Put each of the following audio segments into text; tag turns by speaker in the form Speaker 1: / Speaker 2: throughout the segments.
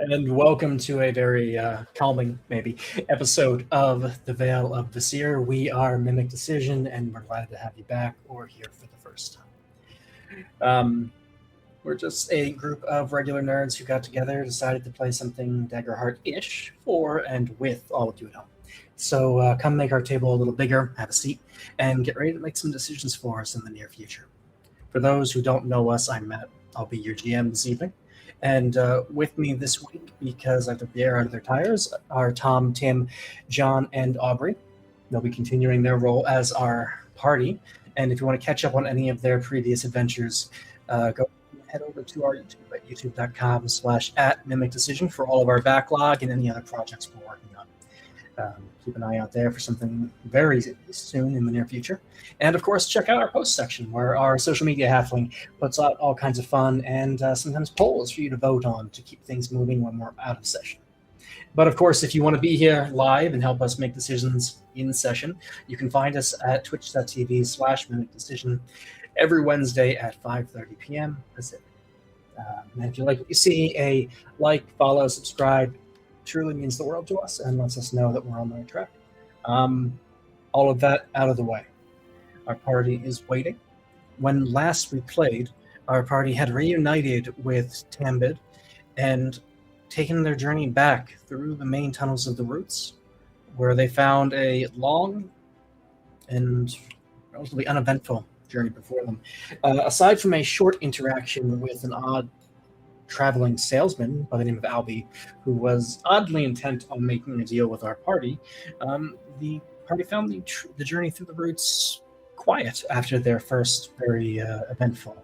Speaker 1: And welcome to a very calming, maybe, episode of The Veil of Vesir. We are Mimic Decision, and we're glad to have you back or here for the first time. We're just a group of regular nerds who got together, decided to play something Daggerheart-ish for and with all of you at home. So come make our table a little bigger, have a seat, and get ready to make some decisions for us in the near future. For those who don't know us, I'm Matt. I'll be your GM this evening. And with me this week, because I took the air out of their tires, are Tom, Tim, John, and Aubrey. They'll be continuing their role as our party. And if you want to catch up on any of their previous adventures, go head over to our YouTube at youtube.com/@MimicDecision for all of our backlog and any other projects we're working on. Keep an eye out there for something very soon in the near future. And of course, check out our post section where our social media halfling puts out all kinds of fun and sometimes polls for you to vote on to keep things moving when we're out of session. But of course, if you want to be here live and help us make decisions in session, you can find us at twitch.tv/MimicDecision every Wednesday at 5:30 p.m. Pacific. And if you like what you see, a like, follow, subscribe truly means the world to us and lets us know that we're on the right track. All of that out of the way. Our party is waiting. When last we played, our party had reunited with Tambid and taken their journey back through the main tunnels of the Roots, where they found a long and relatively uneventful journey before them. Aside from a short interaction with an odd traveling salesman by the name of Albie, who was oddly intent on making a deal with our party, the party found the journey through the Roots quiet after their first very eventful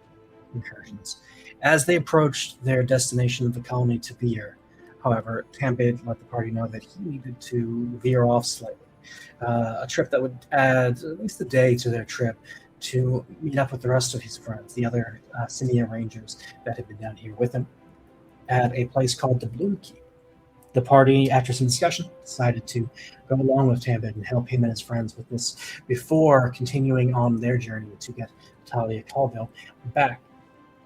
Speaker 1: incursions. As they approached their destination of the colony to veer, however, Tambid let the party know that he needed to veer off slightly. A trip that would add at least a day to their trip to meet up with the rest of his friends, the other Cinia Rangers that had been down here with him, at a place called the Bloom Keep. The party, after some discussion, decided to go along with Tambid and help him and his friends with this before continuing on their journey to get Talia Colville back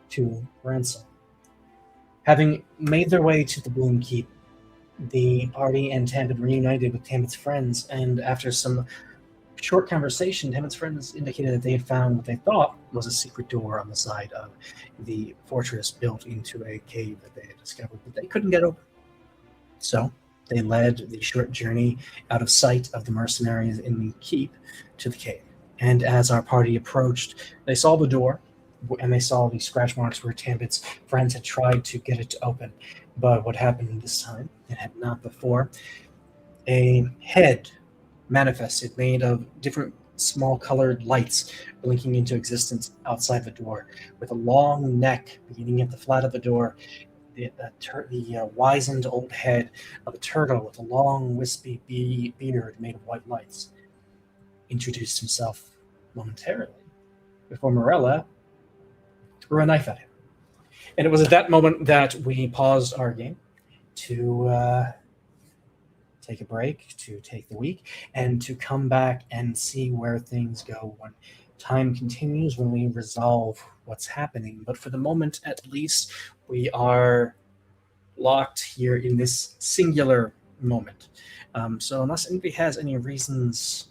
Speaker 1: to Ransom. Having made their way to the Bloom Keep, the party and Tambid reunited with Tambid's friends, and after some short conversation, Tambid's friends indicated that they had found what they thought was a secret door on the side of the fortress built into a cave that they had discovered that they couldn't get open. So they led the short journey out of sight of the mercenaries in the keep to the cave. And as our party approached, they saw the door, and they saw the scratch marks where Tambid's friends had tried to get it to open. But what happened this time, it had not before, a head manifested, made of different small colored lights blinking into existence outside the door, with a long neck beginning at the flat of the door, the wizened old head of a turtle with a long wispy beard made of white lights, introduced himself momentarily before Morella threw a knife at him. And it was at that moment that we paused our game to take a break, to take the week, and to come back and see where things go when time continues, when we resolve what's happening. But for the moment, at least, we are locked here in this singular moment. So unless anybody has any reasons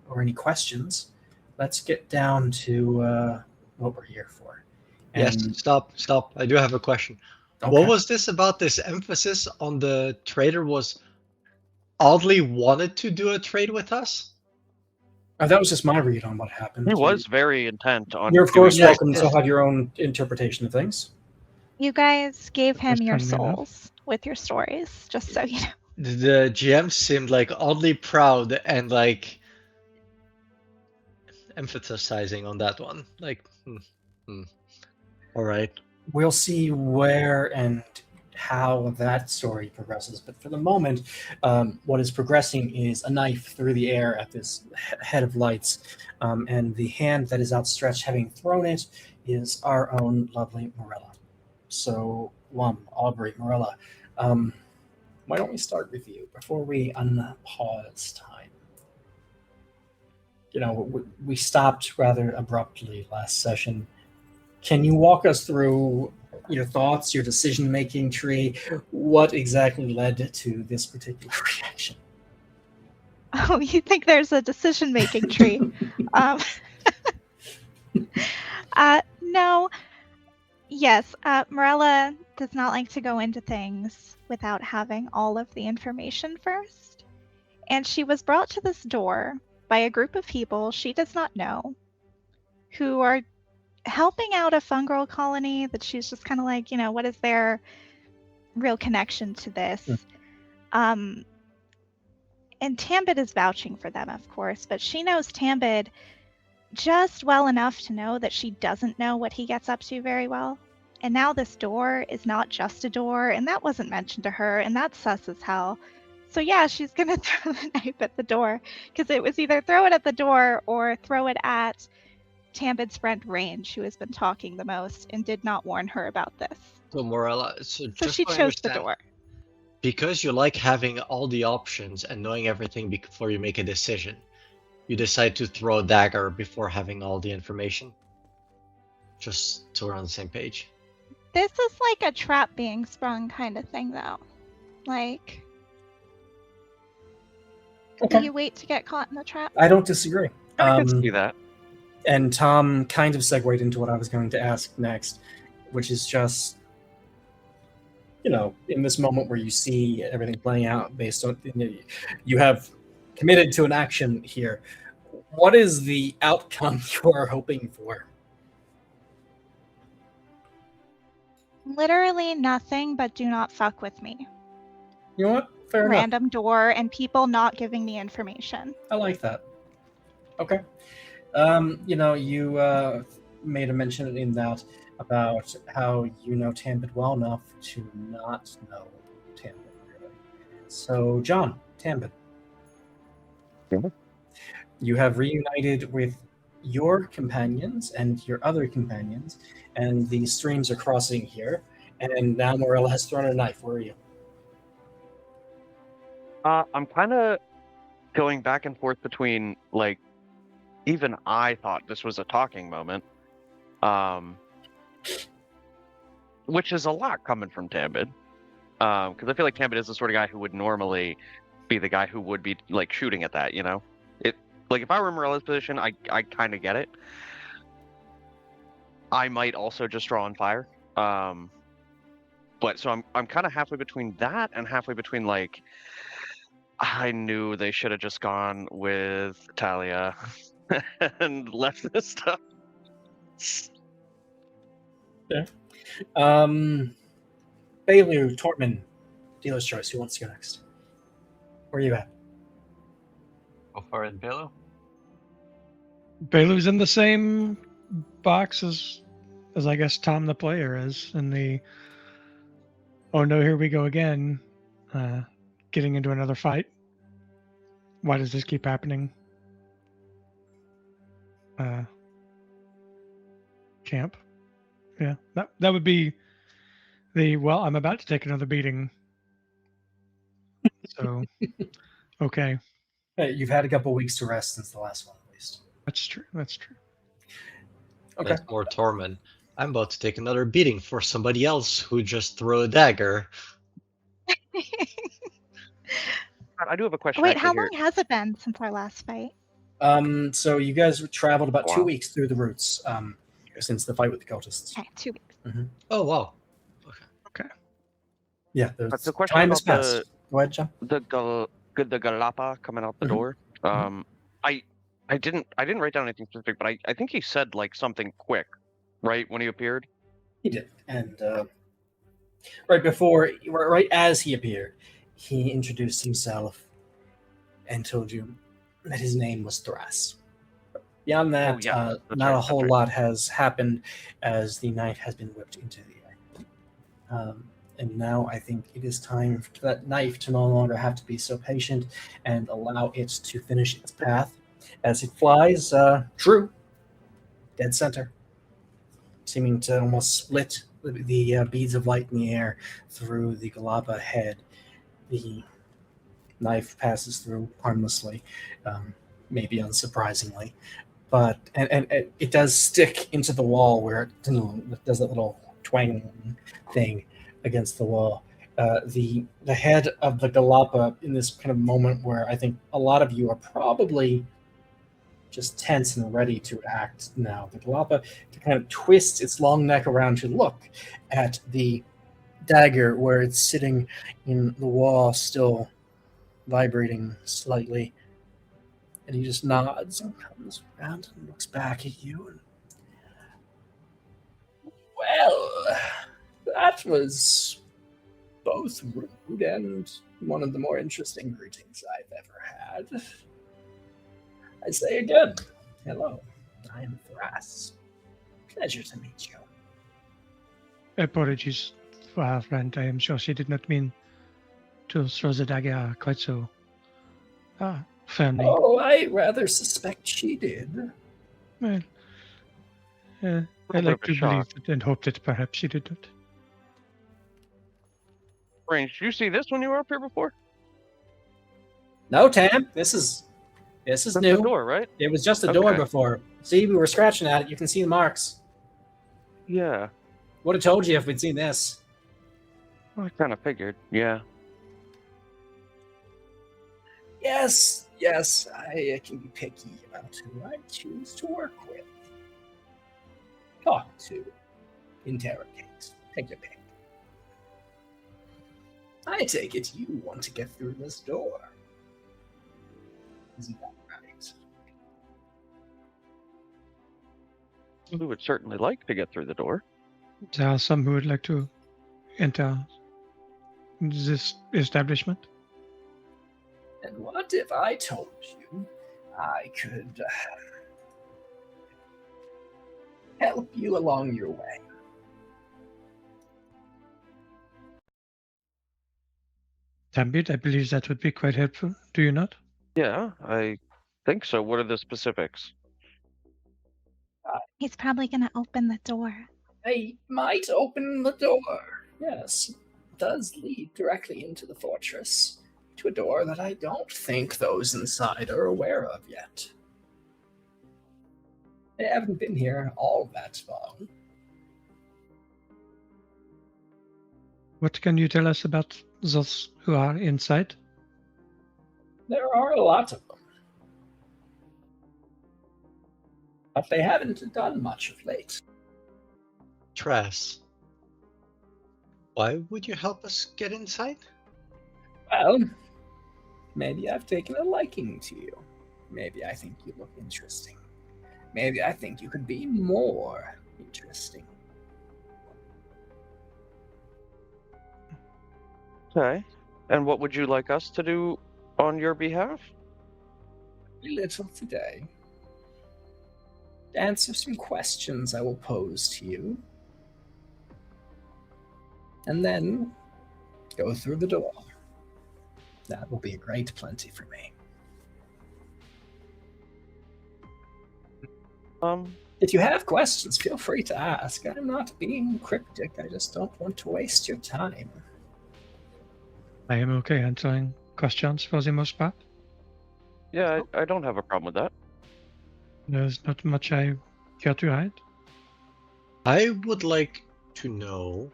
Speaker 1: or any questions, let's get down to what we're here for.
Speaker 2: Yes, stop. I do have a question. Okay. What was this about this emphasis on the trader was oddly wanted to do a trade with us?
Speaker 1: That was just my read on what happened.
Speaker 3: He was very intent on.
Speaker 1: You're of course welcome to have your own interpretation of things.
Speaker 4: You guys gave him your souls with your stories, just so you know.
Speaker 2: The GM seemed like oddly proud and like emphasizing on that one. Like, all right.
Speaker 1: We'll see where and how that story progresses. But for the moment, what is progressing is a knife through the air at this head of lights. And the hand that is outstretched, having thrown it, is our own lovely Morella. So, Aubrey, Morella, why don't we start with you before we unpause time? You know, we stopped rather abruptly last session. Can you walk us through your thoughts, your decision-making tree. What exactly led to this particular reaction?
Speaker 4: Oh, you think there's a decision-making tree? No. Yes, Morella does not like to go into things without having all of the information first. And she was brought to this door by a group of people she does not know who are helping out a fungal colony that she's just kind of like, what is their real connection to this? And Tambid is vouching for them, of course, but she knows Tambid just well enough to know that she doesn't know what he gets up to very well. And now this door is not just a door, and that wasn't mentioned to her, and that's sus as hell. So yeah, she's gonna throw the knife at the door, because it was either throw it at the door or throw it at Tambid's friend Range, who has been talking the most and did not warn her about this.
Speaker 2: So Morella,
Speaker 4: So
Speaker 2: just
Speaker 4: she
Speaker 2: so I
Speaker 4: chose the
Speaker 2: understand,
Speaker 4: door.
Speaker 2: because you like having all the options and knowing everything before you make a decision, you decide to throw a dagger before having all the information? Just so we're on the same page.
Speaker 4: This is like a trap being sprung kind of thing, though. Like,
Speaker 1: Okay.
Speaker 4: you wait to get caught in the trap?
Speaker 1: I don't disagree.
Speaker 3: I can see that.
Speaker 1: And Tom kind of segued into what I was going to ask next, which is just, in this moment where you see everything playing out based on, you have committed to an action here. What is the outcome you are hoping for?
Speaker 4: Literally nothing, but do not fuck with me.
Speaker 1: You know what? Fair enough.
Speaker 4: Random door and people not giving me information.
Speaker 1: I like that. Okay. You made a mention in that about how you know Tambid well enough to not know Tambid, really. So, John, Tambid.
Speaker 3: Mhm.
Speaker 1: You have reunited with your companions and your other companions, and the streams are crossing here, and now Morella has thrown a knife. Where are you?
Speaker 3: I'm kind of going back and forth between, like, even I thought this was a talking moment, which is a lot coming from Tambid, because I feel like Tambid is the sort of guy who would normally be the guy who would be, like, shooting at that, Like, if I were in Morella's position, I kind of get it. I might also just draw on fire. But so I'm kind of halfway between that and halfway between, like, I knew they should have just gone with Talia and left this stuff.
Speaker 1: Yeah. Bailu, Tortman, dealer's choice. Who wants to go next? Where are you at?
Speaker 2: Go for it, Bailu.
Speaker 5: Bailu's in the same box as I guess Tom the player is in the oh no, here we go again, getting into another fight. Why does this keep happening? Camp. Yeah, that would be the I'm about to take another beating. So okay.
Speaker 1: You've had a couple weeks to rest since the last one, at least.
Speaker 5: That's true.
Speaker 1: Okay.
Speaker 2: That's more Torment. I'm about to take another beating for somebody else who just threw a dagger.
Speaker 3: I do have a question.
Speaker 4: Wait,
Speaker 3: actually
Speaker 4: how
Speaker 3: here.
Speaker 4: long has it been since our last fight?
Speaker 1: So you guys traveled about 2
Speaker 3: Wow.
Speaker 1: weeks through the routes since the fight with the cultists.
Speaker 4: Okay, 2 weeks.
Speaker 2: Oh, wow.
Speaker 1: Yeah,
Speaker 3: But the question
Speaker 1: time has
Speaker 3: about
Speaker 1: passed. Go ahead, John.
Speaker 3: the Galapa coming out the door. I didn't write down anything specific, but I think he said, like, something quick, right, when he appeared.
Speaker 1: He did, and right as he appeared, he introduced himself and told you that his name was Thras. Beyond that,
Speaker 3: Oh, yeah, that's
Speaker 1: not
Speaker 3: right,
Speaker 1: a
Speaker 3: that's
Speaker 1: whole
Speaker 3: right.
Speaker 1: lot has happened as the knife has been whipped into the air. And now I think it is time for that knife to no longer have to be so patient and allow it to finish its path as it flies true, dead center, seeming to almost split the beads of light in the air through the Galapa head. The knife passes through harmlessly, maybe unsurprisingly, but and it does stick into the wall where it does that little twanging thing against the wall. The head of the Galapa in this kind of moment where I think a lot of you are probably just tense and ready to act now. The Galapa to kind of twist its long neck around to look at the dagger where it's sitting in the wall, still vibrating slightly. And he just nods and comes around and looks back at you. And, well, that was both rude and one of the more interesting greetings I've ever had. I say again, hello, I am Thras. Pleasure to meet you.
Speaker 5: Apologies for our friend. I am sure she did not mean to throw the dagger quite so firmly.
Speaker 1: Oh, I rather suspect she did.
Speaker 5: Well, I
Speaker 3: bit
Speaker 5: like
Speaker 3: of a
Speaker 5: to
Speaker 3: shock.
Speaker 5: believe that and hope that perhaps she did not.
Speaker 3: Range, did you see this when you were up here before?
Speaker 1: No, Tam, this is
Speaker 3: That's
Speaker 1: new.
Speaker 3: the door, right?
Speaker 1: It was just a door
Speaker 3: Okay.
Speaker 1: before. See, we were scratching at it. You can see the marks.
Speaker 3: Yeah.
Speaker 1: Would have told you if we'd seen this.
Speaker 3: Well, I kind of figured. Yeah.
Speaker 1: Yes, I can be picky about who I choose to work with. Talk to. Interrogate. Take your pick. I take it you want to get through this door. Isn't that right?
Speaker 3: We would certainly like to get through the door.
Speaker 5: There are some who would like to enter this establishment.
Speaker 1: And what if I told you I could help you along your way?
Speaker 5: Tambit, I believe that would be quite helpful. Do you not?
Speaker 3: Yeah, I think so. What are the specifics?
Speaker 4: He's probably gonna open the door.
Speaker 1: I might open the door. Yes, it does lead directly into the fortress, to a door that I don't think those inside are aware of yet. They haven't been here all that long.
Speaker 5: What can you tell us about those who are inside?
Speaker 1: There are a lot of them. But they haven't done much of late.
Speaker 2: Tress, why would you help us get inside?
Speaker 1: Well, maybe I've taken a liking to you. Maybe I think you look interesting. Maybe I think you could be more interesting.
Speaker 3: Okay. And what would you like us to do on your behalf?
Speaker 1: A little today. Answer some questions I will pose to you. And then go through the door. That will be a great plenty for me. If you have questions, feel free to ask. I'm not being cryptic. I just don't want to waste your time.
Speaker 5: I am okay answering questions for the most part.
Speaker 3: Yeah, I don't have a problem with that.
Speaker 5: There's not much I care to hide.
Speaker 2: I would like to know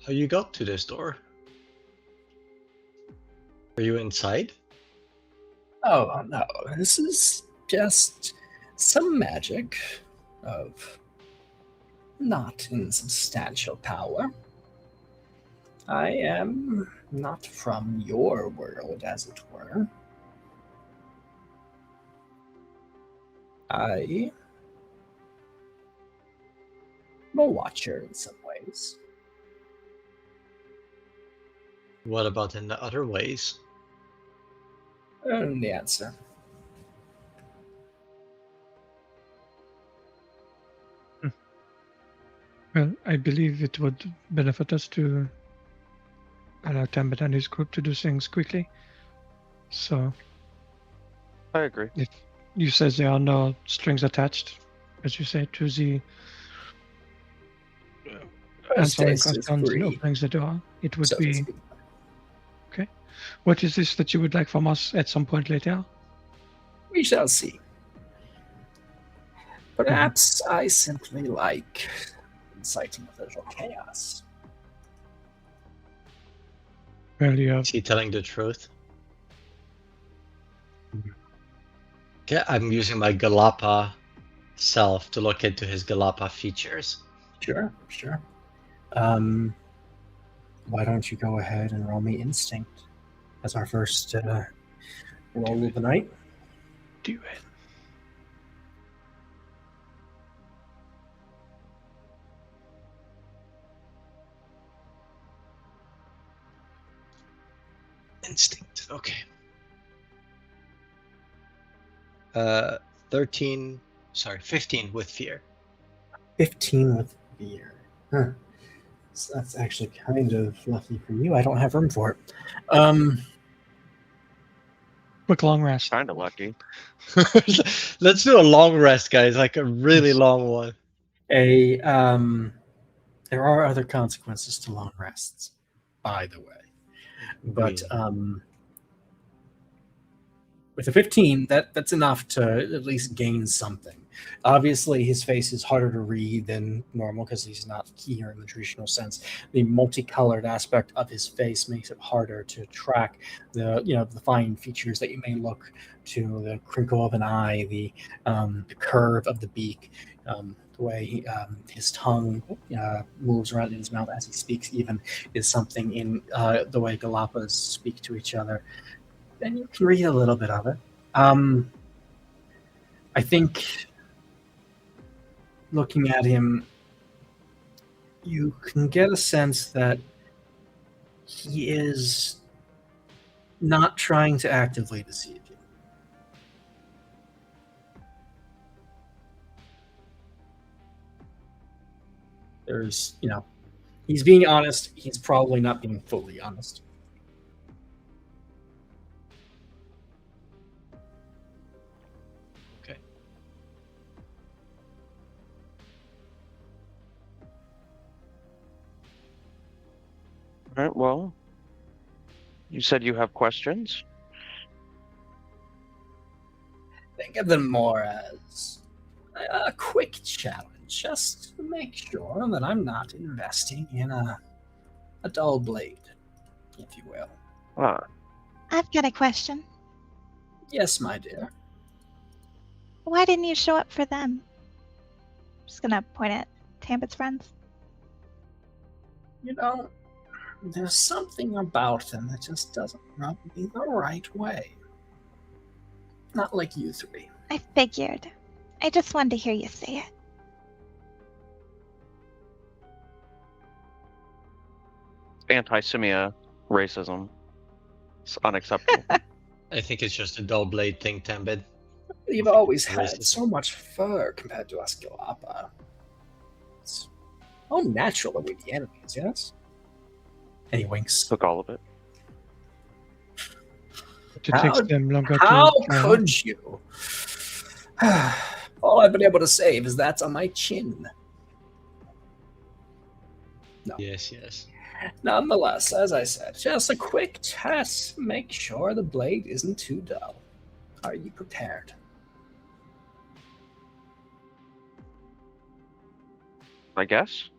Speaker 2: how you got to this door. Are you inside?
Speaker 1: Oh, no. This is just some magic of not insubstantial power. I am not from your world, as it were. I am a watcher in some ways.
Speaker 2: What about in the other ways?
Speaker 1: The answer.
Speaker 5: Well, I believe it would benefit us to allow Tambit and his group to do things quickly. So,
Speaker 3: I agree.
Speaker 5: if you say there are no strings attached, as you say, to the answering
Speaker 1: Stasis is
Speaker 5: questions and
Speaker 1: free,
Speaker 5: opening the door, it would
Speaker 1: so to
Speaker 5: be...
Speaker 1: speak.
Speaker 5: What is this that you would like from us at some point later?
Speaker 1: We shall see. Perhaps I simply like inciting visual chaos.
Speaker 5: Well, you have
Speaker 2: Is he telling the truth? Okay, I'm using my Galapa self to look into his Galapa features.
Speaker 1: Sure. Why don't you go ahead and roll me instinct as our first roll of the night?
Speaker 5: do it.
Speaker 2: Instinct. Okay. 15 with fear.
Speaker 1: 15 with fear. Huh. So that's actually kind of lucky for you. I don't have room for it.
Speaker 5: Quick long rest.
Speaker 3: Kind of lucky.
Speaker 2: Let's do a long rest, guys. Like a really long one.
Speaker 1: There are other consequences to long rests, by the way. But with a 15, that's enough to at least gain something. Obviously, his face is harder to read than normal because he's not here in the traditional sense. The multicolored aspect of his face makes it harder to track the fine features that you may look to, the crinkle of an eye, the curve of the beak, the way his tongue moves around in his mouth as he speaks, even is something in the way Galapas speak to each other. And you can read a little bit of it. I think looking at him, you can get a sense that he is not trying to actively deceive you. There's, he's being honest. He's probably not being fully honest.
Speaker 3: All right, well, you said you have questions.
Speaker 1: Think of them more as a quick challenge, just to make sure that I'm not investing in a dull blade, if you will.
Speaker 4: I've got a question.
Speaker 1: Yes, my dear.
Speaker 4: Why didn't you show up for them? Just gonna point at Tambit's friends.
Speaker 1: There's something about them that just doesn't rub me the right way. Not like you three.
Speaker 4: I figured. I just wanted to hear you say it.
Speaker 3: Anti-Simia racism. It's unacceptable.
Speaker 2: I think it's just a dull blade thing, Tambid.
Speaker 1: You've always had
Speaker 2: Racism.
Speaker 1: so much fur compared to us Gilapa. It's unnatural that we're the enemies, yes? And he winks.
Speaker 3: Took all of it.
Speaker 5: It takes them longer
Speaker 1: How
Speaker 5: to
Speaker 1: could you? All I've been able to save is that's on my chin. No.
Speaker 2: Yes.
Speaker 1: Nonetheless, as I said, just a quick test. Make sure the blade isn't too dull. Are you prepared?
Speaker 3: I guess.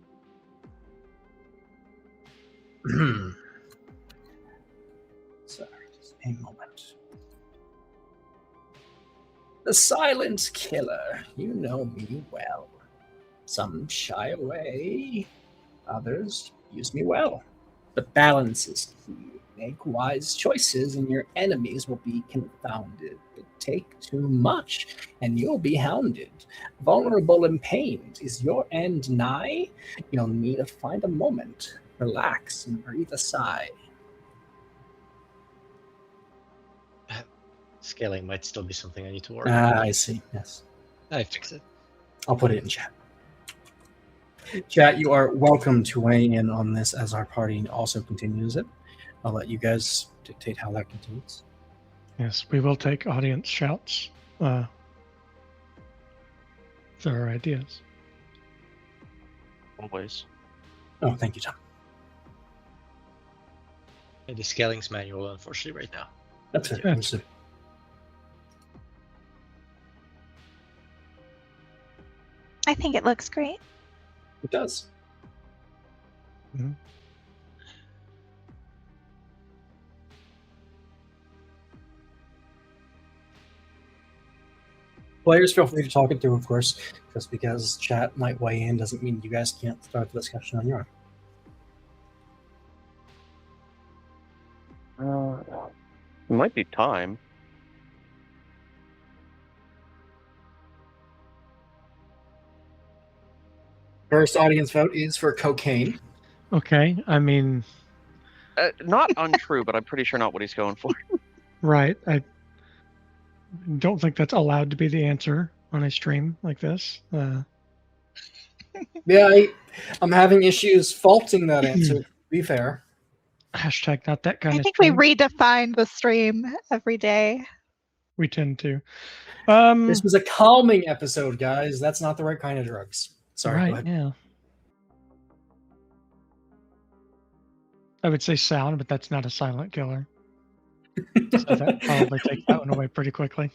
Speaker 1: Sorry, just a moment. The Silent Killer. You know me well. Some shy away, others use me well. But balance is key. Make wise choices and your enemies will be confounded. But take too much and you'll be hounded. Vulnerable and pained. Is your end nigh? You'll need to find a moment. Relax and breathe a sigh.
Speaker 2: Scaling might still be something I need to work
Speaker 1: Ah, I see. Yes.
Speaker 2: on. I fix it.
Speaker 1: I'll put it in chat. Chat, you are welcome to weigh in on this as our party also continues it. I'll let you guys dictate how that continues.
Speaker 5: Yes, we will take audience shouts. There are ideas.
Speaker 3: Always.
Speaker 1: Oh, thank you, Tom.
Speaker 2: The scaling's manual, unfortunately, right now.
Speaker 1: That's it.
Speaker 5: Yeah.
Speaker 1: Understood.
Speaker 4: I think it looks great.
Speaker 1: It does.
Speaker 5: Mhm.
Speaker 1: Players, feel free to talk it through, of course. Just because chat might weigh in doesn't mean you guys can't start the discussion on your own.
Speaker 3: It might be time.
Speaker 1: First audience vote is for cocaine.
Speaker 5: Okay, I mean,
Speaker 3: Not untrue, but I'm pretty sure not what he's going for.
Speaker 5: right. I don't think that's allowed to be the answer on a stream like this.
Speaker 1: Yeah, I'm having issues faulting that answer, to be fair.
Speaker 5: Hashtag not that kind
Speaker 4: I
Speaker 5: of
Speaker 4: think we
Speaker 5: stream.
Speaker 4: redefine the stream every day.
Speaker 5: We tend to.
Speaker 1: This was a calming episode, guys. That's not the right kind of drugs. Sorry, go
Speaker 5: right,
Speaker 1: ahead.
Speaker 5: yeah. I would say sound, but that's not a silent killer. So that probably takes that one away pretty quickly.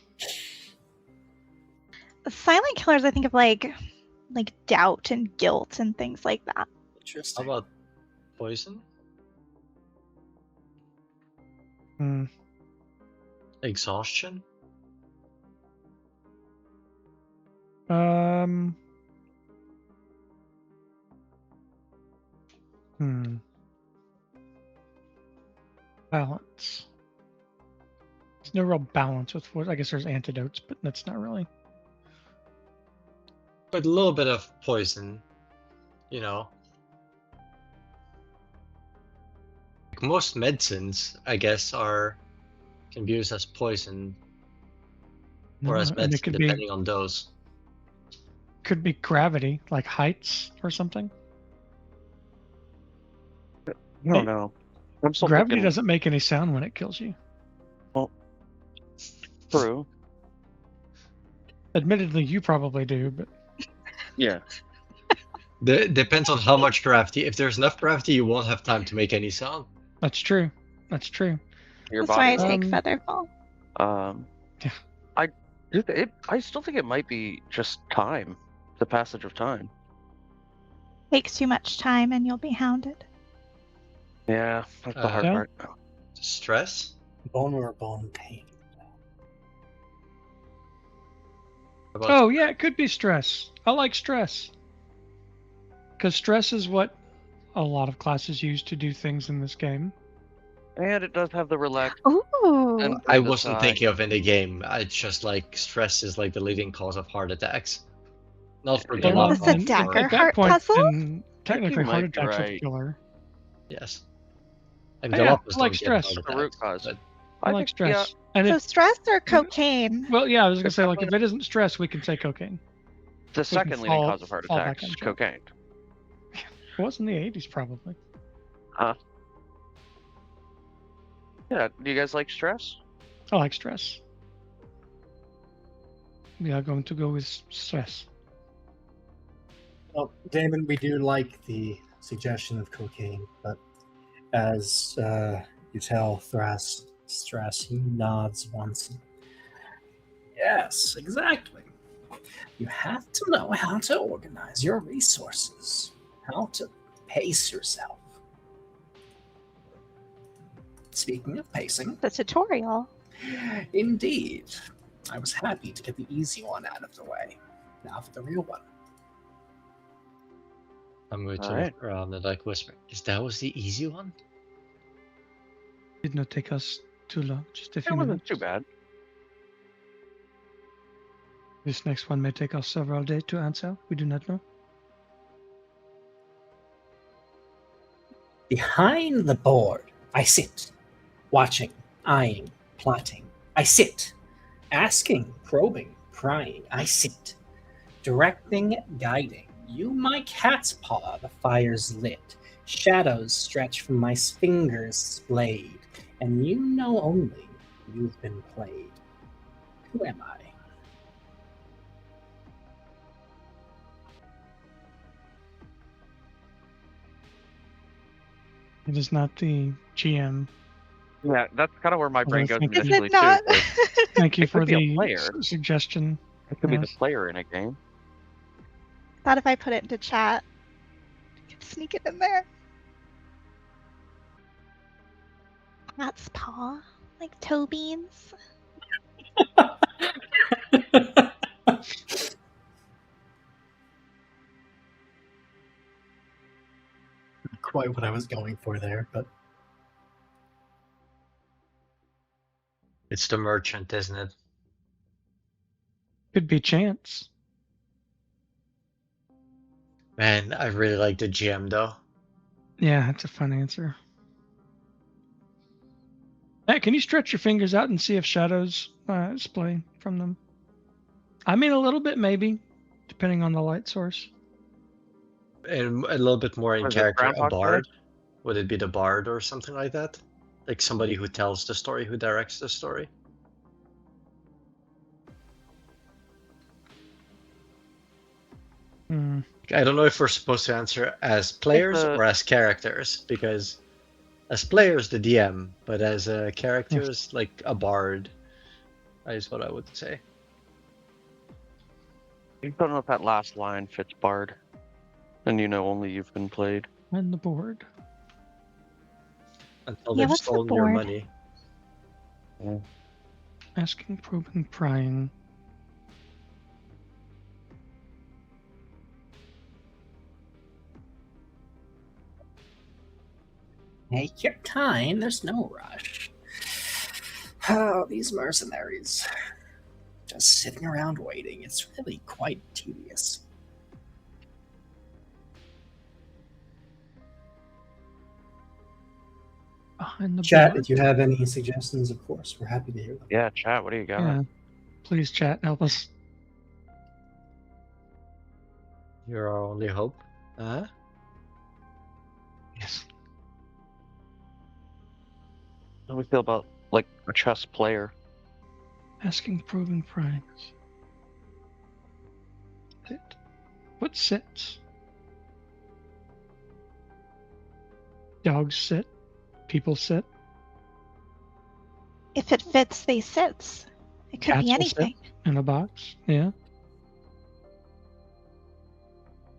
Speaker 4: Silent killers, I think of like doubt and guilt and things like that.
Speaker 2: How
Speaker 1: Interesting.
Speaker 2: about poison?
Speaker 5: Hmm.
Speaker 2: Exhaustion?
Speaker 5: Balance. There's no real balance with what I guess there's antidotes, but that's not really.
Speaker 2: But a little bit of poison, you know. Like most medicines, I guess, can be used as poison or as
Speaker 5: and it
Speaker 2: medicine,
Speaker 5: could be
Speaker 2: depending on dose.
Speaker 5: could be gravity, like heights or something.
Speaker 3: I don't know. I'm still
Speaker 5: Gravity
Speaker 3: thinking
Speaker 5: doesn't make any sound when it kills you.
Speaker 3: true.
Speaker 5: Admittedly, you probably do, but
Speaker 3: Yeah.
Speaker 2: Depends on how much gravity. If there's enough gravity, you won't have time to make any sound.
Speaker 5: that's true. That's true.
Speaker 3: Your
Speaker 4: That's why I
Speaker 3: body.
Speaker 4: take Featherfall.
Speaker 5: Yeah.
Speaker 3: I still think it might be just time, the passage of time.
Speaker 4: Takes too much time and you'll be hounded.
Speaker 3: Yeah, that's the hard
Speaker 5: Yeah.
Speaker 3: part.
Speaker 2: Stress?
Speaker 1: Vulnerable pain.
Speaker 2: How about
Speaker 5: Oh yeah, it could be stress. I like stress. Because stress is what a lot of classes use to do things in this game.
Speaker 3: And it does have the relax.
Speaker 4: Ooh.
Speaker 3: And
Speaker 2: I
Speaker 3: the
Speaker 2: wasn't
Speaker 3: sigh.
Speaker 2: thinking of in the game. It's just like stress is like the leading cause of heart attacks. Not for
Speaker 3: Yeah.
Speaker 2: Galap.
Speaker 4: Is the
Speaker 5: and
Speaker 4: Daggerheart
Speaker 5: at that point,
Speaker 4: puzzle?
Speaker 5: then technically
Speaker 3: might
Speaker 5: heart
Speaker 3: be
Speaker 5: attacks are
Speaker 3: right.
Speaker 5: killer.
Speaker 2: Yes. And
Speaker 5: Yeah,
Speaker 2: Galapagos
Speaker 5: I like
Speaker 2: don't get
Speaker 5: stress.
Speaker 2: heart
Speaker 3: The root
Speaker 2: attacks,
Speaker 3: cause.
Speaker 2: but
Speaker 5: I like stress. And
Speaker 4: So
Speaker 5: if,
Speaker 4: stress or cocaine?
Speaker 5: well, yeah, I was gonna
Speaker 3: It's
Speaker 5: say like if
Speaker 3: definitely-
Speaker 5: it isn't stress, we can say cocaine.
Speaker 3: The second leading
Speaker 5: fall-
Speaker 3: cause of heart
Speaker 5: fall back
Speaker 3: attacks
Speaker 5: on
Speaker 3: is
Speaker 5: track.
Speaker 3: cocaine.
Speaker 5: It was in the 80s probably.
Speaker 3: Yeah, do you guys like stress?
Speaker 5: I like stress. We are going to go with stress.
Speaker 1: Well, Damon, we do like the suggestion of cocaine, but as you tell Thras stress, he nods once. Yes, exactly. You have to know how to organize your resources, how to pace yourself. Speaking of pacing,
Speaker 4: The tutorial.
Speaker 1: indeed, I was happy to get the easy one out of the way. Now for the real one.
Speaker 2: I'm going to
Speaker 3: Alright.
Speaker 2: look around and like whisper, that was the easy one?
Speaker 5: Did not take us too long, just a
Speaker 3: It
Speaker 5: few
Speaker 3: wasn't
Speaker 5: minutes.
Speaker 3: too bad.
Speaker 5: This next one may take us several days to answer. We do not know.
Speaker 1: Behind the board, I sit, watching, eyeing, plotting. I sit, asking, probing, prying. I sit, directing, guiding. You, my cat's paw, the fire's lit. Shadows stretch from my fingers splayed, and you know only you've been played. Who am I?
Speaker 5: It is not the GM.
Speaker 3: Yeah, that's kind of where my brain goes
Speaker 5: Is it
Speaker 4: Is
Speaker 3: initially
Speaker 4: it not?
Speaker 3: too.
Speaker 5: Thank you
Speaker 3: It
Speaker 5: for
Speaker 3: could be a
Speaker 5: the
Speaker 3: player.
Speaker 5: suggestion.
Speaker 3: It could be the
Speaker 5: Yes.
Speaker 3: player in a game.
Speaker 4: Thought if I put it into chat, I could sneak it in there. Cat's paw, like toe beans.
Speaker 1: Quite what I was going for there, but
Speaker 2: It's the merchant, isn't it?
Speaker 5: Could be chance.
Speaker 2: Man, I really like the GM though.
Speaker 5: Yeah, that's a fun answer. Hey, can you stretch your fingers out and see if shadows display from them? I mean, a little bit maybe, depending on the light source.
Speaker 2: And a little bit more in
Speaker 3: Was it
Speaker 2: character, a
Speaker 3: Groundhog Day?
Speaker 2: bard. Would it be the bard or something like that? Like somebody who tells the story, who directs the story?
Speaker 5: Hmm.
Speaker 2: I don't know if we're supposed to answer as players or as characters, because as players, the DM, but as characters, like a bard, is what I would say.
Speaker 3: You don't know if that last line fits Bard, and you know only you've been played.
Speaker 5: And the board.
Speaker 2: Until
Speaker 4: Yeah,
Speaker 2: they've
Speaker 4: what's the
Speaker 2: stolen your
Speaker 4: board?
Speaker 2: money.
Speaker 5: Asking, probing, prying.
Speaker 1: take your time. There's no rush. Oh, these mercenaries. Just sitting around waiting. It's really quite tedious.
Speaker 5: Behind the
Speaker 1: Chat,
Speaker 5: board.
Speaker 1: if you have any suggestions, of course, we're happy to hear them.
Speaker 3: Yeah, chat. What do you got?
Speaker 5: Yeah. Please, chat, help us.
Speaker 2: You're our only hope. Huh?
Speaker 5: Yes.
Speaker 3: How do we feel about like a chess player?
Speaker 5: Asking, probing, prying. Sit. What sits? Dogs sit. People sit.
Speaker 4: If it fits, they sits. It could
Speaker 5: Cats
Speaker 4: be
Speaker 5: will sit.
Speaker 4: anything.
Speaker 5: In a box. Yeah.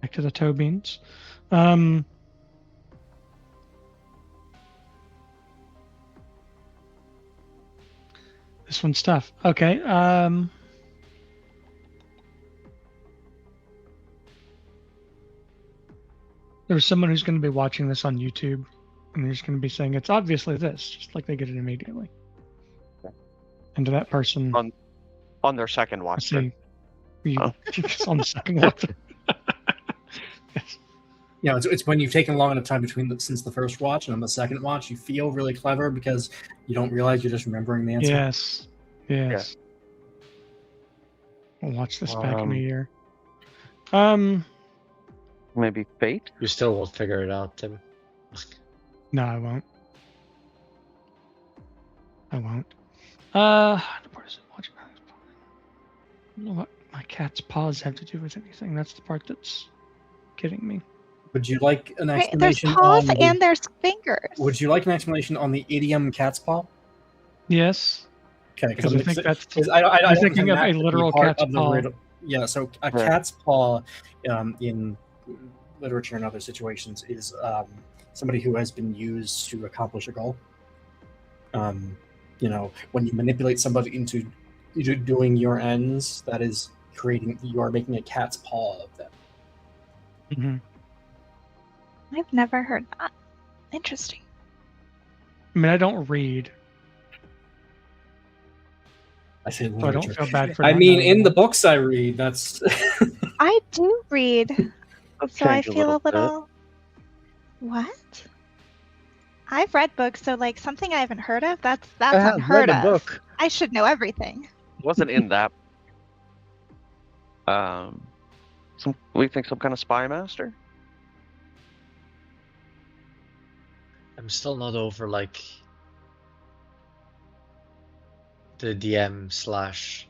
Speaker 5: Back to the toe beans. This one's tough. Okay. There's someone who's going to be watching this on YouTube, and they're just going to be saying it's obviously this, just like they get it immediately. And to that person,
Speaker 3: On their second
Speaker 5: I
Speaker 3: watch.
Speaker 5: say, you,
Speaker 3: Oh.
Speaker 5: it's on the second watch. Yes.
Speaker 1: You know, it's when you've taken long enough time since the first watch and on the second watch, you feel really clever because you don't realize you're just remembering the answer.
Speaker 5: Yes. Yes. We'll watch this back in a year.
Speaker 3: Maybe fate.
Speaker 2: You still won't figure it out, Tim.
Speaker 5: No, I won't. I won't. What is it? Watching. I don't know what my cat's paws have to do with anything. That's the part that's getting me.
Speaker 1: Would you like an
Speaker 4: Right, there's
Speaker 1: explanation
Speaker 4: paws
Speaker 1: on
Speaker 4: and there's fingers.
Speaker 1: Would you like an explanation on the idiom cat's paw?
Speaker 5: Yes.
Speaker 1: Okay,
Speaker 5: Because I think that's.
Speaker 1: I
Speaker 5: I'm
Speaker 1: don't
Speaker 5: thinking
Speaker 1: think
Speaker 5: of
Speaker 1: that
Speaker 5: a
Speaker 1: could be
Speaker 5: literal
Speaker 1: part
Speaker 5: cat's
Speaker 1: of the
Speaker 5: paw.
Speaker 1: riddle. Yeah, so a
Speaker 3: Right.
Speaker 1: cat's paw in literature and other situations is somebody who has been used to accomplish a goal. You know, when you manipulate somebody into doing your ends, that is you are making a cat's paw of them.
Speaker 5: Mm-hmm.
Speaker 4: I've never heard that. Interesting.
Speaker 5: I mean, I don't read,
Speaker 1: I say
Speaker 5: so I don't
Speaker 1: literature.
Speaker 5: feel bad for.
Speaker 1: I
Speaker 5: not
Speaker 1: mean,
Speaker 5: knowing
Speaker 1: in the
Speaker 5: that.
Speaker 1: books I read, that's
Speaker 4: I do read, so I
Speaker 3: Change a
Speaker 4: feel a
Speaker 3: little bit.
Speaker 4: little. What? I've read books, so like something I haven't heard of. That's unheard
Speaker 2: read a
Speaker 4: of.
Speaker 2: book.
Speaker 4: I should know everything.
Speaker 3: Wasn't in that. We think some kind of spy master.
Speaker 2: I'm still not over like the DM slash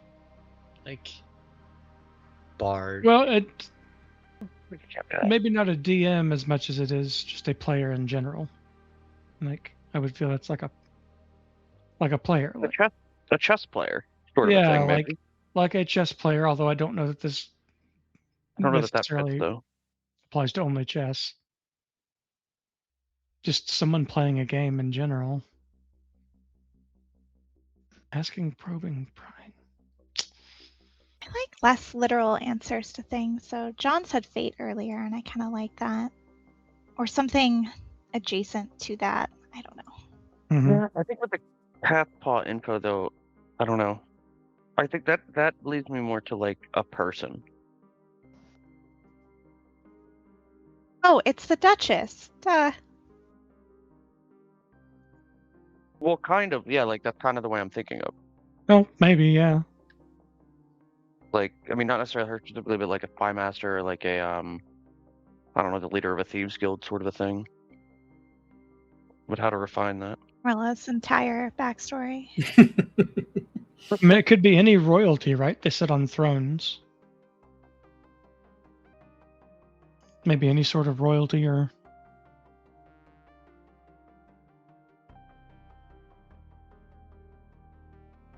Speaker 2: like bard.
Speaker 5: Well, it
Speaker 3: We can check that.
Speaker 5: maybe not a DM as much as it is just a player in general. Like I would feel it's like a player.
Speaker 3: A chess player sort of
Speaker 5: Yeah,
Speaker 3: a thing. Maybe.
Speaker 5: like a chess player. Although I don't know that this
Speaker 3: I don't know that fits
Speaker 5: necessarily
Speaker 3: though.
Speaker 5: applies to only chess. Just someone playing a game in general. Asking probing prying.
Speaker 4: I like less literal answers to things. So John said fate earlier, and I kind of like that. Or something adjacent to that. I don't know.
Speaker 5: Mhm.
Speaker 3: Yeah, I think with the path paw info though, I don't know. I think that leads me more to like a person.
Speaker 4: Oh, it's the Duchess. Duh.
Speaker 3: Well, kind of, yeah. Like that's kind of the way I'm thinking of.
Speaker 5: Well, maybe, yeah.
Speaker 3: Like, I mean, not necessarily her specifically, but like a spy master or like a I don't know, the leader of a thieves guild sort of a thing. But how to refine that?
Speaker 4: Marilla's entire backstory.
Speaker 5: I mean, it could be any royalty, right? They sit on thrones. Maybe any sort of royalty or.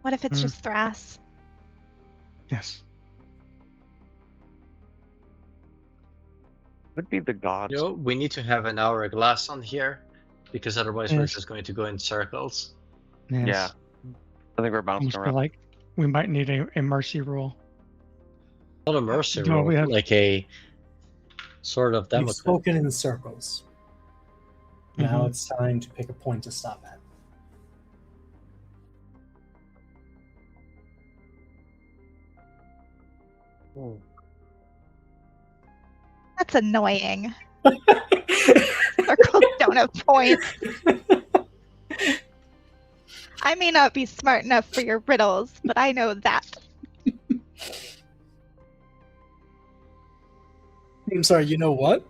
Speaker 4: What if it's
Speaker 5: Hmm.
Speaker 4: just Thras?
Speaker 5: Yes.
Speaker 3: Would be the gods.
Speaker 2: You know, we need to have an hourglass on here, because otherwise we're
Speaker 5: Yes.
Speaker 2: just going to go in circles.
Speaker 5: Yes.
Speaker 3: Yeah. I think we're bouncing
Speaker 5: Almost feel
Speaker 3: around.
Speaker 5: like we might need a mercy rule.
Speaker 2: Not a mercy
Speaker 5: No,
Speaker 2: rule,
Speaker 5: we have-
Speaker 2: like a sort of
Speaker 1: You've
Speaker 2: democrat.
Speaker 1: spoken in circles. Now
Speaker 5: Mhm.
Speaker 1: it's time to pick a point to stop at.
Speaker 4: That's annoying. Circles don't have points. I may not be smart enough for your riddles, but I know that.
Speaker 1: I'm sorry, you know what?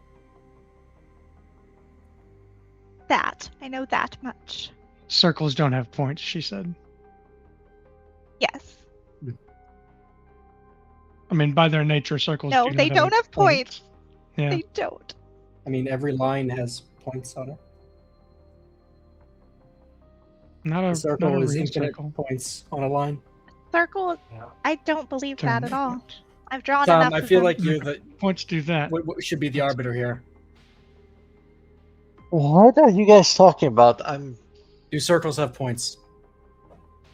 Speaker 4: That. I know that much.
Speaker 5: Circles don't have points, she said.
Speaker 4: Yes.
Speaker 5: I mean, by their nature, circles
Speaker 4: No,
Speaker 5: do
Speaker 4: they
Speaker 5: not
Speaker 4: don't have points.
Speaker 5: Yeah.
Speaker 4: They don't.
Speaker 1: I mean, every line has points on it.
Speaker 5: Not
Speaker 1: The
Speaker 5: a
Speaker 1: circle
Speaker 5: not a
Speaker 1: is
Speaker 5: real
Speaker 1: infinite
Speaker 5: circle.
Speaker 1: points on a line.
Speaker 4: Circle,
Speaker 1: Yeah.
Speaker 4: I don't believe
Speaker 5: To
Speaker 4: that at
Speaker 5: make
Speaker 4: all.
Speaker 5: it.
Speaker 4: I've drawn
Speaker 1: Tom,
Speaker 4: enough
Speaker 1: I
Speaker 4: of
Speaker 1: feel
Speaker 4: them.
Speaker 1: like you're the
Speaker 5: Points do that.
Speaker 1: what should be the arbiter here.
Speaker 2: What are you guys talking about?
Speaker 1: Do circles have points?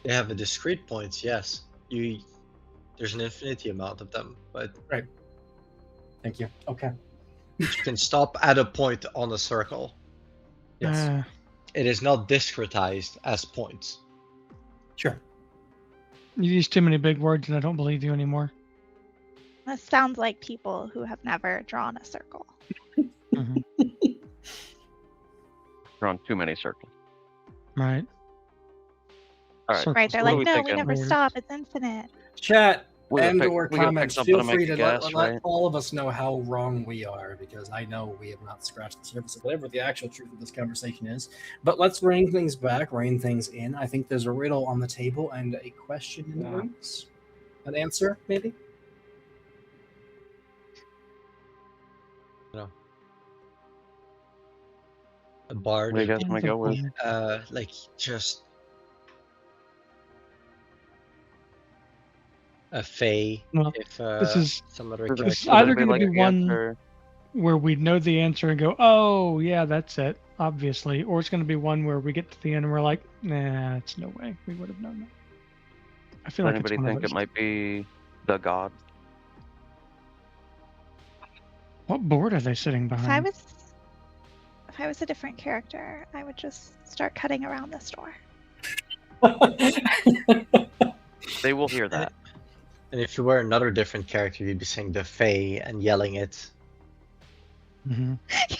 Speaker 2: They have a discrete points, yes. There's an infinity amount of them, but
Speaker 1: Thank you. Okay.
Speaker 2: you can stop at a point on a circle.
Speaker 1: Yes.
Speaker 2: It is not discretized as points.
Speaker 1: Sure.
Speaker 5: You use too many big words, and I don't believe you anymore.
Speaker 4: This sounds like people who have never drawn a circle.
Speaker 5: Mhm.
Speaker 3: Drawn too many circles.
Speaker 5: Right.
Speaker 3: All right.
Speaker 5: Circles
Speaker 4: Right, they're
Speaker 3: what are
Speaker 4: like,
Speaker 3: we
Speaker 4: no,
Speaker 3: thinking?
Speaker 4: we never
Speaker 5: Words.
Speaker 4: stop. It's infinite.
Speaker 1: Chat
Speaker 3: We gotta
Speaker 1: and
Speaker 3: pick-
Speaker 1: or
Speaker 3: we gotta pick
Speaker 1: comments.
Speaker 3: something
Speaker 1: Feel
Speaker 3: to make
Speaker 1: free
Speaker 3: a
Speaker 1: to
Speaker 3: guess,
Speaker 1: let
Speaker 3: right?
Speaker 1: all of us know how wrong we are, because I know we have not scratched the surface of whatever the actual truth of this conversation is. But let's rein things back, rein things in. I think there's a riddle on the table and a question in the
Speaker 5: Yeah.
Speaker 1: wings. An answer, maybe?
Speaker 2: A bard,
Speaker 3: What do you guys want to go with?
Speaker 2: like just a fae.
Speaker 5: Well,
Speaker 2: If
Speaker 5: this is
Speaker 2: some other
Speaker 3: Does
Speaker 2: character.
Speaker 5: It's either
Speaker 3: anybody
Speaker 5: gonna
Speaker 3: like
Speaker 5: be
Speaker 3: the
Speaker 5: one-
Speaker 3: answer?
Speaker 5: where we know the answer and go, "Oh, yeah, that's it," obviously, or it's going to be one where we get to the end and we're like, "Nah, it's no way. We would have known that." I feel
Speaker 3: Does
Speaker 5: like it's
Speaker 3: anybody
Speaker 5: one of
Speaker 3: think
Speaker 5: those.
Speaker 3: it might be the gods?
Speaker 5: What board are they sitting behind?
Speaker 4: If I was a different character, I would just start cutting around this door.
Speaker 3: They will hear that.
Speaker 2: And if you were another different character, you'd be saying the fae and yelling it.
Speaker 5: Hmm.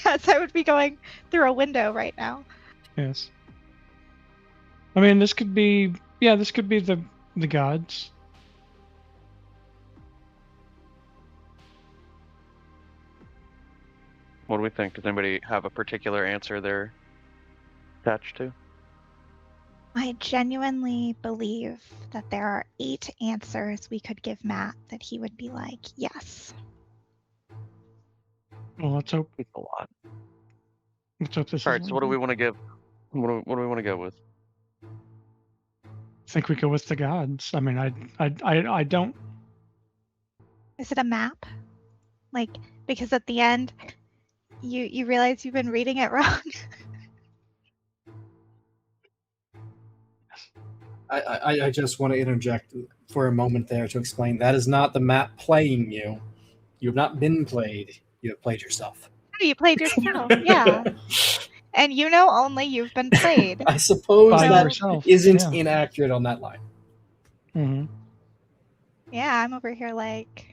Speaker 4: Yes, I would be going through a window right now.
Speaker 5: Yes. I mean, this could be, this could be the gods.
Speaker 3: What do we think? Does anybody have a particular answer they're attached to?
Speaker 4: I genuinely believe that there are 8 answers we could give Matt that he would be like, yes.
Speaker 5: Well, let's hope.
Speaker 3: It's a lot.
Speaker 5: Let's hope this.
Speaker 3: All
Speaker 5: is
Speaker 3: right. So what do we want to give? What do we want to go with?
Speaker 5: I think we go with the gods. I mean, I don't.
Speaker 4: Is it a map? Like, because at the end, you realize you've been reading it wrong.
Speaker 1: I just want to interject for a moment there to explain that is not the map playing you. You have not been played. You have played yourself.
Speaker 4: You played yourself, yeah. And you know only you've been played.
Speaker 1: I suppose
Speaker 5: By
Speaker 1: that
Speaker 5: yourself,
Speaker 1: isn't
Speaker 5: yeah.
Speaker 1: inaccurate on that line.
Speaker 5: Hmm.
Speaker 4: Yeah, I'm over here like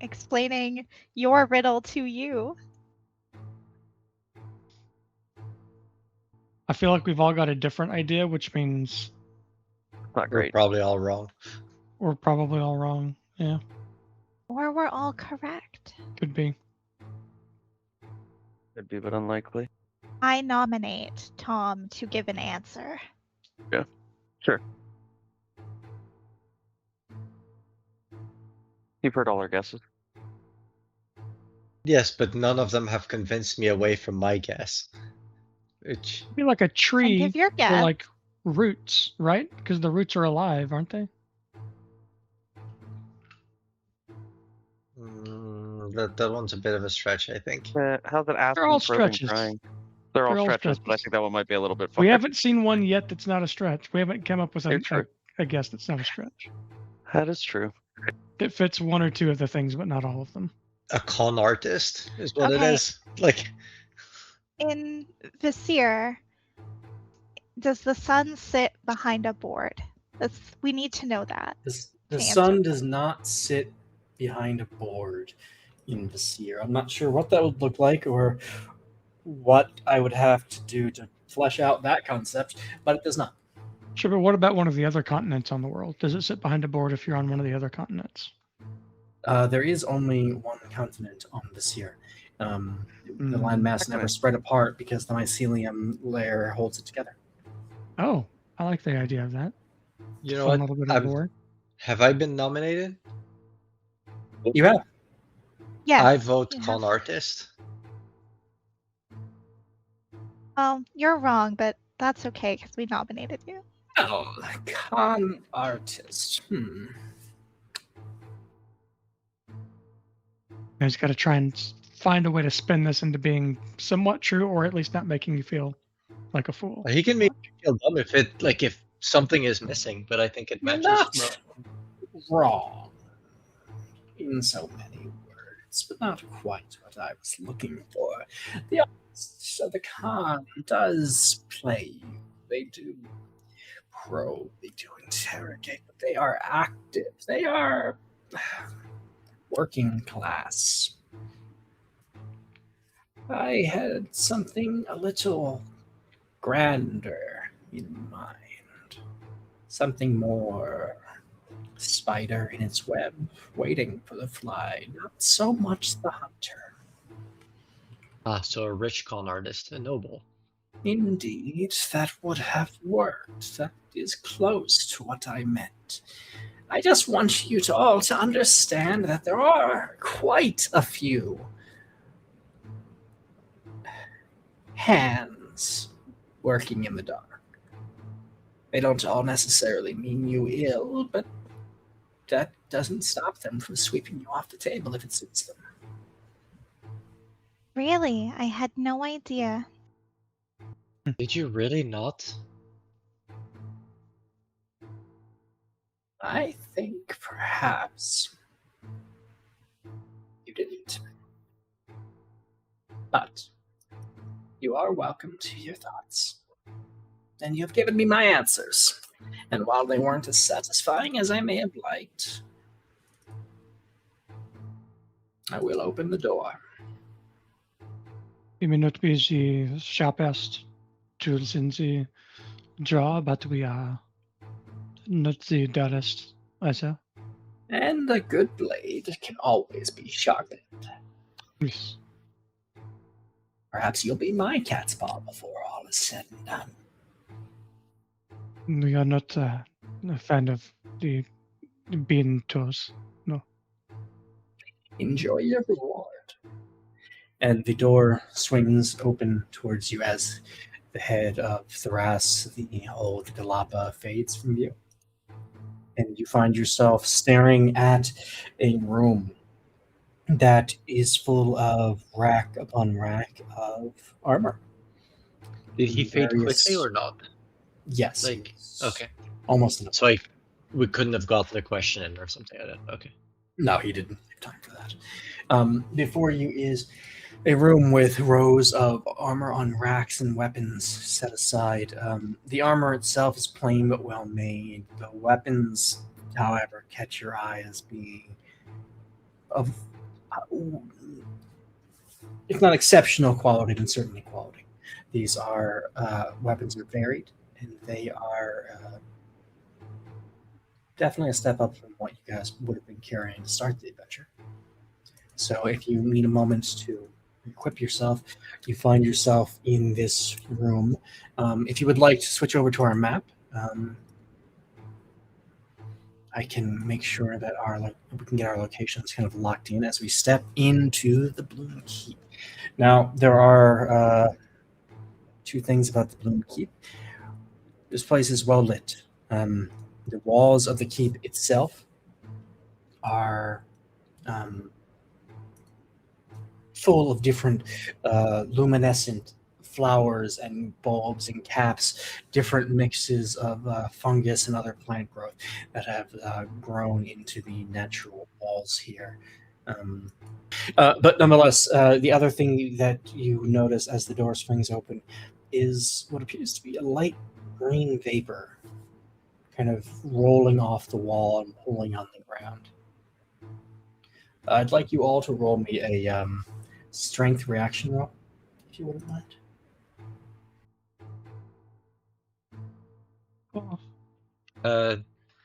Speaker 4: explaining your riddle to you.
Speaker 5: I feel like we've all got a different idea, which means
Speaker 3: Not
Speaker 2: We're
Speaker 3: great.
Speaker 2: probably all wrong.
Speaker 5: we're probably all wrong. Yeah,
Speaker 4: Or we're all correct.
Speaker 5: could be.
Speaker 3: Could be, but unlikely.
Speaker 4: I nominate Tom to give an answer.
Speaker 3: Sure. You've heard all our guesses.
Speaker 2: Yes, but none of them have convinced me away from my guess. Which
Speaker 5: It'd be like a
Speaker 4: And
Speaker 5: tree
Speaker 4: give your
Speaker 5: or
Speaker 4: guess.
Speaker 5: like roots, right? Because the roots are alive, aren't they?
Speaker 2: that one's a bit of a stretch, I think.
Speaker 3: How's it asking,
Speaker 5: all
Speaker 3: probing,
Speaker 5: stretches.
Speaker 3: trying? They're all
Speaker 5: They're all
Speaker 3: stretches, but I
Speaker 5: stretches.
Speaker 3: think that one might be a little bit far.
Speaker 5: We haven't seen one yet that's not a stretch. We haven't come up with
Speaker 3: Very true.
Speaker 5: a guess that's not a stretch.
Speaker 3: That is true.
Speaker 5: It fits one or two of the things, but not all of them.
Speaker 2: A con artist is what it
Speaker 4: Okay.
Speaker 2: is. Like,
Speaker 4: In Vesir, does the sun sit behind a board? We need to know that.
Speaker 1: The
Speaker 4: To
Speaker 1: sun
Speaker 4: answer.
Speaker 1: does not sit behind a board in Vesir. I'm not sure what that would look like or what I would have to do to flesh out that concept, but it does not.
Speaker 5: Sure, but what about one of the other continents on the world? Does it sit behind a board if you're on one of the other continents?
Speaker 1: There is only one continent on Vesir. The landmass never
Speaker 3: Excellent.
Speaker 1: spread apart because the mycelium layer holds it together.
Speaker 5: Oh, I like the idea of that.
Speaker 2: you know
Speaker 5: Fun
Speaker 2: what?
Speaker 5: little bit of lore.
Speaker 2: Have I been nominated?
Speaker 1: You have.
Speaker 4: Yes.
Speaker 2: I vote
Speaker 4: you
Speaker 2: con
Speaker 4: have.
Speaker 2: artist.
Speaker 4: Well, you're wrong, but that's okay because we nominated you.
Speaker 1: Oh, con artist.
Speaker 5: You guys got to try and find a way to spin this into being somewhat true, or at least not making you feel like a fool.
Speaker 2: He can make you feel dumb if something is missing, but I think it
Speaker 1: You're
Speaker 2: matches.
Speaker 1: not wrong in so many words, but not quite what I was looking for. The artists of the con does play you. They do probe, they do interrogate, but they are active. They are working class. I had something a little grander in mind. Something more spider in its web, waiting for the fly, not so much the hunter.
Speaker 2: So a rich con artist, a noble.
Speaker 1: Indeed, that would have worked. That is close to what I meant. I just want you to all to understand that there are quite a few hands working in the dark. They don't all necessarily mean you ill, but that doesn't stop them from sweeping you off the table if it suits them.
Speaker 4: Really? I had no idea.
Speaker 2: Did you really not?
Speaker 1: I think perhaps you didn't. But you are welcome to your thoughts. And you've given me my answers. And while they weren't as satisfying as I may have liked, I will open the door.
Speaker 5: You may not be the sharpest tools in the drawer, but we are not the dullest either.
Speaker 1: And a good blade can always be sharpened.
Speaker 5: Yes.
Speaker 1: Perhaps you'll be my cat's paw before all is said and done.
Speaker 5: We are not a fan of the bean toes. No.
Speaker 1: Enjoy your reward. And the door swings open towards you as the head of Tharas, the old Galapa, fades from view. And you find yourself staring at a room that is full of rack upon rack of armor.
Speaker 2: Did he fade
Speaker 1: Various-
Speaker 2: quickly or not?
Speaker 1: Yes.
Speaker 2: Like, okay.
Speaker 1: Almost enough.
Speaker 2: So we couldn't have gotten the question in or something like that. Okay.
Speaker 1: No, he didn't have time for that. Before you is a room with rows of armor on racks and weapons set aside. The armor itself is plain but well made. The weapons, however, catch your eye as being of, if not exceptional quality, then certainly quality. These are weapons are varied, and they are definitely a step up from what you guys would have been carrying to start the adventure. So if you need a moment to equip yourself, you find yourself in this room. If you would like to switch over to our map, I can make sure that we can get our locations kind of locked in as we step into the Bloom Keep. Now, there are two things about the Bloom Keep. This place is well lit. The walls of the keep itself are full of different luminescent flowers and bulbs and caps, different mixes of fungus and other plant growth that have grown into the natural walls here. But nonetheless, the other thing that you notice as the door swings open is what appears to be a light green vapor kind of rolling off the wall and pulling on the ground. I'd like you all to roll me a strength reaction roll, if you wouldn't mind.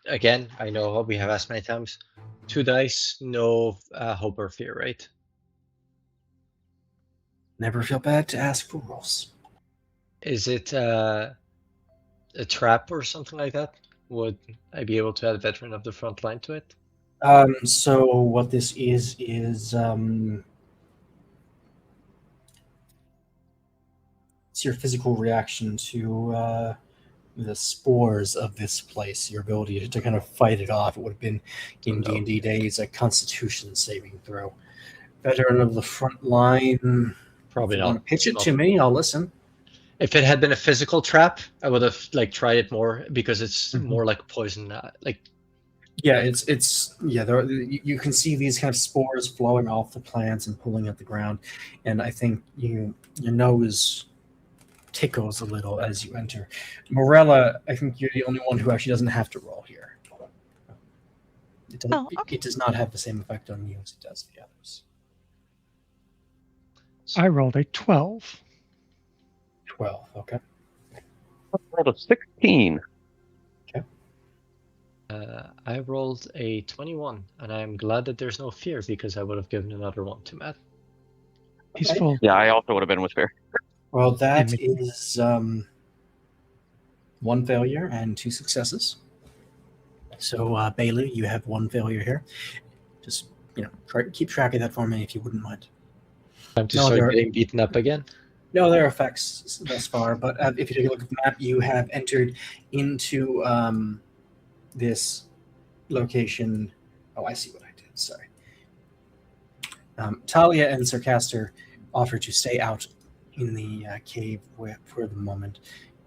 Speaker 2: Again, I know what we have asked many times. 2 dice, no hope or fear, right?
Speaker 1: Never feel bad to ask for rolls.
Speaker 2: Is it a trap or something like that? Would I be able to add a veteran of the front line to it?
Speaker 1: So what this is it's your physical reaction to the spores of this place, your ability to kind of fight it off. It would have been in D&D days a Constitution saving throw. Veteran of the front line.
Speaker 2: Probably
Speaker 1: If you
Speaker 2: not.
Speaker 1: want to pitch it to me, I'll listen.
Speaker 2: If it had been a physical trap, I would have tried it more because it's more like poison.
Speaker 1: Yeah, you can see these kind of spores flowing off the plants and pulling at the ground, and I think your nose tickles a little as you enter. Morella, I think you're the only one who actually doesn't have to roll here. It does not have the same effect on you as it does the others.
Speaker 5: I rolled a 12.
Speaker 1: 12, okay.
Speaker 3: I rolled a 16.
Speaker 2: I rolled a 21, and I'm glad that there's no fear because I would have given another one to Matt.
Speaker 5: He's
Speaker 1: Okay.
Speaker 5: full.
Speaker 3: Yeah, I also would have been with fear.
Speaker 1: Well, that is 1 failure and 2 successes. So, Bailey, you have 1 failure here. Just keep track of that for me if you wouldn't mind.
Speaker 2: Time to start getting beaten up again.
Speaker 1: No, there are effects thus far, but if you take a look at the map, you have entered into this location. Oh, I see what I did. Sorry. Talia and Sarcaster offer to stay out in the cave for the moment.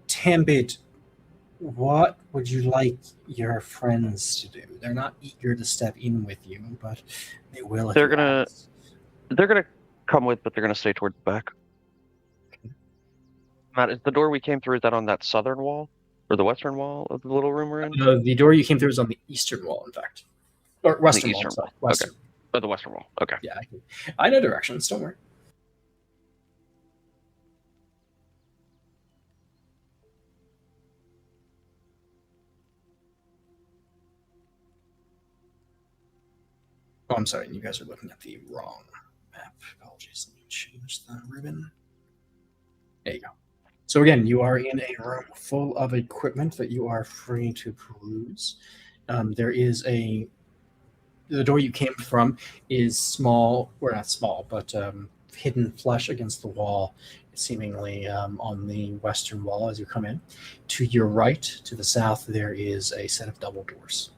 Speaker 1: Tambit, what would you like your friends to do? They're not eager to step in with you, but they will.
Speaker 3: They're gonna come with, but they're gonna stay towards the back. Okay. Matt, is the door we came through, is that on that southern wall or the western wall of the little room we're in?
Speaker 1: The door you came through is on the eastern wall, in fact, or western wall. Sorry, western.
Speaker 3: Okay. Oh, the western wall. Okay.
Speaker 1: Yeah, I know directions. Don't worry. Oh, I'm sorry. You guys are looking at the wrong map. Apologies. Let me change the ribbon. There you go. So again, you are in a room full of equipment that you are free to peruse. There is the door you came from is small, or not small, but hidden flush against the wall, seemingly on the western wall as you come in. To your right, to the south, there is a set of double doors.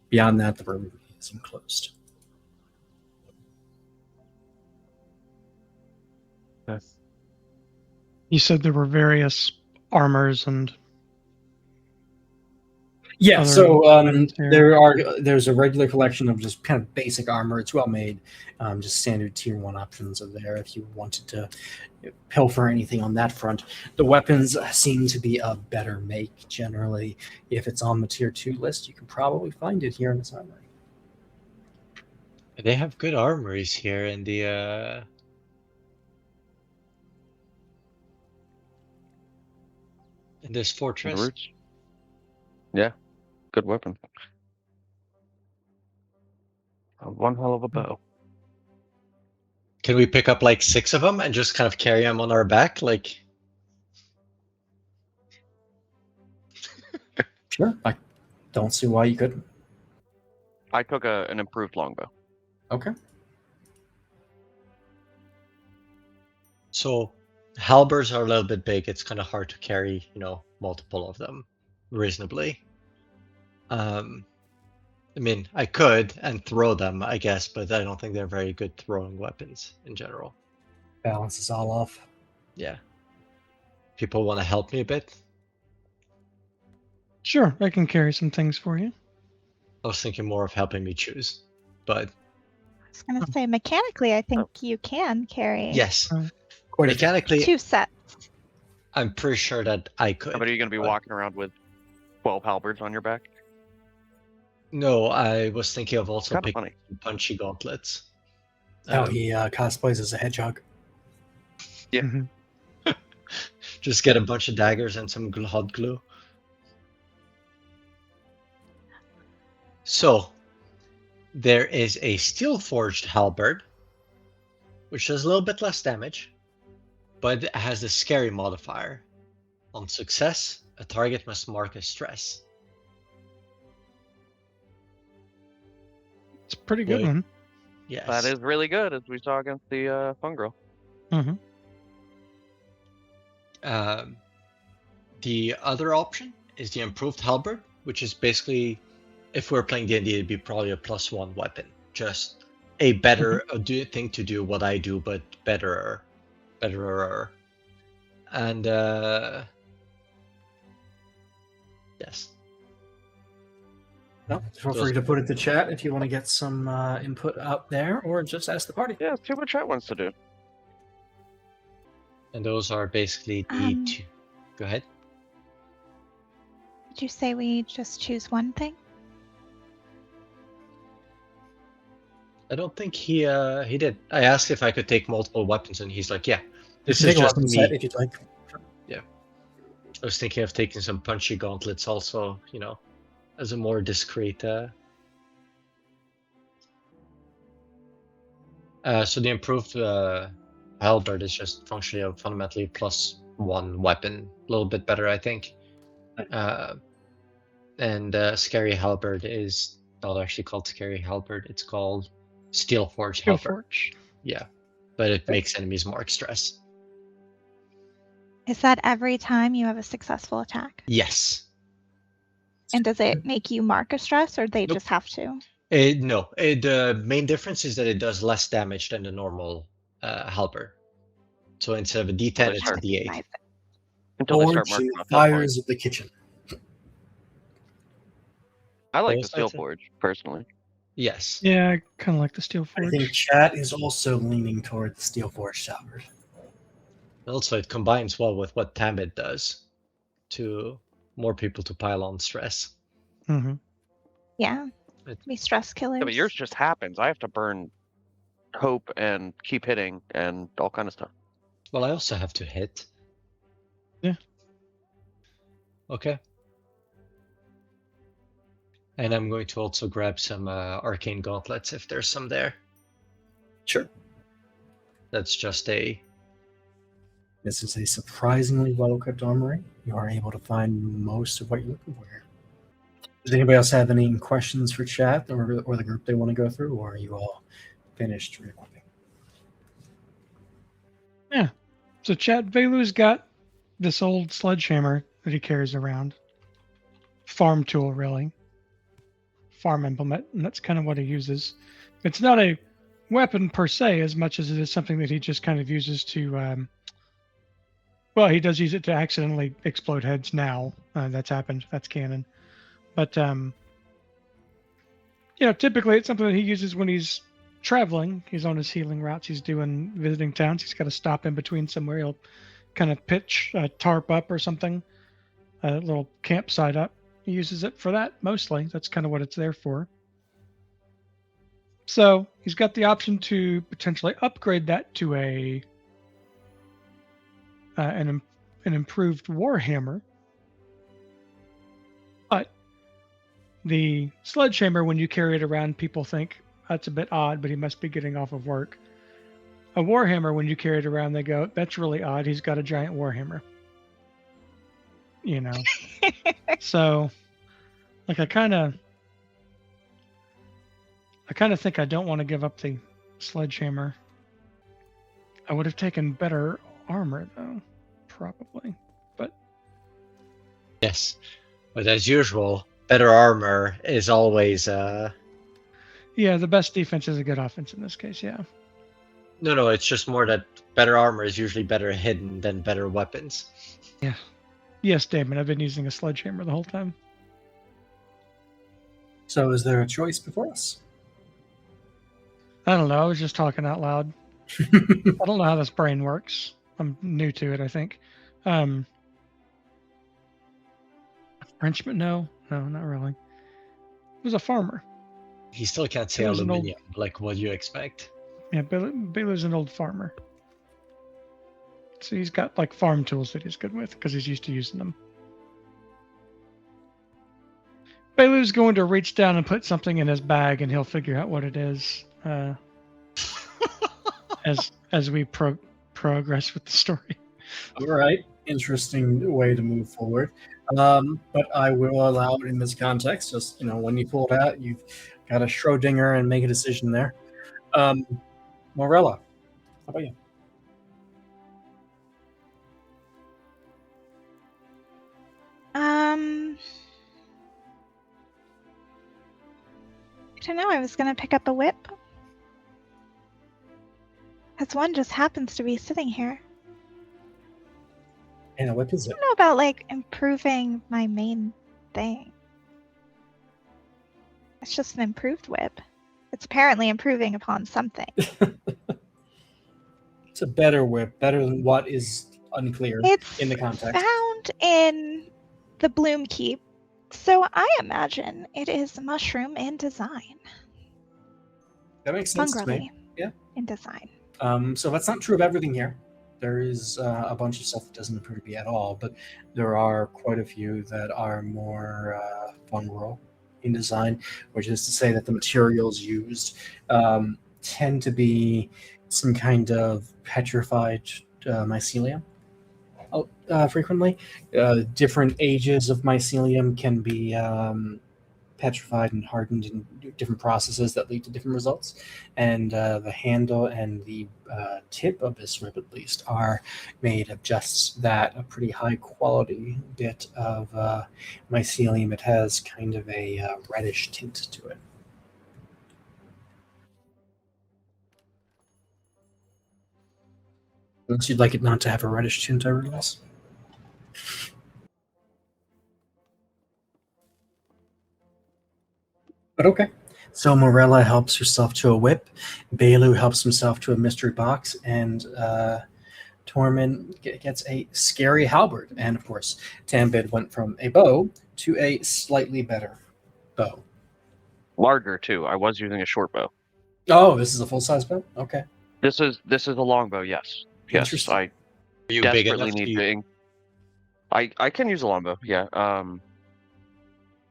Speaker 1: Beyond that, the room is enclosed.
Speaker 5: You said there were various armors and
Speaker 1: Yeah,
Speaker 5: other
Speaker 1: so
Speaker 5: weapons here?
Speaker 1: there's a regular collection of just kind of basic armor. It's well made, just standard tier 1 options are there if you wanted to pilfer anything on that front. The weapons seem to be a better make generally. If it's on the tier 2 list, you can probably find it here in this armory.
Speaker 2: They have good armories here in the in this
Speaker 3: The
Speaker 2: fortress.
Speaker 3: roots. Yeah, good weapon. One hell of a bow.
Speaker 2: Can we pick up like 6 of them and just kind of carry them on our back? Like,
Speaker 1: Sure, I don't see why you couldn't.
Speaker 3: I took an improved longbow.
Speaker 1: Okay.
Speaker 2: so halberds are a little bit big. It's kind of hard to carry, multiple of them reasonably. I mean, I could and throw them, I guess, but I don't think they're very good throwing weapons in general.
Speaker 1: Balance is all off.
Speaker 2: Yeah. People want to help me a bit?
Speaker 5: Sure, I can carry some things for you.
Speaker 2: I was thinking more of helping me choose, but
Speaker 4: I was going to say, mechanically, I think you can carry
Speaker 2: yes,
Speaker 1: Quite a
Speaker 2: mechanically,
Speaker 4: 2 sets.
Speaker 2: I'm pretty sure that I could.
Speaker 3: But are you going to be
Speaker 2: but-
Speaker 3: walking around with 12 halberds on your back?
Speaker 2: No, I was thinking of also
Speaker 3: Kind of
Speaker 2: picking
Speaker 3: funny.
Speaker 2: punchy gauntlets.
Speaker 1: how he cosplays as a hedgehog.
Speaker 3: Yeah.
Speaker 5: Mhm.
Speaker 2: Just get a bunch of daggers and some hot glue. So, there is a steel forged halberd, which does a little bit less damage, but it has the scary modifier. On success, a target must mark a stress.
Speaker 5: It's a pretty good
Speaker 2: Boy.
Speaker 5: one.
Speaker 2: Yes.
Speaker 3: That is really good, as we saw against the Fungro.
Speaker 5: Hmm.
Speaker 2: The other option is the improved halberd, which is basically, if we're playing D&D, it'd be probably a +1 weapon. Just a better thing to do what I do, but betterer. And yes.
Speaker 1: No, feel free to put it to chat if you want to get some input out there, or just ask the party.
Speaker 3: Yeah, see what chat wants to do.
Speaker 2: And those are basically the two. Go ahead.
Speaker 4: Did you say we just choose one thing?
Speaker 2: I don't think he did. I asked if I could take multiple weapons, and he's like, "Yeah, this is
Speaker 1: Take a
Speaker 2: just
Speaker 1: weapon
Speaker 2: me."
Speaker 1: set if you'd like.
Speaker 2: I was thinking of taking some punchy gauntlets also, as a more discreet. So the improved halberd is just functionally a fundamentally +1 weapon, a little bit better, I think. And Scary Halberd is not actually called Scary Halberd, it's called Steel Forge Halberd.
Speaker 5: Forge.
Speaker 2: Yeah, but it makes enemies mark stress.
Speaker 4: Is that every time you have a successful attack?
Speaker 2: Yes.
Speaker 4: And does it make you mark a stress, or they
Speaker 2: Nope.
Speaker 4: just have to?
Speaker 2: No, the main difference is that it does less damage than the normal halberd. So instead of a D10, it's a D8.
Speaker 4: Nice.
Speaker 3: Until they
Speaker 1: Or
Speaker 3: start
Speaker 1: to
Speaker 3: marking off
Speaker 1: fires of the kitchen.
Speaker 3: I like
Speaker 2: What
Speaker 3: the
Speaker 2: was
Speaker 3: Steel
Speaker 2: that?
Speaker 3: Forge, personally.
Speaker 2: Yes.
Speaker 5: Yeah, I kind of like the steel
Speaker 1: I
Speaker 5: forge.
Speaker 1: think chat is also leaning toward the steel forged halberd.
Speaker 2: Also, it combines well with what Tambit does to more people to pile on stress.
Speaker 5: Hmm.
Speaker 4: Yeah.
Speaker 2: It-
Speaker 4: Be stress killers.
Speaker 3: Yeah, but yours just happens. I have to burn hope and keep hitting and all kind of stuff.
Speaker 2: Well, I also have to hit.
Speaker 5: Yeah.
Speaker 2: Okay. And I'm going to also grab some arcane gauntlets if there's some there.
Speaker 1: Sure.
Speaker 2: That's just a...
Speaker 1: This is a surprisingly well-equipped armory. You are able to find most of what you're looking for here. Does anybody else have any questions for chat or the group they want to go through, or are you all finished re-equipping?
Speaker 5: So Chad Velu's got this old sledgehammer that he carries around. Farm tool, really. Farm implement, and that's kind of what he uses. It's not a weapon per se as much as it is something that he just kind of uses to well, he does use it to accidentally explode heads now. That's happened. That's canon. But typically it's something that he uses when he's traveling. He's on his healing routes. He's doing visiting towns. He's got to stop in between somewhere. He'll kind of pitch a tarp up or something, a little campsite up. He uses it for that mostly. That's kind of what it's there for. So he's got the option to potentially upgrade that to an improved warhammer. But the sledgehammer, when you carry it around, people think that's a bit odd, but he must be getting off of work. A warhammer, when you carry it around, they go, that's really odd. He's got a giant warhammer. So, like, I kind of think I don't want to give up the sledgehammer. I would have taken better armor, though, probably. But
Speaker 2: Yes, but as usual, better armor is always
Speaker 5: yeah, the best defense is a good offense in this case. Yeah.
Speaker 2: No, it's just more that better armor is usually better hidden than better weapons.
Speaker 5: Yeah. Yes, Damon. I've been using a sledgehammer the whole time.
Speaker 1: So is there a choice before us?
Speaker 5: I don't know. I was just talking out loud. I don't know how this brain works. I'm new to it, I think. A Frenchman? No, not really. He was a farmer.
Speaker 2: He still can't say
Speaker 5: He was an old-
Speaker 2: aluminium, like what you expect.
Speaker 5: Yeah, Baylor's an old farmer. So he's got like farm tools that he's good with because he's used to using them. Baylor's going to reach down and put something in his bag, and he'll figure out what it is as we progress with the story.
Speaker 1: All right, interesting way to move forward. But I will allow it in this context. Just when you pull it out, you've got to Schrodinger and make a decision there. Morella, how about you?
Speaker 4: I don't know. I was gonna pick up a whip. Because one just happens to be sitting here.
Speaker 1: And a whip is
Speaker 4: I
Speaker 1: it?
Speaker 4: don't know about like improving my main thing. It's just an improved whip. It's apparently improving upon something.
Speaker 1: It's a better whip, better than what is unclear
Speaker 4: It's
Speaker 1: in the context.
Speaker 4: found in the Bloom Keep, so I imagine it is mushroom in design.
Speaker 1: That makes sense to me.
Speaker 4: Fungrally
Speaker 1: Yeah.
Speaker 4: in design.
Speaker 1: So that's not true of everything here. There is a bunch of stuff that doesn't appear to be at all, but there are quite a few that are more fungal in design, which is to say that the materials used tend to be some kind of petrified mycelium. Frequently, different ages of mycelium can be petrified and hardened in different processes that lead to different results. And the handle and the tip of this whip, at least, are made of just that, a pretty high quality bit of mycelium. It has kind of a reddish tint to it. Unless you'd like it not to have a reddish tint, I realize. But okay. So Morella helps herself to a whip, Bailu helps himself to a mystery box, and Tormund gets a scary halberd. And of course, Tambid went from a bow to a slightly better bow.
Speaker 3: Larger too. I was using a short bow.
Speaker 1: Oh, this is a full-size bow? Okay.
Speaker 3: This is a longbow. Yes. Yes.
Speaker 1: Interesting.
Speaker 3: I
Speaker 2: Are you big
Speaker 3: desperately
Speaker 2: enough
Speaker 3: need
Speaker 2: to
Speaker 3: to. I can use a longbow. Yeah.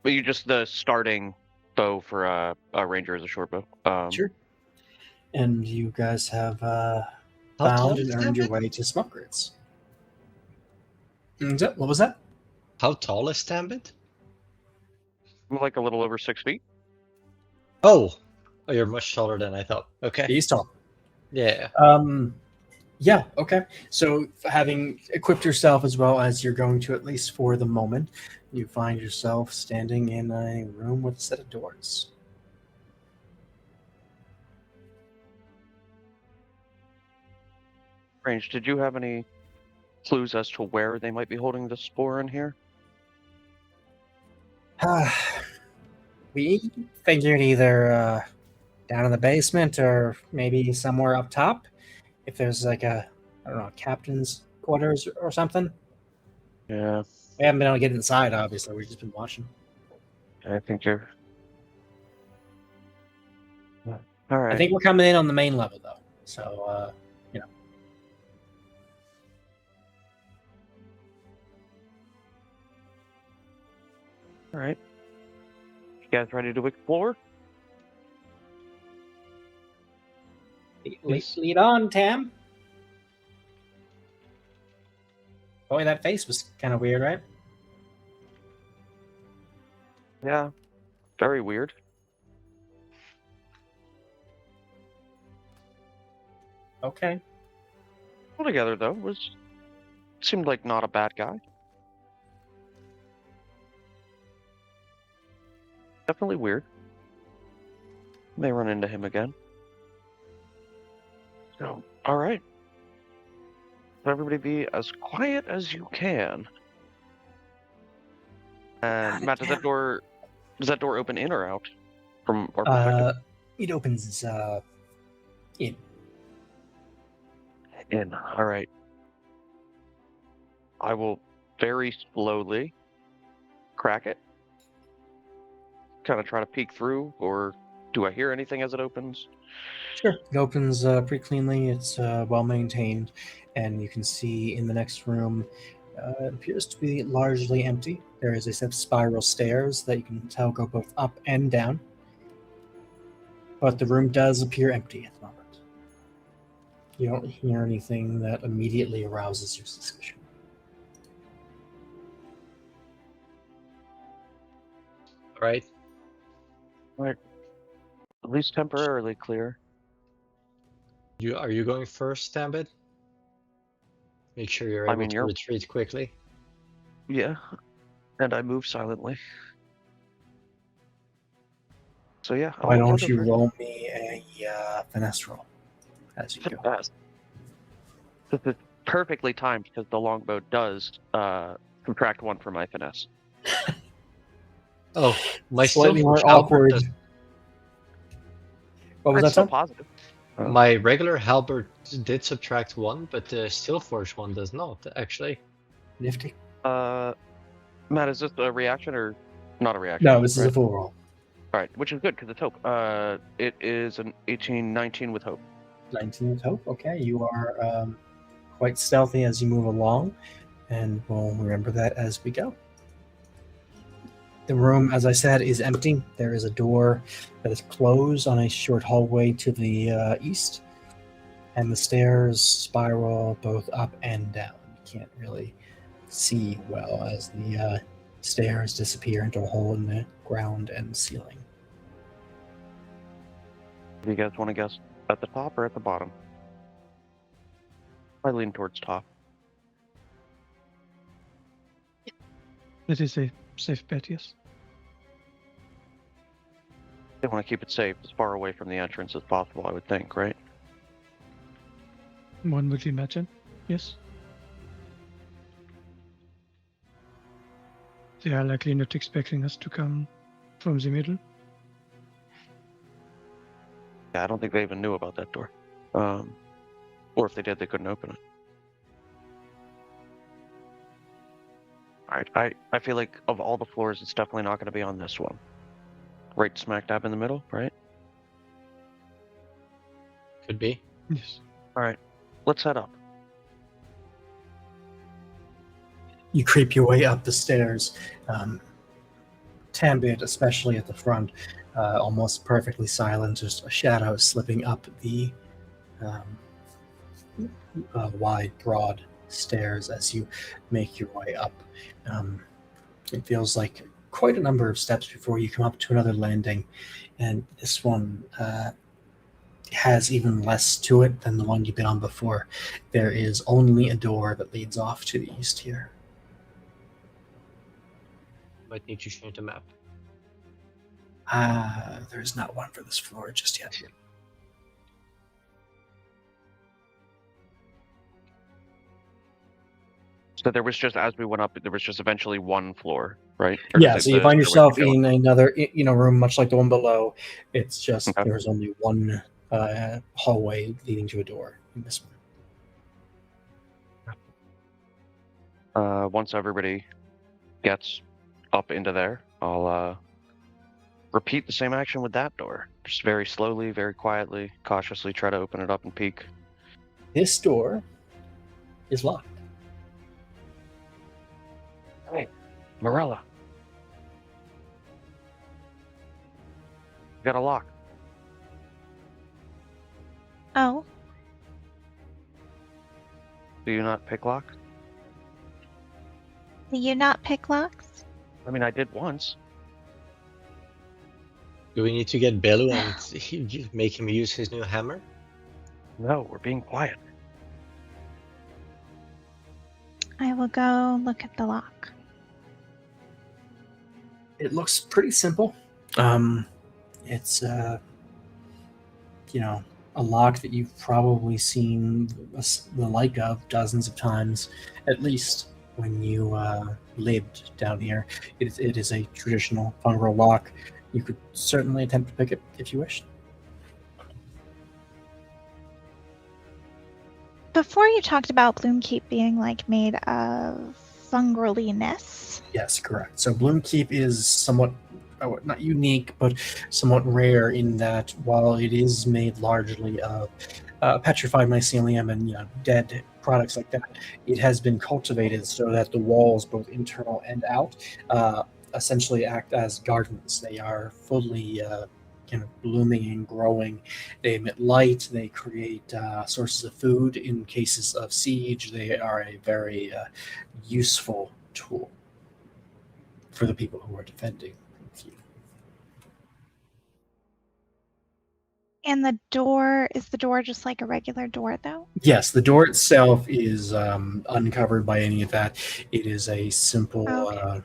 Speaker 3: But you just the starting bow for a ranger is a short bow.
Speaker 1: Sure. And you guys have
Speaker 2: How tall
Speaker 1: found and
Speaker 2: is
Speaker 1: earned your
Speaker 2: Tambid?
Speaker 1: way to smoke grids. What was that?
Speaker 2: How tall is Tambid?
Speaker 3: I'm like a little over 6 feet.
Speaker 2: Oh, you're much taller than I thought. Okay.
Speaker 1: He's tall.
Speaker 2: Yeah.
Speaker 1: Yeah, okay. So having equipped yourself as well as you're going to, at least for the moment, you find yourself standing in a room with a set of doors.
Speaker 3: Range, did you have any clues as to where they might be holding the spore in here?
Speaker 1: We figured either down in the basement or maybe somewhere up top. If there's like a, I don't know, captain's quarters or something.
Speaker 3: Yeah,
Speaker 1: We haven't been able to get inside, obviously. We've just been watching.
Speaker 3: I think you're. All right.
Speaker 1: I think we're coming in on the main level, though. So,
Speaker 3: All right. You guys ready to explore?
Speaker 1: lead on, Tam. Boy, that face was kind of weird, right?
Speaker 3: Yeah. Very weird.
Speaker 1: Okay.
Speaker 3: Altogether, though, seemed like not a bad guy. Definitely weird. May run into him again. So, all right. Everybody be as quiet as you can. And Matt, does that door open in or out from our perspective?
Speaker 1: It opens in.
Speaker 3: In. All right. I will very slowly crack it. Kind of try to peek through, or do I hear anything as it opens?
Speaker 1: Sure. It opens pretty cleanly. It's well maintained, and you can see in the next room. It appears to be largely empty. There is a set of spiral stairs that you can tell go both up and down, but the room does appear empty at the moment. You don't hear anything that immediately arouses your suspicion.
Speaker 2: All right.
Speaker 3: Right. At least temporarily clear.
Speaker 2: Are you going first, Stambit? Make sure you're able to retreat quickly.
Speaker 3: Yeah. And I move silently. So yeah.
Speaker 1: Why don't you roll me a finesse roll as you go?
Speaker 3: This is perfectly timed because the longbow does subtract 1 for my finesse.
Speaker 2: Oh, my
Speaker 1: Slightly more
Speaker 2: Steelforge
Speaker 1: awkward.
Speaker 2: halberd
Speaker 1: What was
Speaker 3: It's
Speaker 1: that?
Speaker 3: so positive.
Speaker 2: my regular halberd did subtract 1, but the Steelforge one does not, actually.
Speaker 1: Nifty.
Speaker 3: Matt, is this a reaction or not a reaction?
Speaker 1: No, this is a full roll.
Speaker 3: All right, which is good because it's hope. It is an 18-19 with hope.
Speaker 1: 19 with hope. Okay, you are quite stealthy as you move along, and we'll remember that as we go. The room, as I said, is empty. There is a door that is closed on a short hallway to the east, and the stairs spiral both up and down. You can't really see well as the stairs disappear into a hole in the ground and ceiling.
Speaker 3: Do you guys want to guess at the top or at the bottom? I lean towards top.
Speaker 5: That is a safe bet, yes.
Speaker 3: They want to keep it safe, as far away from the entrance as possible, I would think, right?
Speaker 5: One would imagine, yes. They are likely not expecting us to come from the middle.
Speaker 3: Yeah, I don't think they even knew about that door. Or if they did, they couldn't open it. Alright, I feel like of all the floors, it's definitely not going to be on this one. Right smack dab in the middle, right?
Speaker 2: Could be.
Speaker 5: Yes.
Speaker 3: Alright, let's head up.
Speaker 1: You creep your way up the stairs. Tambit, especially at the front, almost perfectly silent, just a shadow slipping up the wide, broad stairs as you make your way up. It feels like quite a number of steps before you come up to another landing, and this one has even less to it than the one you've been on before. There is only a door that leads off to the east here.
Speaker 2: Might need to change the map.
Speaker 1: There's not one for this floor just yet.
Speaker 3: So there was just, as we went up, there was just eventually one floor, right? Or
Speaker 1: Yeah,
Speaker 3: just
Speaker 1: so you
Speaker 3: the
Speaker 1: find
Speaker 3: stairway
Speaker 1: yourself
Speaker 3: keep going?
Speaker 1: in another room, much like the one below. It's just
Speaker 3: Okay.
Speaker 1: there's only one hallway leading to a door in this one.
Speaker 3: Once everybody gets up into there, I'll repeat the same action with that door. Just very slowly, very quietly, cautiously try to open it up and peek.
Speaker 1: This door is locked.
Speaker 3: Hey, Morella. You got a lock.
Speaker 4: Oh,
Speaker 3: Do you not pick lock?
Speaker 4: do you not pick locks?
Speaker 3: I mean, I did once.
Speaker 2: Do we need to get Belu and make him use his new hammer?
Speaker 3: No, we're being quiet.
Speaker 4: I will go look at the lock.
Speaker 1: It looks pretty simple. It's a lock that you've probably seen the like of dozens of times, at least when you lived down here. It is a traditional fungal lock. You could certainly attempt to pick it if you wished.
Speaker 4: Before you talked about Bloomkeep being like made of fungaliness.
Speaker 1: Yes, correct. So Bloomkeep is somewhat not unique, but somewhat rare in that while it is made largely of petrified mycelium and dead products like that, it has been cultivated so that the walls, both internal and out, essentially act as gardens. They are fully kind of blooming and growing. They emit light. They create sources of food in cases of siege. They are a very useful tool for the people who are defending.
Speaker 4: And the door, is the door just like a regular door though?
Speaker 1: Yes, the door itself is uncovered by any of that. It is a simple,
Speaker 4: Okay.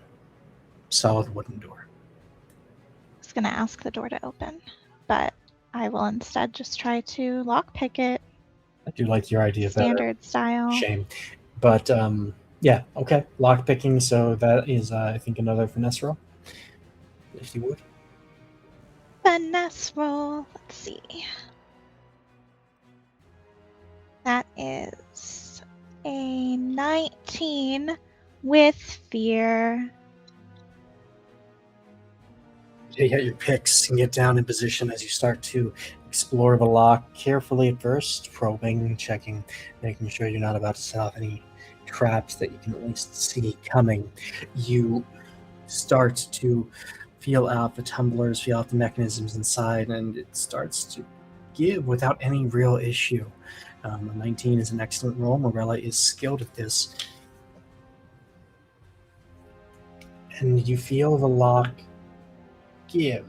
Speaker 1: solid wooden door.
Speaker 4: I was gonna ask the door to open, but I will instead just try to lockpick it,
Speaker 1: I do like your idea better.
Speaker 4: standard style.
Speaker 1: Shame. But yeah, okay. Lock picking, so that is, I think, another finesse roll. If you would.
Speaker 4: Finesse roll. Let's see. That is a 19 with fear.
Speaker 1: You get your picks and get down in position as you start to explore the lock carefully at first, probing, checking, making sure you're not about to set off any traps that you can at least see coming. You start to feel out the tumblers, feel out the mechanisms inside, and it starts to give without any real issue. A 19 is an excellent roll. Morella is skilled at this. And you feel the lock give.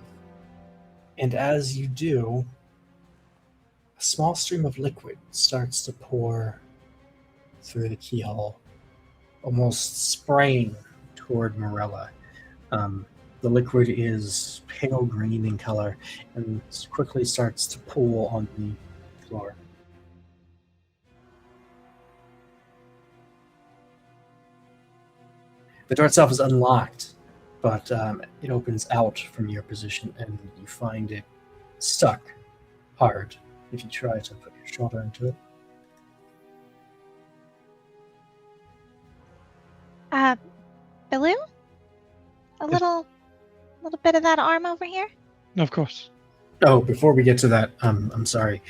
Speaker 1: And as you do, a small stream of liquid starts to pour through the keyhole, almost spraying toward Morella. The liquid is pale green in color and quickly starts to pool on the floor. The door itself is unlocked, but it opens out from your position and you find it stuck hard if you try to put your shoulder into it.
Speaker 4: Billu? A little bit of that arm over here?
Speaker 5: Of course.
Speaker 1: Oh, before we get to that, I'm sorry,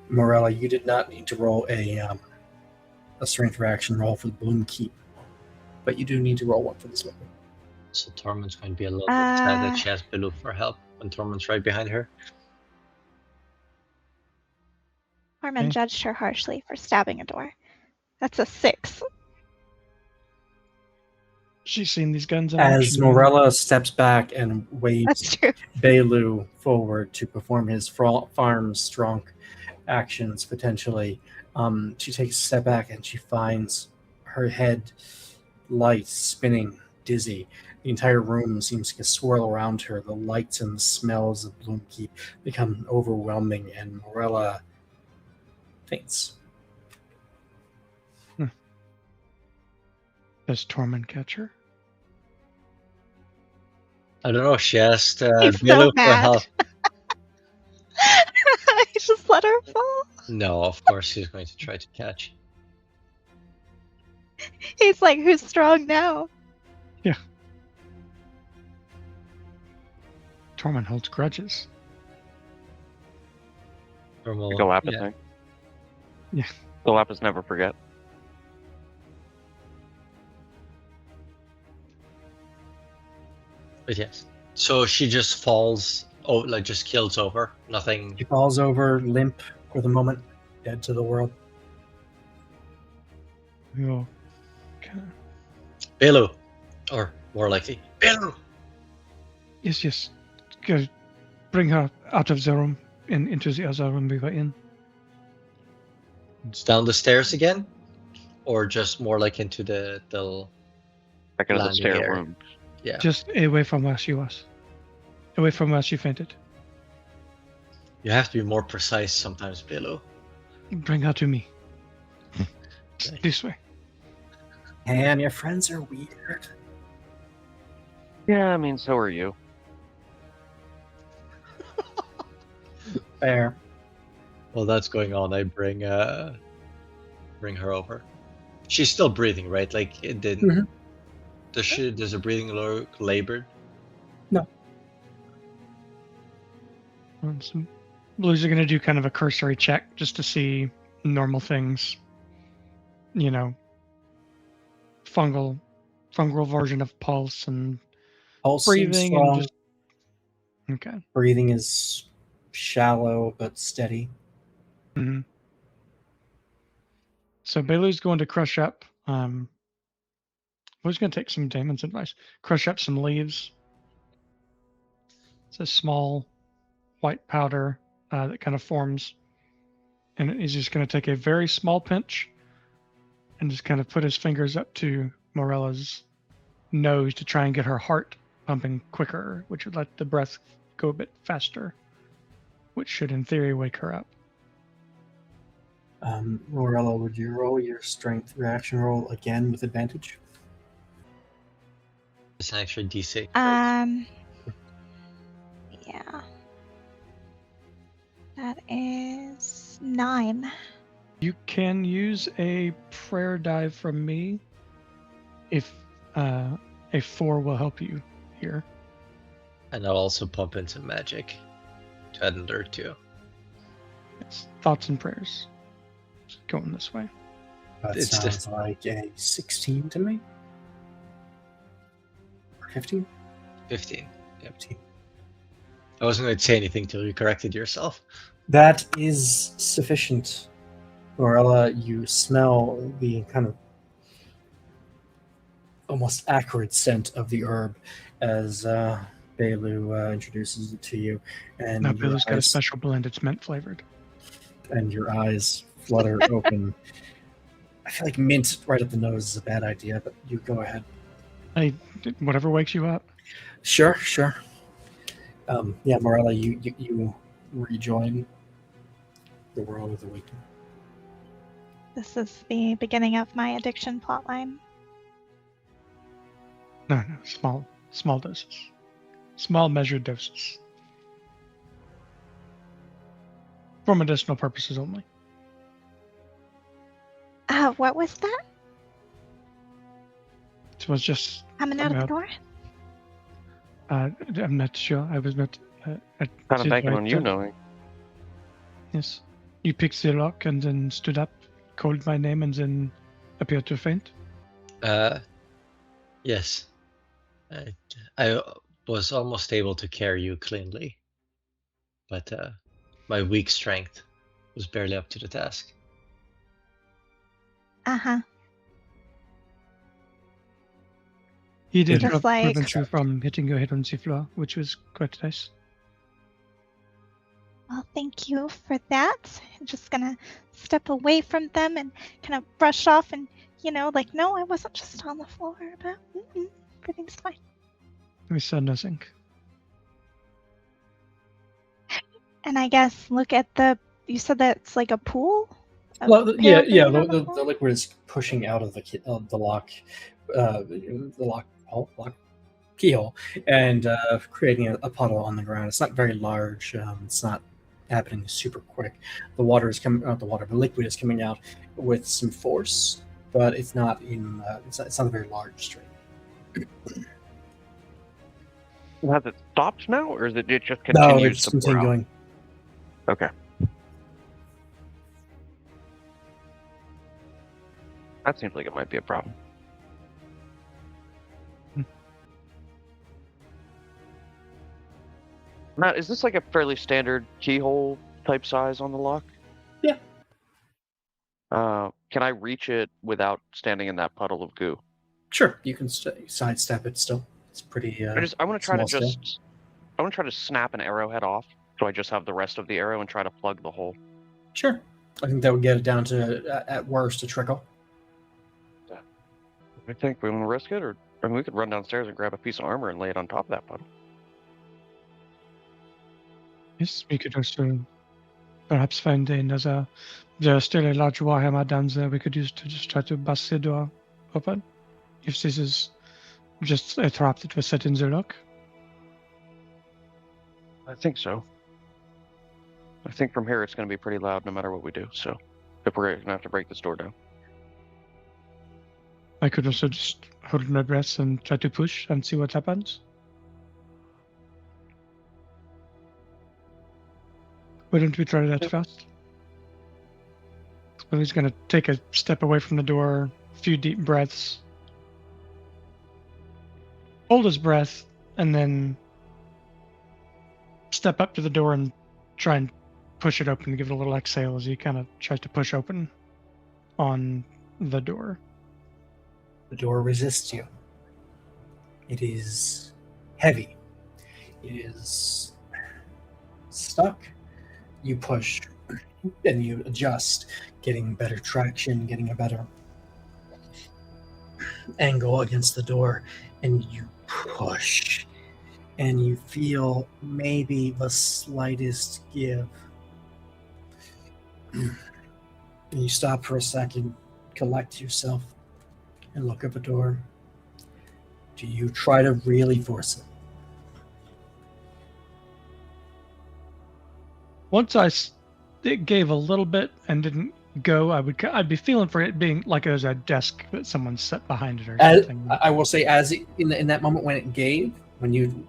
Speaker 1: Morella, you did not need to roll a strength reaction roll for the Bloomkeep, but you do need to roll one for this one.
Speaker 2: So Tormund's going to be a little bit sad that she asked Belu for help when Tormund's right behind her.
Speaker 4: Harmon
Speaker 5: Okay.
Speaker 4: judged her harshly for stabbing a door. That's a 6.
Speaker 5: She's seen these guns in
Speaker 1: As
Speaker 5: action.
Speaker 1: Morella steps back and waves
Speaker 4: That's true.
Speaker 1: Belu forward to perform his farm's strong actions, potentially, she takes a step back and she finds her head light, spinning, dizzy. The entire room seems to swirl around her. The lights and the smells of Bloomkeep become overwhelming, and Morella faints.
Speaker 5: Does Tormund catch her?
Speaker 2: I don't know. She asked
Speaker 4: He's
Speaker 2: Belu
Speaker 4: so
Speaker 2: for
Speaker 4: mad.
Speaker 2: help.
Speaker 4: I just let her fall.
Speaker 2: No, of course he's going to try to catch.
Speaker 4: He's like, who's strong now?
Speaker 5: Tormund holds grudges.
Speaker 2: Normal.
Speaker 3: The Lapis
Speaker 2: yeah.
Speaker 3: thing.
Speaker 5: Yeah.
Speaker 3: The Lapis never forget.
Speaker 2: But yes. So she just falls. Oh, like just kills over. Nothing.
Speaker 1: He falls over, limp for the moment, dead to the world.
Speaker 5: We will kind of...
Speaker 2: Belu, or more likely Belu.
Speaker 5: Yes. Go bring her out of the room and into the other room we were in.
Speaker 2: It's down the stairs again, or just more like into the
Speaker 3: Back into the
Speaker 2: landing
Speaker 3: stair
Speaker 2: area.
Speaker 3: room.
Speaker 2: Yeah.
Speaker 5: Just away from where she was. Away from where she fainted.
Speaker 2: You have to be more precise sometimes, Belu.
Speaker 5: Bring her to me.
Speaker 2: Okay.
Speaker 5: This way.
Speaker 1: And your friends are weird.
Speaker 3: Yeah, I mean, so are you.
Speaker 1: Fair.
Speaker 2: While that's going on, I bring her over. She's still breathing, right? Like it didn't.
Speaker 1: Mhm.
Speaker 2: Does her breathing look labored?
Speaker 5: Some Blues are going to do kind of a cursory check just to see normal things. You know, fungal version of pulse and
Speaker 1: Pulse seems
Speaker 5: breathing
Speaker 1: strong.
Speaker 5: and just okay.
Speaker 1: Breathing is shallow but steady.
Speaker 5: Mhm. So Belu's going to crush up. Who's going to take some Damon's advice? Crush up some leaves. It's a small white powder that kind of forms, and he's just going to take a very small pinch and just kind of put his fingers up to Morella's nose to try and get her heart pumping quicker, which would let the breath go a bit faster, which should, in theory, wake her up.
Speaker 1: Morella, would you roll your strength reaction roll again with advantage?
Speaker 2: It's an extra D6.
Speaker 4: Yeah. That is 9.
Speaker 5: You can use a prayer dive from me if a 4 will help you here.
Speaker 2: And I'll also pump in some magic to add another 2.
Speaker 5: It's thoughts and prayers. Just going this way.
Speaker 1: That
Speaker 2: It's
Speaker 1: sounds
Speaker 2: just-
Speaker 1: like a 16 to me. Or 15?
Speaker 2: 15. Yep.
Speaker 1: 15.
Speaker 2: I wasn't going to say anything till you corrected yourself.
Speaker 1: That is sufficient. Morella, you smell the kind of almost acrid scent of the herb as Belu introduces it to you. And
Speaker 5: Now
Speaker 1: your
Speaker 5: Belu's got a
Speaker 1: eyes-
Speaker 5: special blend. It's mint flavored.
Speaker 1: and your eyes flutter open. I feel like mint right at the nose is a bad idea, but you go ahead.
Speaker 5: Whatever wakes you up.
Speaker 1: Sure. Yeah, Morella, you rejoin the world of the waking.
Speaker 4: This is the beginning of my addiction plotline.
Speaker 5: No, small doses. Small measured doses. For medicinal purposes only.
Speaker 4: What was that?
Speaker 5: It was just,
Speaker 4: Coming out of the door?
Speaker 5: I'm not sure. I was not.
Speaker 3: Kind of banking on you knowing.
Speaker 5: Yes. You picked the lock and then stood up, called my name, and then appeared to faint.
Speaker 2: Yes. I was almost able to carry you cleanly, but my weak strength was barely up to the task.
Speaker 4: Uh-huh.
Speaker 5: He did
Speaker 4: Just like-
Speaker 5: prevent you from hitting your head on the floor, which was quite nice.
Speaker 4: Well, thank you for that. I'm just gonna step away from them and kind of brush off and, like, no, I wasn't just on the floor, but everything's fine.
Speaker 5: We saw nothing.
Speaker 4: And I guess look at you said that's like a pool? Of
Speaker 1: Well,
Speaker 4: pale
Speaker 1: yeah.
Speaker 4: green on
Speaker 1: The
Speaker 4: floor?
Speaker 1: liquid is pushing out of the lock, the lock keyhole, and creating a puddle on the ground. It's not very large. It's not happening super quick. The water is coming out. The liquid is coming out with some force, but it's not in. It's not a very large stream.
Speaker 3: Has it stopped now, or is it just
Speaker 1: No,
Speaker 3: continues
Speaker 1: it's
Speaker 3: to pour out?
Speaker 1: continuing.
Speaker 3: Okay. That seems like it might be a problem. Matt, is this like a fairly standard keyhole type size on the lock?
Speaker 1: Yeah.
Speaker 3: Can I reach it without standing in that puddle of goo?
Speaker 1: Sure, you can sidestep it still. It's pretty.
Speaker 3: I want to try to
Speaker 1: small still.
Speaker 3: I want to try to snap an arrowhead off, so I just have the rest of the arrow and try to plug the hole.
Speaker 1: Sure, I think that would get it down to at worst a trickle.
Speaker 3: I think we want to risk it, or I mean, we could run downstairs and grab a piece of armor and lay it on top of that puddle.
Speaker 5: Yes, we could also perhaps find another. There's still a large warhammer down there we could use to just try to bust the door open. If this is just a trap that was set in the lock.
Speaker 3: I think so. I think from here it's going to be pretty loud no matter what we do, so if we're going to have to break this door down.
Speaker 5: I could also just hold my breath and try to push and see what happens. Why don't we try that first? Well, he's going to take a step away from the door, a few deep breaths, hold his breath, and then step up to the door and try and push it open, give it a little exhale as he kind of tries to push open on the door.
Speaker 1: The door resists you. It is heavy. It is stuck. You push and you adjust, getting better traction, getting a better angle against the door, and you push. And you feel maybe the slightest give. And you stop for a second, collect yourself, and look at the door. Do you try to really force it?
Speaker 5: Once it gave a little bit and didn't go, I'd be feeling for it being like it was a desk that someone set behind it or something.
Speaker 1: I will say, in that moment when it gave, when you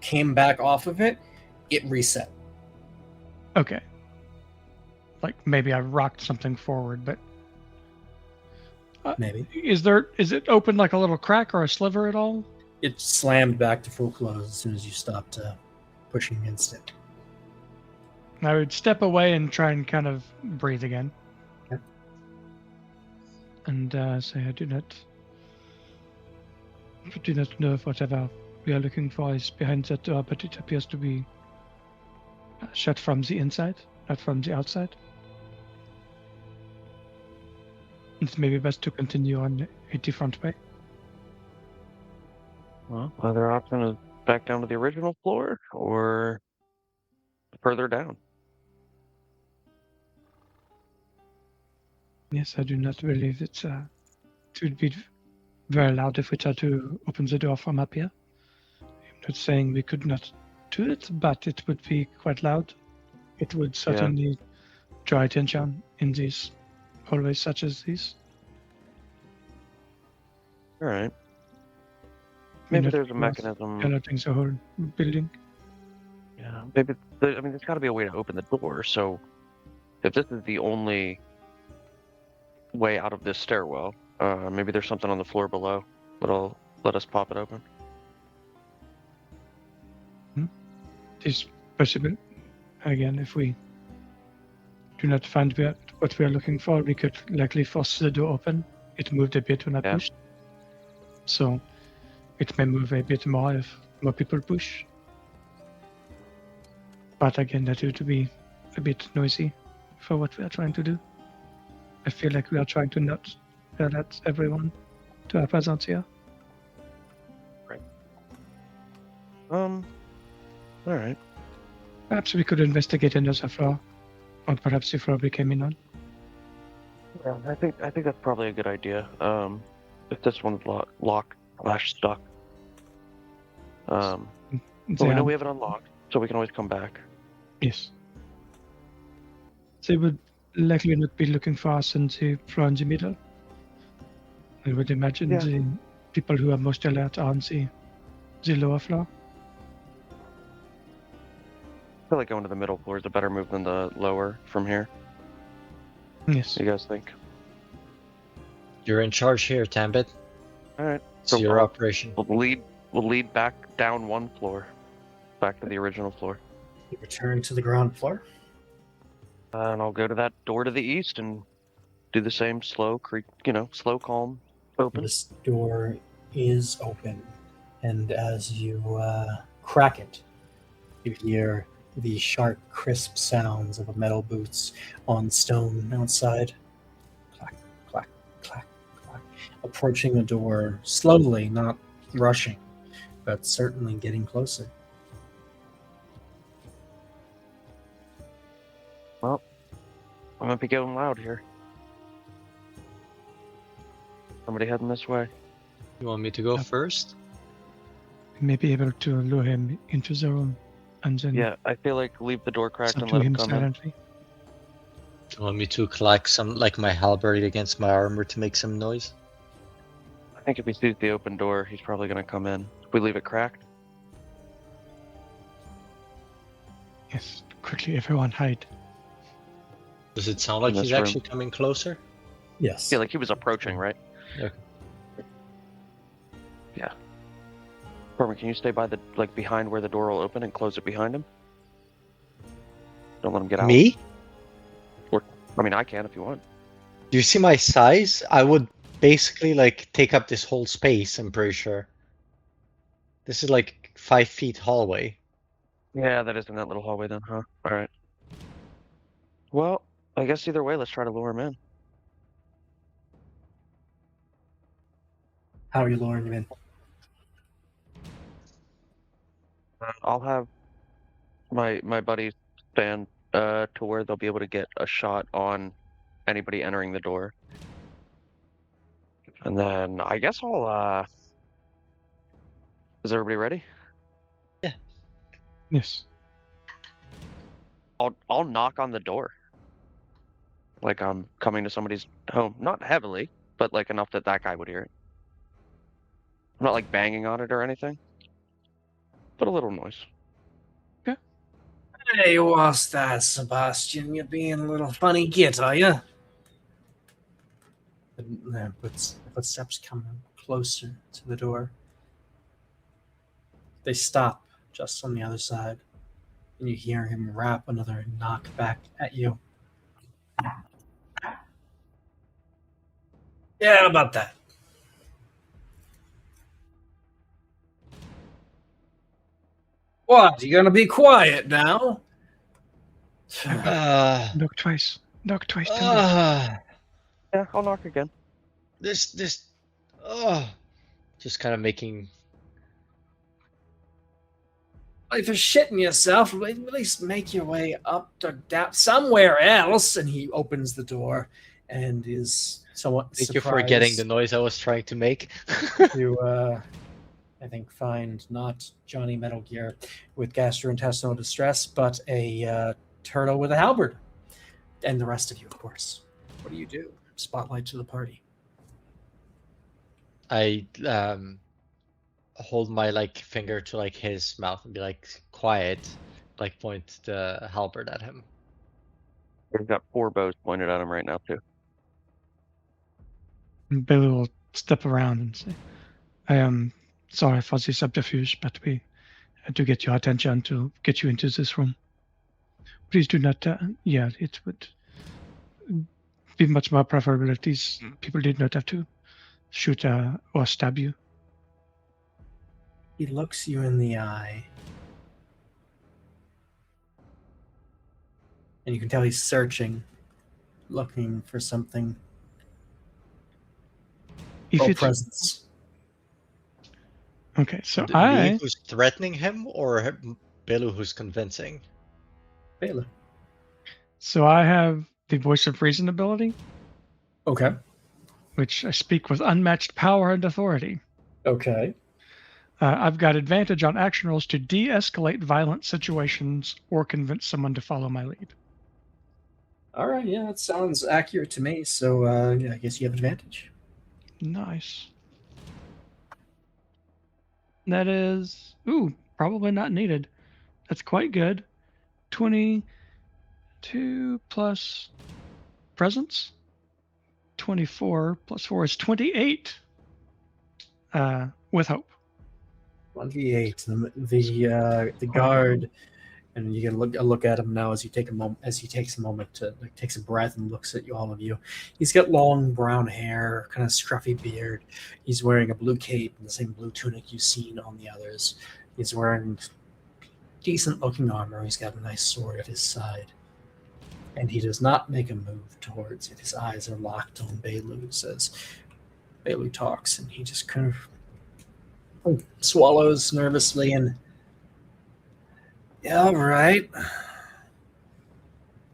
Speaker 1: came back off of it, it reset.
Speaker 5: Okay. Like maybe I rocked something forward, but
Speaker 1: Maybe.
Speaker 5: Is it open like a little crack or a sliver at all?
Speaker 1: It slammed back to full close as soon as you stopped pushing against it.
Speaker 5: I would step away and try and kind of breathe again.
Speaker 1: Okay.
Speaker 5: And say I do not know if whatever we are looking for is behind that door, but it appears to be shut from the inside, not from the outside. It's maybe best to continue on a different way.
Speaker 3: Well, other option is back down to the original floor or further down.
Speaker 5: Yes, I do not believe it would be very loud if we try to open the door from up here. I'm not saying we could not do it, but it would be quite loud. It would certainly draw attention in these hallways such as these.
Speaker 3: All right. Maybe there's a mechanism.
Speaker 5: Alerting the whole building.
Speaker 3: Yeah, maybe. There's got to be a way to open the door. So, if this is the only way out of this stairwell, maybe there's something on the floor below that'll let us pop it open.
Speaker 5: It's possible. Again, if we do not find what we are looking for, we could likely force the door open. It moved a bit when I pushed. So it may move a bit more if more people push. But again, that would be a bit noisy for what we are trying to do. I feel like we are trying to not alert everyone to our presence here.
Speaker 3: Right. All right.
Speaker 5: Perhaps we could investigate another floor, or perhaps the floor we came in on.
Speaker 3: Yeah, I think that's probably a good idea. if this one's locked / stuck. But
Speaker 5: They
Speaker 3: we know
Speaker 5: are-
Speaker 3: we have it unlocked, so we can always come back.
Speaker 5: Yes. They would likely not be looking for us in the floor in the middle. I would imagine
Speaker 3: Yeah.
Speaker 5: the people who are most alert are on the lower floor.
Speaker 3: I feel like going to the middle floor is a better move than the lower from here.
Speaker 5: Yes.
Speaker 3: What do you guys think?
Speaker 2: You're in charge here, Tambit.
Speaker 3: All right.
Speaker 2: It's
Speaker 3: So,
Speaker 2: your operation.
Speaker 3: We'll lead back down one floor, back to the original floor,
Speaker 1: You return to the ground floor.
Speaker 3: and I'll go to that door to the east and do the same slow creak, slow, calm, open.
Speaker 1: This door is open, and as you crack it, you hear the sharp, crisp sounds of metal boots on stone outside. Clack, clack, clack, clack. Approaching the door slowly, not rushing, but certainly getting closer.
Speaker 3: Well, I might be going loud here. Somebody heading this way.
Speaker 2: You want me to go
Speaker 5: Yep.
Speaker 2: first?
Speaker 5: We may be able to lure him into the room and then
Speaker 3: Yeah, I feel like leave the door cracked and
Speaker 5: subdue
Speaker 3: let him
Speaker 5: him
Speaker 3: come in.
Speaker 5: silently.
Speaker 2: Do you want me to clack some, like my halberd against my armor to make some noise?
Speaker 3: I think if he sees the open door, he's probably going to come in. If we leave it cracked,
Speaker 5: Yes. Quickly, everyone hide.
Speaker 2: Does it sound like
Speaker 3: In this
Speaker 2: he's
Speaker 3: room.
Speaker 2: actually coming closer?
Speaker 1: Yes.
Speaker 3: I feel like he was approaching, right?
Speaker 2: Okay.
Speaker 3: Yeah. Cormac, can you stay by behind where the door will open and close it behind him? Don't let him get out.
Speaker 2: Me?
Speaker 3: I mean, I can if you want.
Speaker 2: Do you see my size? I would basically take up this whole space, I'm pretty sure. This is like 5 feet hallway.
Speaker 3: Yeah, that is in that little hallway then, huh? All right. Well, I guess either way, let's try to lure him in.
Speaker 1: How are you luring him in?
Speaker 3: I'll have my buddies stand to where they'll be able to get a shot on anybody entering the door. And then I guess I'll is everybody ready?
Speaker 5: Yes.
Speaker 3: I'll knock on the door. Like I'm coming to somebody's home. Not heavily, but like enough that guy would hear it. I'm not like banging on it or anything. But a little noise.
Speaker 1: Hey, what's that, Sebastian? You're being a little funny git, are you? The footsteps come closer to the door. They stop just on the other side, and you hear him rap another knock back at you. Yeah, how about that? What? You gonna be quiet now?
Speaker 5: Knock twice. Knock twice. Timber.
Speaker 3: Yeah, I'll knock again.
Speaker 2: This, just kind of making.
Speaker 1: If you're shitting yourself, at least make your way up to down somewhere else. And he opens the door and is somewhat
Speaker 2: Thank you
Speaker 1: surprised
Speaker 2: for getting the noise I was trying to make.
Speaker 1: to, I think, find not Johnny Metal Gear with gastrointestinal distress, but a turtle with a halberd. And the rest of you, of course. What do? Spotlight to the party.
Speaker 2: I hold my finger to his mouth and be quiet, point the halberd at him.
Speaker 3: We've got 4 bows pointed at him right now too.
Speaker 5: And Billy will step around and say, I am sorry for the subterfuge, but we had to get your attention to get you into this room. Please do not, it would be much more preferable if these people did not have to shoot or stab you.
Speaker 1: He looks you in the eye. And you can tell he's searching, looking for something.
Speaker 5: If it's
Speaker 1: presence.
Speaker 5: okay, so
Speaker 2: Me who's threatening him, or Belu who's convincing?
Speaker 1: Baylor.
Speaker 5: I have the voice of reason ability,
Speaker 1: Okay.
Speaker 5: which I speak with unmatched power and authority.
Speaker 1: Okay.
Speaker 5: I've got advantage on action rolls to de-escalate violent situations or convince someone to follow my lead.
Speaker 1: All right. Yeah, that sounds accurate to me. So yeah, I guess you have advantage.
Speaker 5: Nice. That is, probably not needed. That's quite good. 22 plus presence. 24 plus 4 is 28 with hope.
Speaker 1: 1d8. The guard, and you get a look at him now as you take a moment, as he takes a moment to takes a breath and looks at all of you. He's got long brown hair, kind of scruffy beard. He's wearing a blue cape and the same blue tunic you've seen on the others. He's wearing decent looking armor. He's got a nice sword at his side. And he does not make a move towards it. His eyes are locked on Bailu's as Bailu talks, and he just kind of swallows nervously and, yeah, all right.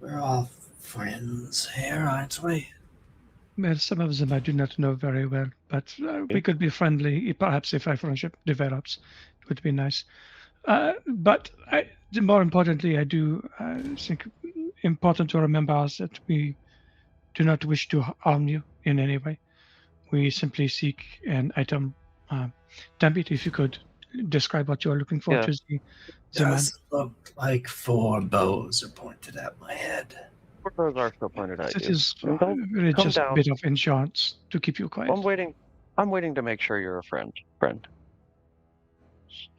Speaker 1: We're all friends here, aren't we?
Speaker 5: Well, some of them I do not know very well, but we could be friendly. Perhaps if our friendship develops, it would be nice. But more importantly, I do think important to remember is that we do not wish to harm you in any way. We simply seek an item. Tambit, if you could describe what you are looking for
Speaker 3: Yeah.
Speaker 5: to the man.
Speaker 1: Does look like 4 bows are pointed at my head.
Speaker 3: Those are still pointed at
Speaker 5: It
Speaker 3: you.
Speaker 5: is
Speaker 3: Don't
Speaker 5: really
Speaker 3: come
Speaker 5: just a
Speaker 3: down.
Speaker 5: bit of insurance to keep you quiet.
Speaker 3: I'm waiting to make sure you're a friend.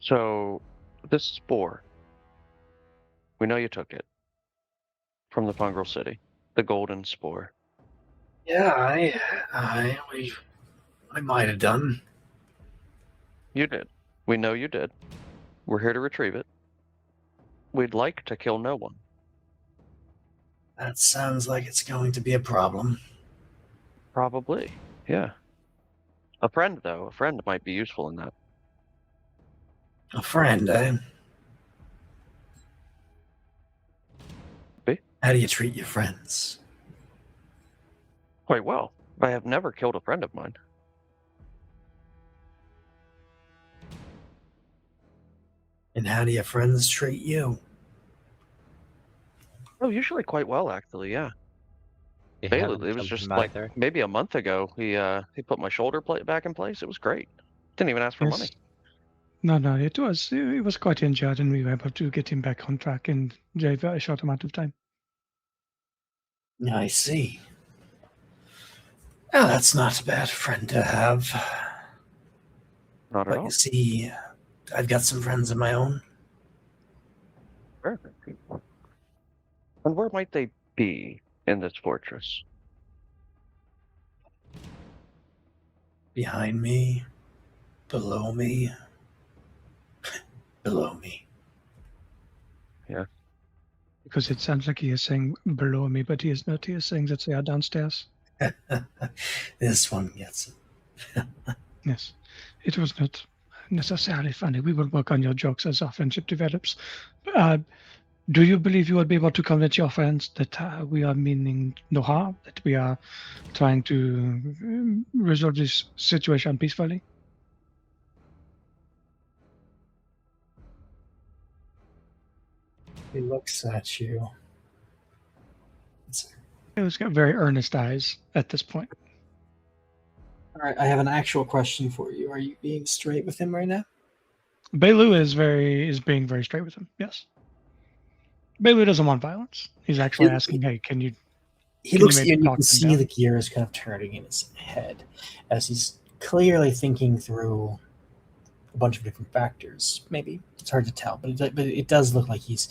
Speaker 3: So, this spore, we know you took it from the Fungal City, the golden spore.
Speaker 1: Yeah, I might have done.
Speaker 3: You did. We know you did. We're here to retrieve it. We'd like to kill no one.
Speaker 1: That sounds like it's going to be a problem.
Speaker 3: Probably. Yeah. A friend, though. A friend might be useful in that.
Speaker 1: A friend, eh?
Speaker 3: Be?
Speaker 1: How do you treat your friends?
Speaker 3: Quite well. I have never killed a friend of mine.
Speaker 1: And how do your friends treat you?
Speaker 3: Oh, usually quite well, actually, yeah.
Speaker 2: You
Speaker 3: Bailey,
Speaker 2: haven't
Speaker 3: it was
Speaker 2: killed
Speaker 3: just
Speaker 2: him
Speaker 3: like
Speaker 2: either.
Speaker 3: maybe a month ago. He put my shoulder back in place. It was great. Didn't even ask for
Speaker 5: Yes.
Speaker 3: money.
Speaker 5: No, it was quite injured, and we were able to get him back on track in a very short amount of time.
Speaker 1: I see. Oh, that's not a bad friend to have.
Speaker 3: Not at
Speaker 1: But
Speaker 3: all.
Speaker 1: you see, I've got some friends of my own.
Speaker 3: Sure. And where might they be in this fortress?
Speaker 1: Behind me, below me, below me.
Speaker 5: Because it sounds like he is saying below me, but he is not. He is saying that they are downstairs.
Speaker 1: This one gets it.
Speaker 5: Yes. It was not necessarily funny. We will work on your jokes as our friendship develops. Do you believe you will be able to convince your friends that we are meaning no harm, that we are trying to resolve this situation peacefully?
Speaker 1: He looks at you.
Speaker 5: He's got very earnest eyes at this point.
Speaker 1: All right, I have an actual question for you. Are you being straight with him right now?
Speaker 5: Bailu is being very straight with him. Yes. Bailu doesn't want violence. He's actually asking, "Hey, can you?"
Speaker 1: He
Speaker 5: Can
Speaker 1: looks
Speaker 5: you
Speaker 1: at you, and
Speaker 5: maybe
Speaker 1: you
Speaker 5: talk
Speaker 1: can
Speaker 5: them
Speaker 1: see
Speaker 5: down?
Speaker 1: the gears kind of turning in his head as he's clearly thinking through a bunch of different factors. Maybe it's hard to tell, but it does look like he's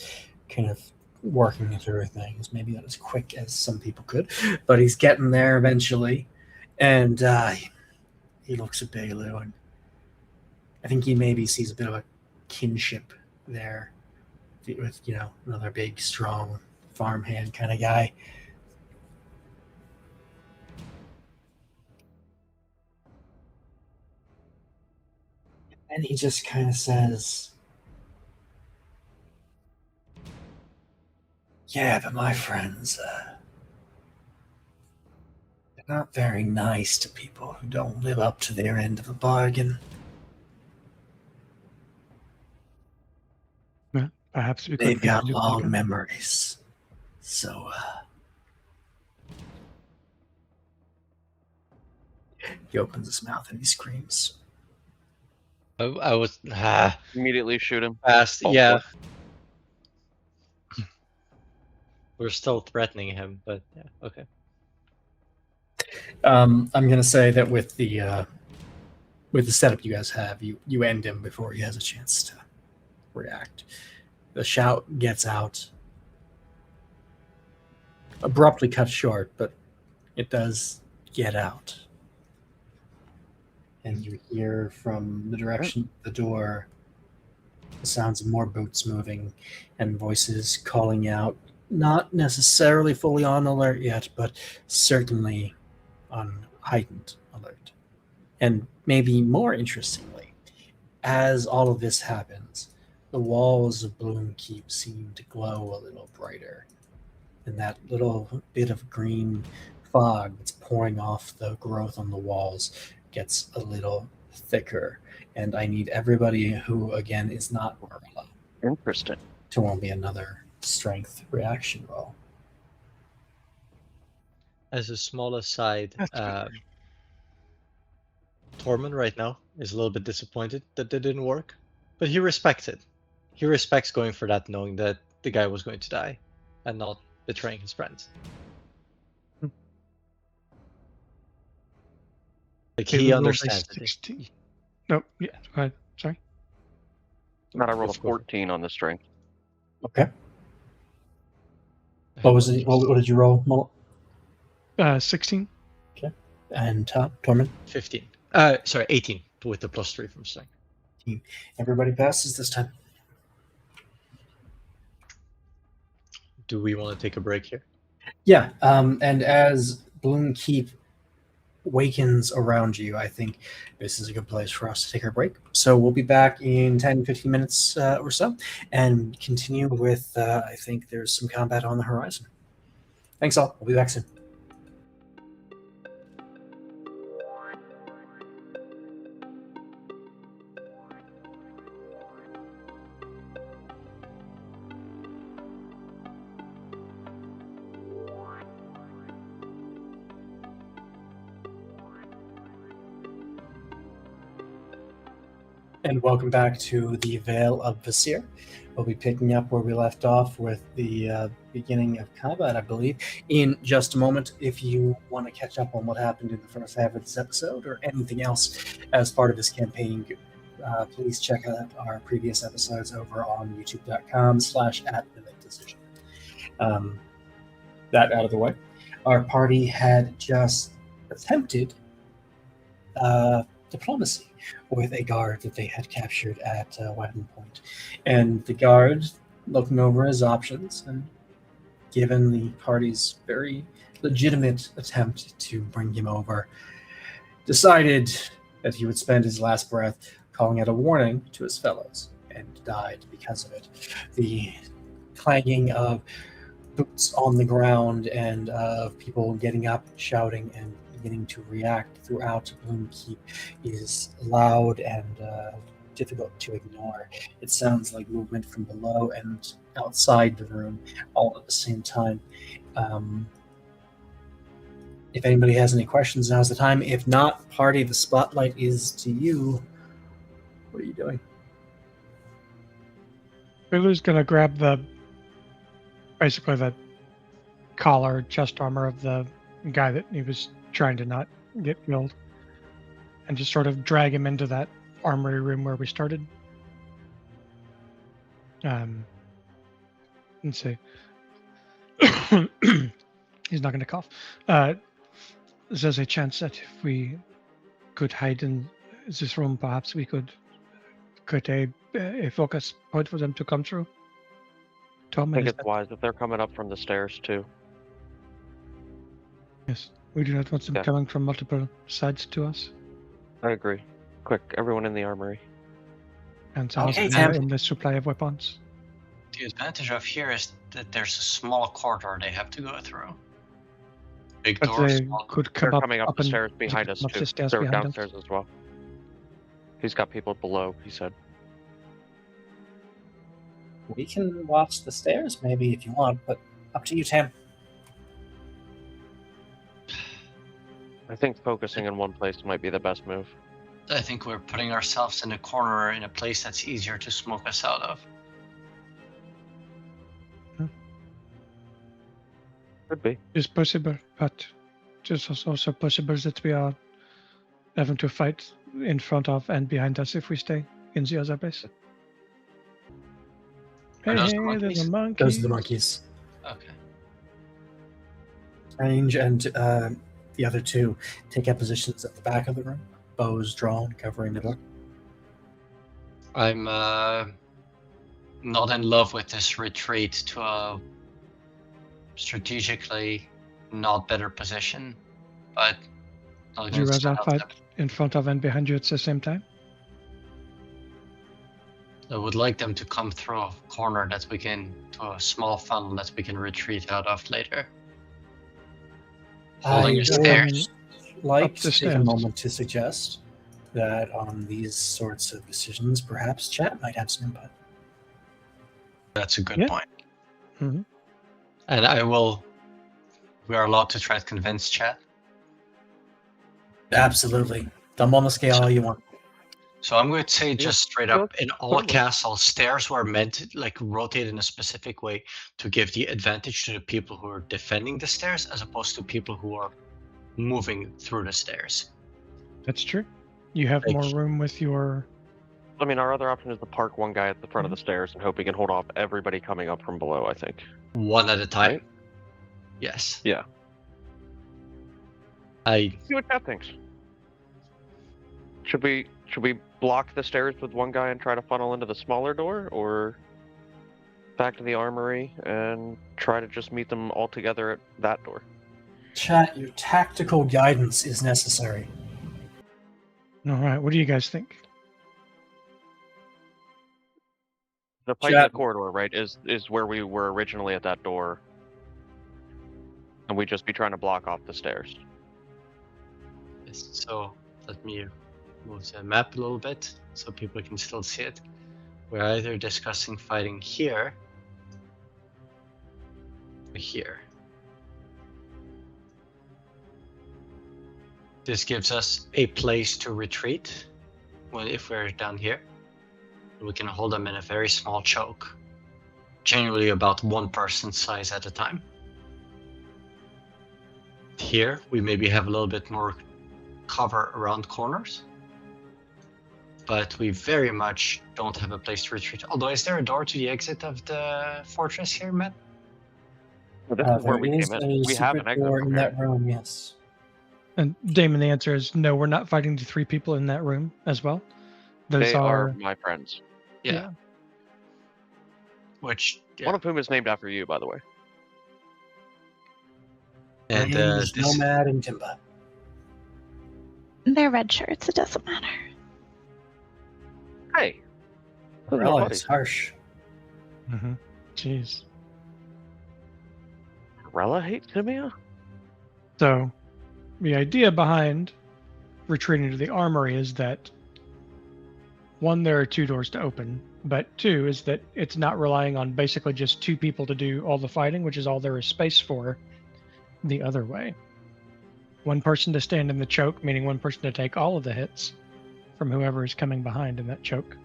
Speaker 1: kind of working through things. Maybe not as quick as some people could, but he's getting there eventually. And he looks at Bailu, and I think he maybe sees a bit of a kinship there with, another big, strong farmhand kind of guy. And he just kind of says, yeah, but my friends, not very nice to people who don't live up to their end of the bargain.
Speaker 5: Perhaps we could
Speaker 1: They've got
Speaker 5: do
Speaker 1: long
Speaker 5: better.
Speaker 1: memories. So, he opens his mouth and he screams.
Speaker 2: I was
Speaker 3: Immediately shoot him.
Speaker 2: fast.
Speaker 3: Oh,
Speaker 2: Yeah,
Speaker 3: what?
Speaker 2: we're still threatening him, but yeah, okay.
Speaker 1: I'm going to say that with the setup you guys have, you end him before he has a chance to react. The shout gets out, abruptly cut short, but it does get out. And you hear from the direction of the door the sounds of more boots moving and voices calling out, not necessarily fully on alert yet, but certainly on heightened alert. And maybe more interestingly, as all of this happens, the walls of Bloom Keep seem to glow a little brighter. And that little bit of green fog that's pouring off the growth on the walls gets a little thicker. And I need everybody who, again, is not Marilla
Speaker 3: Interesting.
Speaker 1: to roll me another strength reaction roll.
Speaker 2: As a small aside,
Speaker 5: That's good.
Speaker 2: Tormund right now is a little bit disappointed that that didn't work, but he respects it. He respects going for that, knowing that the guy was going to die and not betraying his friends. Like,
Speaker 5: Okay,
Speaker 2: he
Speaker 5: we rolled a
Speaker 2: understands it.
Speaker 5: 16. No, yeah, go ahead. Sorry.
Speaker 3: Not I rolled a
Speaker 2: Of course.
Speaker 3: 14 on the strength.
Speaker 1: Okay. What was it? What did you roll, Mullet?
Speaker 5: 16.
Speaker 1: And Tormund?
Speaker 2: 15. Sorry, 18 with the +3 from strength.
Speaker 1: Everybody passes this time.
Speaker 2: Do we want to take a break here?
Speaker 1: Yeah, and as Bloom Keep wakens around you, I think this is a good place for us to take our break. So we'll be back in 10, 15 minutes or so and continue with, I think there's some combat on the horizon. Thanks all. We'll be back soon. And welcome back to the Veil of Vesir. We'll be picking up where we left off with the beginning of combat, I believe, in just a moment. If you want to catch up on what happened in the first half of this episode or anything else as part of this campaign, please check out our previous episodes over on youtube.com/@TheVeilofVesir. That out of the way, our party had just attempted diplomacy with a guard that they had captured at weapon point. And the guard, looking over his options and given the party's very legitimate attempt to bring him over, decided that he would spend his last breath calling out a warning to his fellows, and died because of it. The clanging of boots on the ground and of people getting up, shouting, and beginning to react throughout Bloom Keep is loud and difficult to ignore. It sounds like movement from below and outside the room all at the same time. If anybody has any questions, now's the time. If not, party, the spotlight is to you. What are you doing?
Speaker 5: Bulu's gonna grab basically the collar, chest armor of the guy that he was trying to not get killed, and just sort of drag him into that armory room where we started. Let's see. He's not going to cough. There's a chance that if we could hide in this room, perhaps we could create a focus point for them to come through. Tom,
Speaker 3: I think
Speaker 5: is
Speaker 3: it's wise if they're coming up from the stairs too.
Speaker 5: yes, we do not want them
Speaker 3: Yeah.
Speaker 5: coming from multiple sides to us.
Speaker 3: I agree. Quick, everyone in the armory.
Speaker 5: And so
Speaker 1: Okay,
Speaker 5: also
Speaker 1: Sam.
Speaker 5: in the supply of weapons.
Speaker 6: The advantage of here is that there's a small corridor they have to go through.
Speaker 2: Big
Speaker 5: But
Speaker 2: door,
Speaker 5: they
Speaker 2: small door.
Speaker 5: could
Speaker 3: They're
Speaker 5: come up,
Speaker 3: coming up the
Speaker 5: and
Speaker 3: stairs behind us
Speaker 5: come up
Speaker 3: too.
Speaker 5: the stairs
Speaker 3: They're
Speaker 5: behind us.
Speaker 3: downstairs as well. He's got people below, he said.
Speaker 1: We can watch the stairs, maybe, if you want, but up to you, Tam.
Speaker 3: I think focusing in one place might be the best move.
Speaker 2: I think we're putting ourselves in a corner in a place that's easier to smoke us out of.
Speaker 3: Could be.
Speaker 5: It's possible, but it's also possible that we are having to fight in front of and behind us if we stay in the other place.
Speaker 2: Are
Speaker 5: Hey,
Speaker 2: those the
Speaker 5: hey, there's
Speaker 2: monkeys?
Speaker 5: a monkey.
Speaker 1: Those are the monkeys.
Speaker 2: Okay.
Speaker 1: Range and the other two take up positions at the back of the room, bows drawn, covering the door.
Speaker 2: I'm not in love with this retreat to a strategically not better position, but not
Speaker 5: Would you
Speaker 2: against
Speaker 5: rather
Speaker 2: someone else.
Speaker 5: fight in front of and behind you at the same time?
Speaker 2: I would like them to come through a corner that we can, to a small funnel that we can retreat out of later. Holding
Speaker 1: I
Speaker 2: the stairs.
Speaker 1: would like
Speaker 5: Up the
Speaker 1: to take a
Speaker 5: stairs.
Speaker 1: moment to suggest that on these sorts of decisions, perhaps chat might have some input.
Speaker 2: That's a good
Speaker 5: Yeah.
Speaker 2: point.
Speaker 5: Mhm.
Speaker 2: And we are allowed to try to convince chat.
Speaker 1: Absolutely. Thumb on the scale all you want.
Speaker 2: So I'm going to say just straight up, in all
Speaker 3: totally.
Speaker 2: castles, stairs were meant to like rotate in a specific way to give the advantage to the people who are defending the stairs as opposed to people who are moving through the stairs.
Speaker 5: That's true. You have
Speaker 2: Like-
Speaker 5: more room with your.
Speaker 3: I mean, our other option is to park one guy at the front of the stairs and hope he can hold off everybody coming up from below, I think.
Speaker 2: One at a time.
Speaker 3: Right.
Speaker 2: Yes.
Speaker 3: Yeah.
Speaker 2: I
Speaker 3: See what Cat thinks. Should we block the stairs with one guy and try to funnel into the smaller door, or back to the armory and try to just meet them all together at that door?
Speaker 1: Chat, your tactical guidance is necessary.
Speaker 5: All right. What do you guys think?
Speaker 3: The fight in the
Speaker 1: Chat.
Speaker 3: corridor, right, is where we were originally at that door, and we'd just be trying to block off the stairs.
Speaker 2: so let me move the map a little bit so people can still see it. We're either discussing fighting here or here. This gives us a place to retreat if we're down here. We can hold them in a very small choke, generally about one person's size at a time. Here, we maybe have a little bit more cover around corners, but we very much don't have a place to retreat. Although, is there a door to the exit of the fortress here, Matt?
Speaker 3: Well, this is where
Speaker 1: There
Speaker 3: we
Speaker 1: is
Speaker 3: came
Speaker 1: a
Speaker 3: in. We have
Speaker 1: secret
Speaker 3: an exit
Speaker 1: door
Speaker 3: from
Speaker 1: in
Speaker 3: here.
Speaker 1: that room, yes.
Speaker 5: And Damon, the answer is no. We're not fighting the three people in that room as well. Those
Speaker 3: They are my friends.
Speaker 2: Yeah. Which,
Speaker 3: One of whom is named after you, by the way.
Speaker 2: and
Speaker 1: Range,
Speaker 2: this,
Speaker 1: Nomad, and Timba.
Speaker 4: They're red shirts. It doesn't matter.
Speaker 3: Hey.
Speaker 1: Morella
Speaker 3: buddy.
Speaker 1: is harsh.
Speaker 5: Mm-hmm. Jeez.
Speaker 3: Rella hates Timia?
Speaker 5: So, the idea behind retreating to the armory is that one, there are two doors to open, but two is that it's not relying on basically just two people to do all the fighting, which is all there is space for the other way. One person to stand in the choke, meaning one person to take all of the hits from whoever is coming behind in that choke.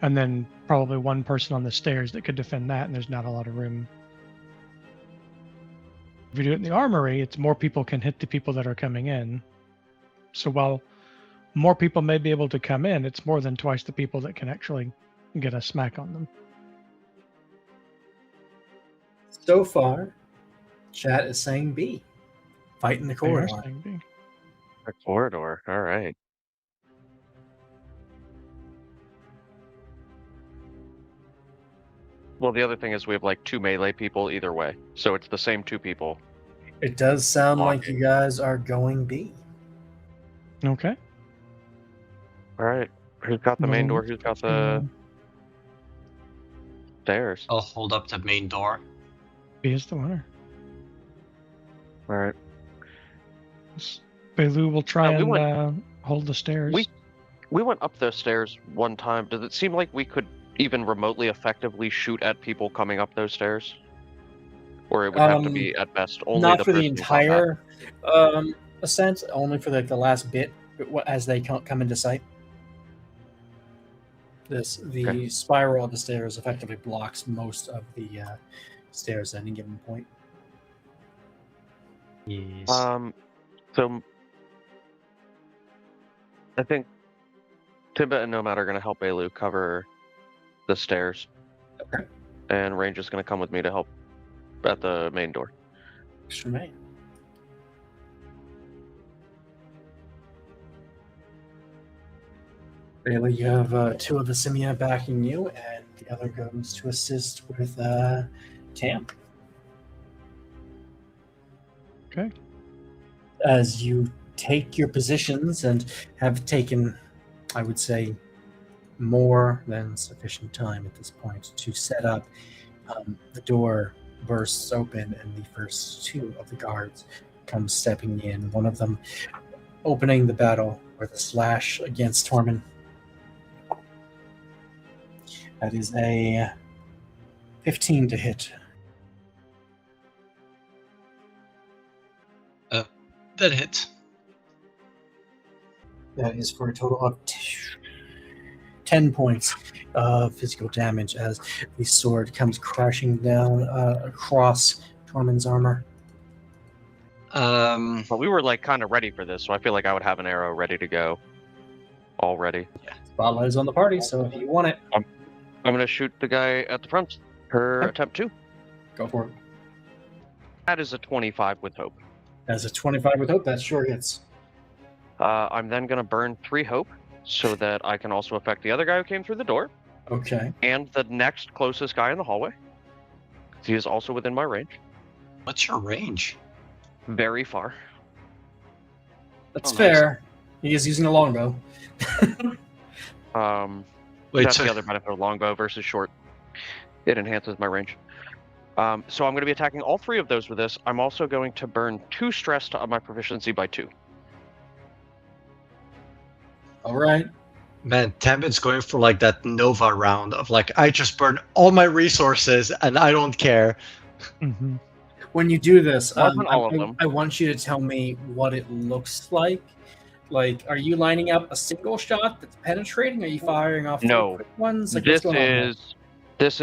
Speaker 5: And then probably one person on the stairs that could defend that, and there's not a lot of room. If you do it in the armory, it's more people can hit the people that are coming in. So while more people may be able to come in, it's more than twice the people that can actually get a smack on them.
Speaker 1: So far, chat is saying B. Fight in the
Speaker 5: They are
Speaker 1: corridor.
Speaker 5: saying B.
Speaker 3: A corridor. All right. Well, the other thing is we have like two melee people either way. So it's the same two people.
Speaker 1: It does sound like
Speaker 3: Blocking.
Speaker 1: you guys are going B.
Speaker 5: Okay.
Speaker 3: All right. Who's got the main door?
Speaker 5: Well,
Speaker 3: Who's got the stairs?
Speaker 2: I'll hold up the main door.
Speaker 5: B is the winner.
Speaker 3: All right.
Speaker 5: Belu will try
Speaker 3: we
Speaker 5: and
Speaker 3: went-
Speaker 5: hold the stairs.
Speaker 3: We went up those stairs one time. Does it seem like we could even remotely effectively shoot at people coming up those stairs? Or it would have to be at best only
Speaker 1: Not
Speaker 3: the
Speaker 1: for the
Speaker 3: person in combat?
Speaker 1: entire ascent, only for the last bit as they come into sight. The
Speaker 3: Okay.
Speaker 1: spiral of the stairs effectively blocks most of the stairs at any given point.
Speaker 2: Yes.
Speaker 3: So I think Timba and Nomad are going to help Belu cover the stairs.
Speaker 1: Okay.
Speaker 3: And Range is going to come with me to help at the main door.
Speaker 1: For me. Bailey, you have two of the Simia backing you, and the other goes to assist with Tam.
Speaker 5: Okay.
Speaker 1: As you take your positions and have taken, I would say, more than sufficient time at this point to set up, the door bursts open and the first two of the guards come stepping in. One of them opening the battle with a slash against Tormund. That is a 15 to hit.
Speaker 2: That hit.
Speaker 1: That is for a total of 10 points of physical damage as the sword comes crashing down across Tormund's armor.
Speaker 3: But we were like kind of ready for this, so I feel like I would have an arrow ready to go already.
Speaker 1: Spotlight is on the party, so if you want it,
Speaker 3: I'm going to shoot the guy at the front. Per
Speaker 1: Okay.
Speaker 3: attempt 2.
Speaker 1: go for it.
Speaker 3: That is a 25 with hope.
Speaker 1: As a 25 with hope, that sure hits.
Speaker 3: I'm then going to burn 3 hope so that I can also affect the other guy who came through the door
Speaker 1: Okay.
Speaker 3: and the next closest guy in the hallway. He is also within my range.
Speaker 2: What's your range?
Speaker 3: Very far.
Speaker 1: That's
Speaker 2: Oh, nice.
Speaker 1: fair. He is using a longbow.
Speaker 2: Wait,
Speaker 3: That's
Speaker 2: so
Speaker 3: the other benefit of longbow versus short. It enhances my range. So I'm going to be attacking all 3 of those with this. I'm also going to burn 2 stress to up my proficiency by 2.
Speaker 1: All right.
Speaker 2: man, Tambin's going for like that Nova round of like, I just burn all my resources and I don't care.
Speaker 5: Mm-hmm.
Speaker 1: When you do this,
Speaker 3: Wasn't all of them.
Speaker 1: I want you to tell me what it looks like. Like, are you lining up a single shot that's penetrating? Are you firing off
Speaker 3: No.
Speaker 1: quick ones? Like, what's
Speaker 3: This
Speaker 1: going on here?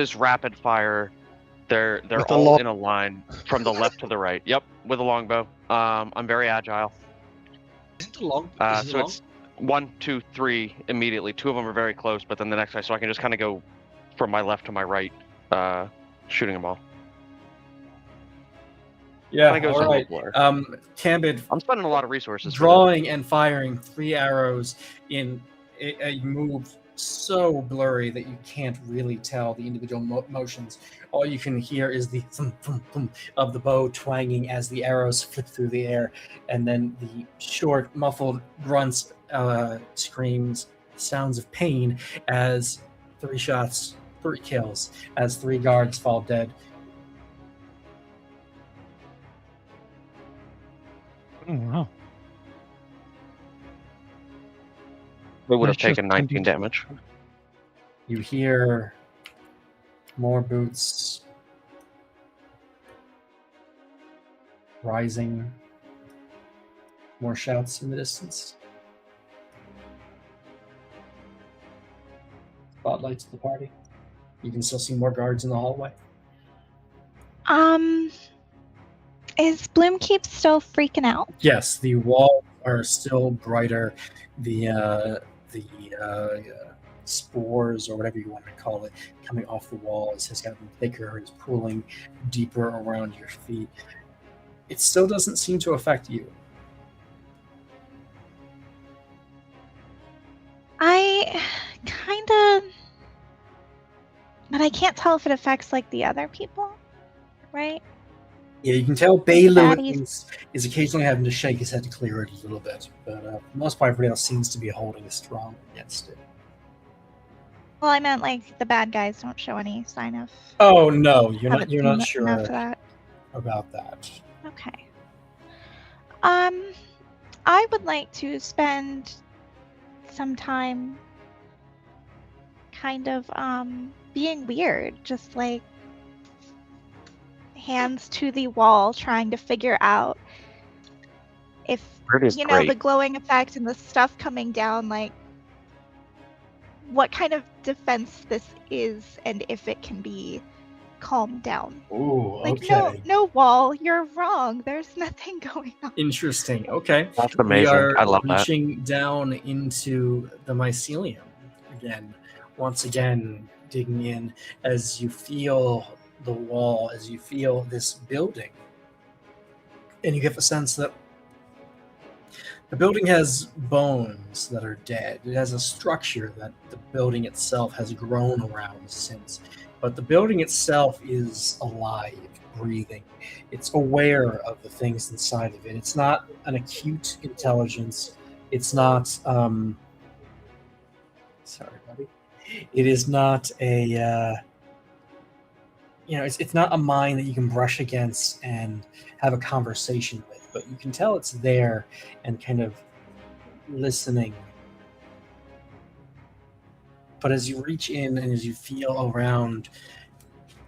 Speaker 3: is rapid fire. They're
Speaker 2: With the
Speaker 3: all
Speaker 2: long-
Speaker 3: in a line from the left to the right. Yep, with a longbow. I'm very agile.
Speaker 2: Isn't it long? Is it
Speaker 3: So
Speaker 2: long?
Speaker 3: it's 1, 2, 3 immediately. 2 of them are very close, but then the next guy, so I can just kind of go from my left to my right, shooting them all.
Speaker 1: Yeah,
Speaker 3: Kinda goes
Speaker 1: all
Speaker 3: in
Speaker 1: right.
Speaker 3: blur.
Speaker 1: Cambid,
Speaker 3: I'm spending a lot of resources. for
Speaker 1: drawing and firing 3 arrows in a move so blurry that you can't really tell the individual motions. All you can hear is the thump, thump, thump of the bow twanging as the arrows flick through the air, and then the short, muffled grunts, screams, sounds of pain as 3 shots, 3 kills, as 3 guards fall dead.
Speaker 5: Oh, wow.
Speaker 3: We would have
Speaker 5: That's just
Speaker 3: taken 19
Speaker 5: 1d2.
Speaker 3: damage.
Speaker 1: You hear more boots rising, more shouts in the distance. Spotlights of the party. You can still see more guards in the hallway.
Speaker 4: Is Bloomkeep still freaking out?
Speaker 1: Yes, the walls are still brighter. The spores, or whatever you want to call it, coming off the walls has gotten thicker. It's pooling deeper around your feet. It still doesn't seem to affect you.
Speaker 4: I kind of, but I can't tell if it affects like the other people, right?
Speaker 1: Yeah, you can tell Baylor
Speaker 4: Baddies.
Speaker 1: is occasionally having to shake his head to clear it a little bit, but for the most part, everybody else seems to be holding strong against it.
Speaker 4: Well, I meant like the bad guys don't show any sign of.
Speaker 1: Oh no, you're
Speaker 4: haven't
Speaker 1: not
Speaker 4: seen
Speaker 1: sure
Speaker 4: enough of that.
Speaker 1: about that.
Speaker 4: Okay. I would like to spend some time kind of being weird, just like hands to the wall, trying to figure out if
Speaker 3: Weird is
Speaker 4: the
Speaker 3: great.
Speaker 4: glowing effect and the stuff coming down, like what kind of defense this is and if it can be calmed down.
Speaker 1: Ooh,
Speaker 4: Like,
Speaker 1: okay.
Speaker 4: no wall, you're wrong. There's nothing going on.
Speaker 1: Interesting. Okay.
Speaker 3: That's
Speaker 1: We
Speaker 3: amazing.
Speaker 1: are
Speaker 3: I love that.
Speaker 1: reaching down into the mycelium again. Once again, digging in as you feel the wall, as you feel this building. And you get the sense that the building has bones that are dead. It has a structure that the building itself has grown around since. But the building itself is alive, breathing. It's aware of the things inside of it. It's not an acute intelligence. It's not sorry, buddy. It is not a it's not a mind that you can brush against and have a conversation with, but you can tell it's there and kind of listening. But as you reach in and as you feel around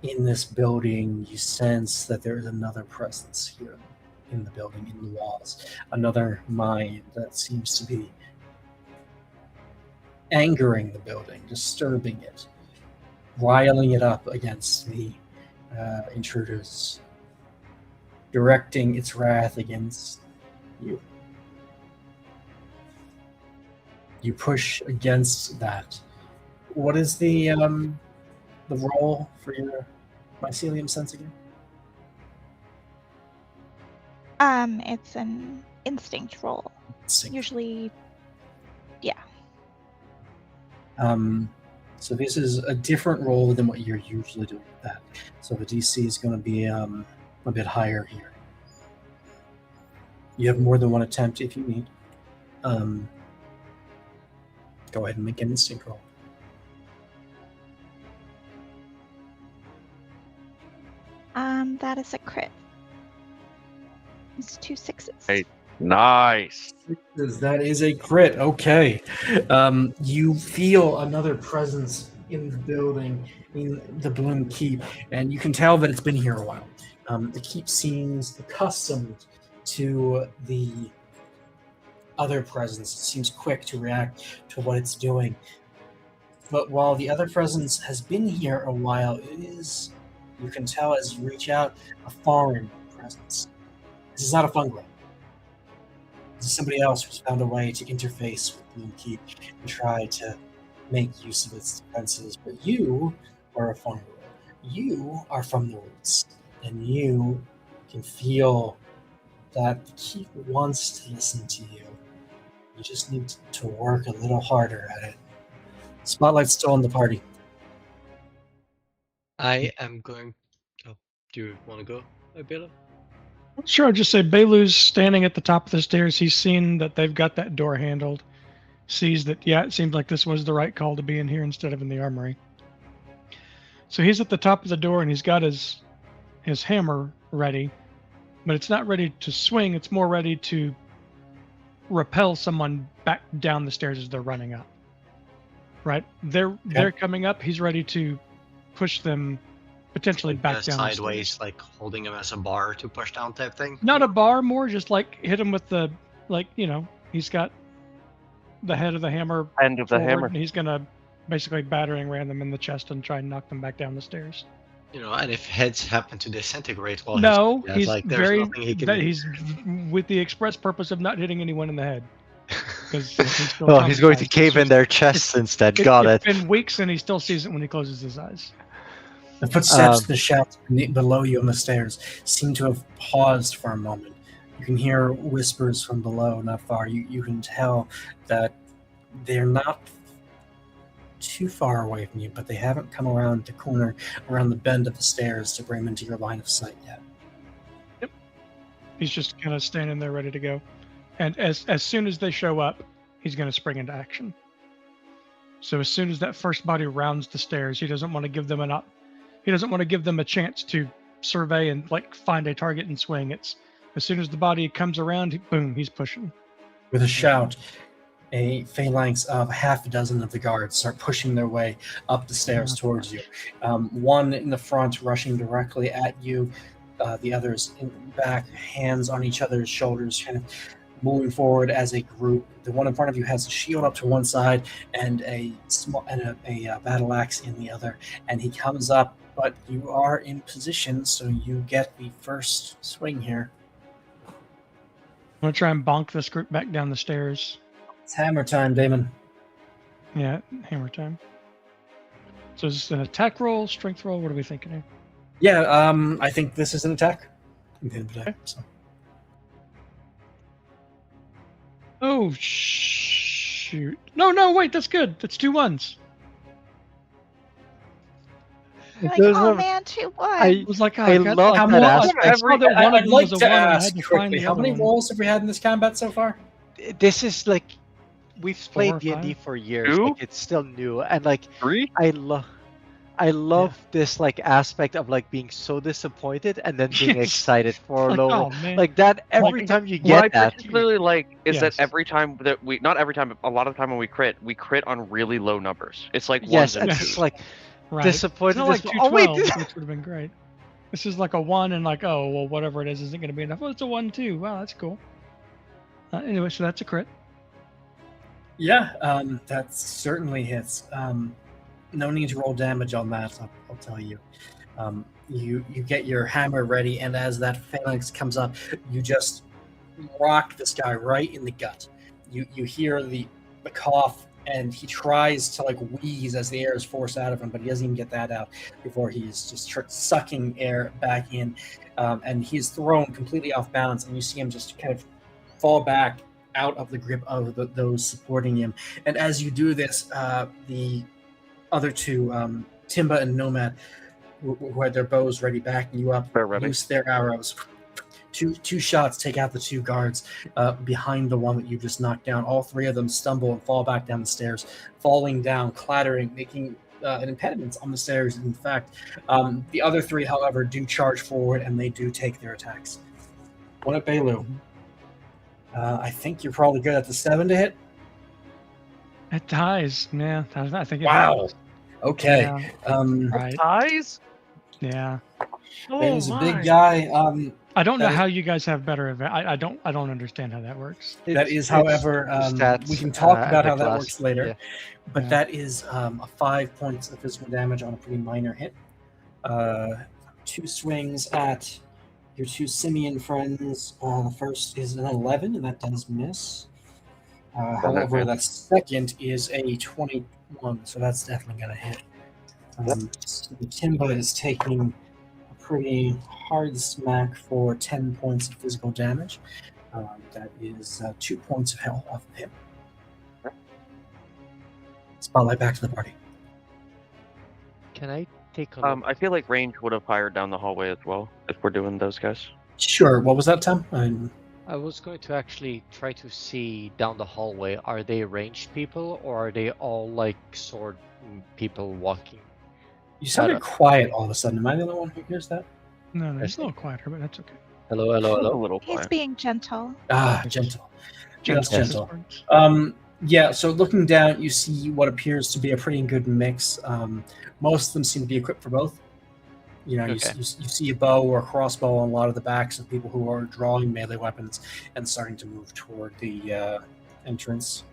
Speaker 1: in this building, you sense that there is another presence here in the building, in the walls, another mind that seems to be angering the building, disturbing it, riling it up against the intruders, directing its wrath against you. You push against that. What is the roll for your mycelium sense again?
Speaker 4: It's an instinct roll. Usually, yeah.
Speaker 1: So this is a different roll than what you're usually doing with that. So the DC is going to be a bit higher here. You have more than one attempt if you need. Go ahead and make an instinct roll.
Speaker 4: That is a crit. It's 2 6s.
Speaker 3: Hey. Nice.
Speaker 1: That is a crit. Okay. You feel another presence in the building, in the Bloom Keep, and you can tell that it's been here a while. The keep seems accustomed to the other presence. It seems quick to react to what it's doing. But while the other presence has been here a while, it is, you can tell as you reach out, a foreign presence. This is not a fungal. This is somebody else who's found a way to interface with Bloom Keep and try to make use of its defenses. But you are a fungal. You are from the roots, and you can feel that the keep wants to listen to you. You just need to work a little harder at it. Spotlight's still on the party.
Speaker 2: I am going. Oh, do you want to go, Bela?
Speaker 5: Sure, I'll just say Belu's standing at the top of the stairs. He's seen that they've got that door handled. Sees that, yeah, it seems like this was the right call to be in here instead of in the armory. So he's at the top of the door and he's got his hammer ready, but it's not ready to swing. It's more ready to repel someone back down the stairs as they're running up. Right? They're coming up. He's ready to push them potentially back down
Speaker 2: sideways, like holding him as a bar to push down type thing.
Speaker 5: Not a bar, more just like hit him with the, like, he's got the head of the hammer
Speaker 3: End of the
Speaker 5: forward,
Speaker 3: hammer.
Speaker 5: and he's gonna basically battering ram them in the chest and try and knock them back down the stairs.
Speaker 2: And if heads happen to disintegrate while
Speaker 5: No,
Speaker 2: he's
Speaker 5: he's
Speaker 2: there's
Speaker 5: very
Speaker 2: nothing he can do.
Speaker 5: he's with the express purpose of not hitting anyone in the head.
Speaker 2: Well, he's going to cave in their chests instead. Got it.
Speaker 5: It's been weeks and he still sees it when he closes his eyes.
Speaker 1: The footsteps, the shouts below you on the stairs seem to have paused for a moment. You can hear whispers from below, not far. You can tell that they're not too far away from you, but they haven't come around the corner, around the bend of the stairs to bring them into your line of sight yet.
Speaker 5: Yep. He's just kind of standing there ready to go. And as soon as they show up, he's going to spring into action. So as soon as that first body rounds the stairs, he doesn't want to give them a chance to survey and like find a target and swing. It's As soon as the body comes around, boom, he's pushing.
Speaker 1: With a shout, a phalanx of half a dozen of the guards start pushing their way up the stairs towards you. One in the front rushing directly at you, the others in the back, hands on each other's shoulders, kind of moving forward as a group. The one in front of you has a shield up to one side and a battle axe in the other, and he comes up, but you are in position, so you get the first swing here.
Speaker 5: I'm gonna try and bonk this group back down the stairs.
Speaker 1: It's hammer time, Damon.
Speaker 5: Yeah, hammer time. So is this an attack roll, strength roll? What are we thinking here?
Speaker 1: Yeah, I think this is an attack. So.
Speaker 5: Oh shoot! No, wait, that's good. That's 2 1s.
Speaker 4: You're like,
Speaker 2: Those
Speaker 4: oh
Speaker 2: are-
Speaker 4: man, 2 1.
Speaker 5: I was like, oh,
Speaker 2: I
Speaker 5: got
Speaker 2: love
Speaker 5: like
Speaker 2: that
Speaker 5: one-
Speaker 2: aspect.
Speaker 5: I saw that one of
Speaker 1: I'd
Speaker 5: them
Speaker 1: like
Speaker 5: was a
Speaker 1: to
Speaker 5: 1 and I had
Speaker 1: ask
Speaker 5: to find
Speaker 1: quickly,
Speaker 5: the
Speaker 1: how
Speaker 5: other
Speaker 1: many
Speaker 5: one.
Speaker 1: rolls have we had in this combat so far?
Speaker 2: This is like we've
Speaker 5: 4
Speaker 2: played
Speaker 5: or
Speaker 2: D&D
Speaker 5: 5?
Speaker 2: for years.
Speaker 3: 2?
Speaker 2: Like it's still new, and like
Speaker 3: 3?
Speaker 2: I love this like aspect of like being so disappointed and then being
Speaker 5: Yes.
Speaker 2: excited for
Speaker 5: Like,
Speaker 2: lower.
Speaker 5: oh man.
Speaker 2: Like that every
Speaker 5: Like,
Speaker 2: time you
Speaker 3: What I
Speaker 2: get that.
Speaker 3: particularly like is
Speaker 5: Yes.
Speaker 3: that every time that not every time, but a lot of the time when we crit on really low numbers. It's like
Speaker 2: Yes,
Speaker 3: ones and
Speaker 2: and
Speaker 5: Yes.
Speaker 3: twos.
Speaker 2: it's like
Speaker 5: right.
Speaker 2: disappointed.
Speaker 5: It's not like
Speaker 2: as well. Oh wait,
Speaker 5: 212, which would have been great. This is like a 1 and like, oh well, whatever it is isn't going to be enough. Oh, it's a 1 too. Wow, that's cool. Anyway, so that's a crit.
Speaker 1: Yeah, that certainly hits. No need to roll damage on that, I'll tell you. You get your hammer ready, and as that phalanx comes up, you just rock this guy right in the gut. You hear the cough, and he tries to like wheeze as the air is forced out of him, but he doesn't even get that out before he's just sucking air back in, and he's thrown completely off balance, and you see him just kind of fall back out of the grip of those supporting him. And as you do this, the other two, Timba and Nomad, who had their bows ready, backing you up,
Speaker 3: They're ready.
Speaker 1: use their arrows. Two shots take out the 2 guards behind the one that you just knocked down. All 3 of them stumble and fall back down the stairs, falling down, clattering, making an impediment on the stairs. In fact, the other 3, however, do charge forward, and they do take their attacks. One at Bailu. I think you're probably good at the 7 to hit.
Speaker 5: It ties. Yeah, I think it
Speaker 1: Wow.
Speaker 5: does.
Speaker 1: Okay.
Speaker 5: Yeah, right.
Speaker 3: Eyes?
Speaker 5: Yeah.
Speaker 1: Bailu's a big guy.
Speaker 5: I don't know
Speaker 1: That is-
Speaker 5: how you guys have better event. I don't understand how that works.
Speaker 1: That is, however,
Speaker 2: stats,
Speaker 1: we can talk
Speaker 2: at
Speaker 1: about
Speaker 2: the
Speaker 1: how that
Speaker 2: class.
Speaker 1: works later.
Speaker 2: Yeah.
Speaker 1: But
Speaker 5: Yeah.
Speaker 1: that is a 5 points of physical damage on a pretty minor hit. 2 swings at your 2 simian friends. The first is an 11, and that does miss. However, that second is a 21, so that's definitely going to hit. So Timba is taking a pretty hard smack for 10 points of physical damage. That is 2 points of health off of him. Spotlight back to the party.
Speaker 2: Can I take a look?
Speaker 3: I feel like range would have fired down the hallway as well if we're doing those guys.
Speaker 1: Sure. What was that, Tom?
Speaker 2: I was going to actually try to see down the hallway. Are they ranged people or are they all like sword people walking?
Speaker 1: You sounded quiet all of a sudden. Am I the only one who hears that?
Speaker 5: No,
Speaker 2: I
Speaker 5: it's a
Speaker 2: see.
Speaker 5: little quieter, but that's okay.
Speaker 2: Hello.
Speaker 3: A little
Speaker 4: He's
Speaker 3: fire.
Speaker 4: being gentle.
Speaker 1: Gentle. Just
Speaker 2: Yes.
Speaker 1: gentle. Yeah, so looking down, you see what appears to be a pretty good mix. Most of them seem to be equipped for both. You know,
Speaker 2: Okay.
Speaker 1: you see a bow or a crossbow on a lot of the backs of people who are drawing melee weapons and starting to move toward the entrance.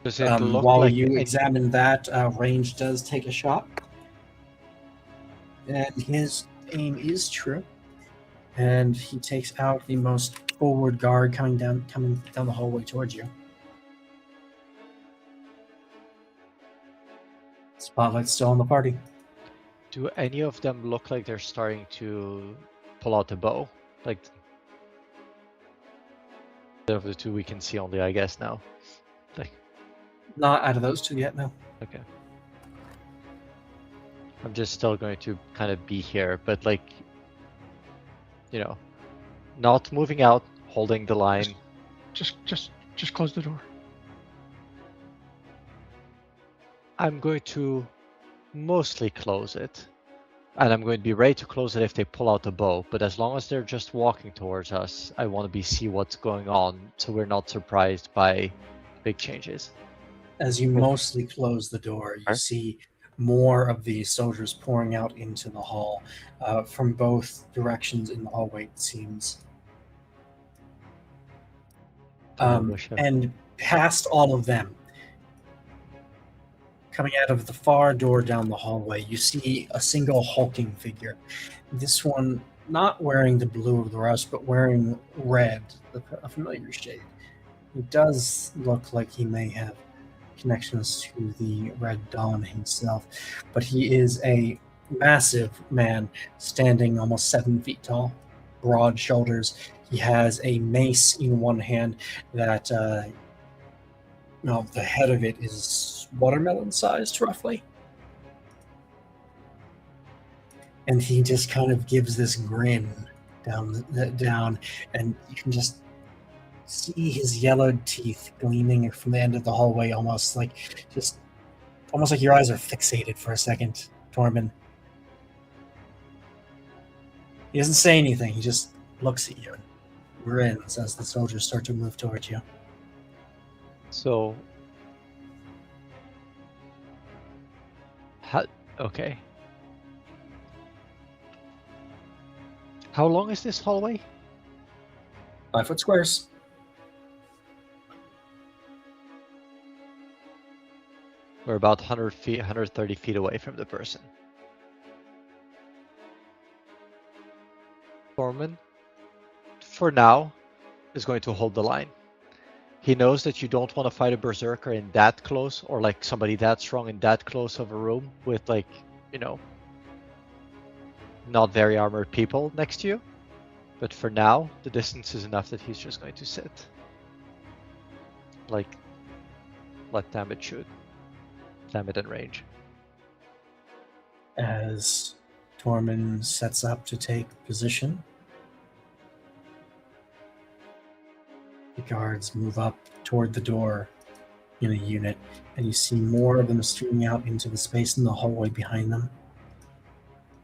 Speaker 2: Does it look
Speaker 1: While
Speaker 2: like
Speaker 1: you
Speaker 2: any-
Speaker 1: examine that, Range does take a shot. And his aim is true. And he takes out the most forward guard coming down the hallway towards you. Spotlight's still on the party.
Speaker 2: Do any of them look like they're starting to pull out the bow? Like of the 2 we can see only, I guess now. Like,
Speaker 1: Not out of those 2 yet, no.
Speaker 2: okay. I'm just still going to kind of be here, but like, you know, not moving out, holding the line.
Speaker 5: Just close the door.
Speaker 2: I'm going to mostly close it. And I'm going to be ready to close it if they pull out the bow, but as long as they're just walking towards us, I want to see what's going on so we're not surprised by big changes.
Speaker 1: As you mostly close the door, you
Speaker 3: Okay.
Speaker 1: see more of the soldiers pouring out into the hall from both directions in the hallway, it seems. And past all of them, coming out of the far door down the hallway, you see a single hulking figure. This one not wearing the blue of the rest, but wearing red, a familiar shade. He does look like he may have connections to the Red Dawn himself, but he is a massive man standing almost 7 feet tall, broad shoulders. He has a mace in one hand that the head of it is watermelon sized roughly. And he just kind of gives this grin down, and you can just see his yellowed teeth gleaming from the end of the hallway, almost like your eyes are fixated for a second, Tormund. He doesn't say anything, he just looks at you and grins as the soldiers start to move towards you.
Speaker 2: So, okay. How long is this hallway?
Speaker 1: 5 foot squares.
Speaker 2: We're about 100 feet, 130 feet away from the person. Tormund, for now, is going to hold the line. He knows that you don't want to fight a berserker in that close, or like somebody that strong in that close of a room with like, not very armored people next to you. But for now, the distance is enough that he's just going to sit. Like, let Damage shoot. Damage in range.
Speaker 1: As Tormund sets up to take position, the guards move up toward the door in a unit, and you see more of them streaming out into the space in the hallway behind them.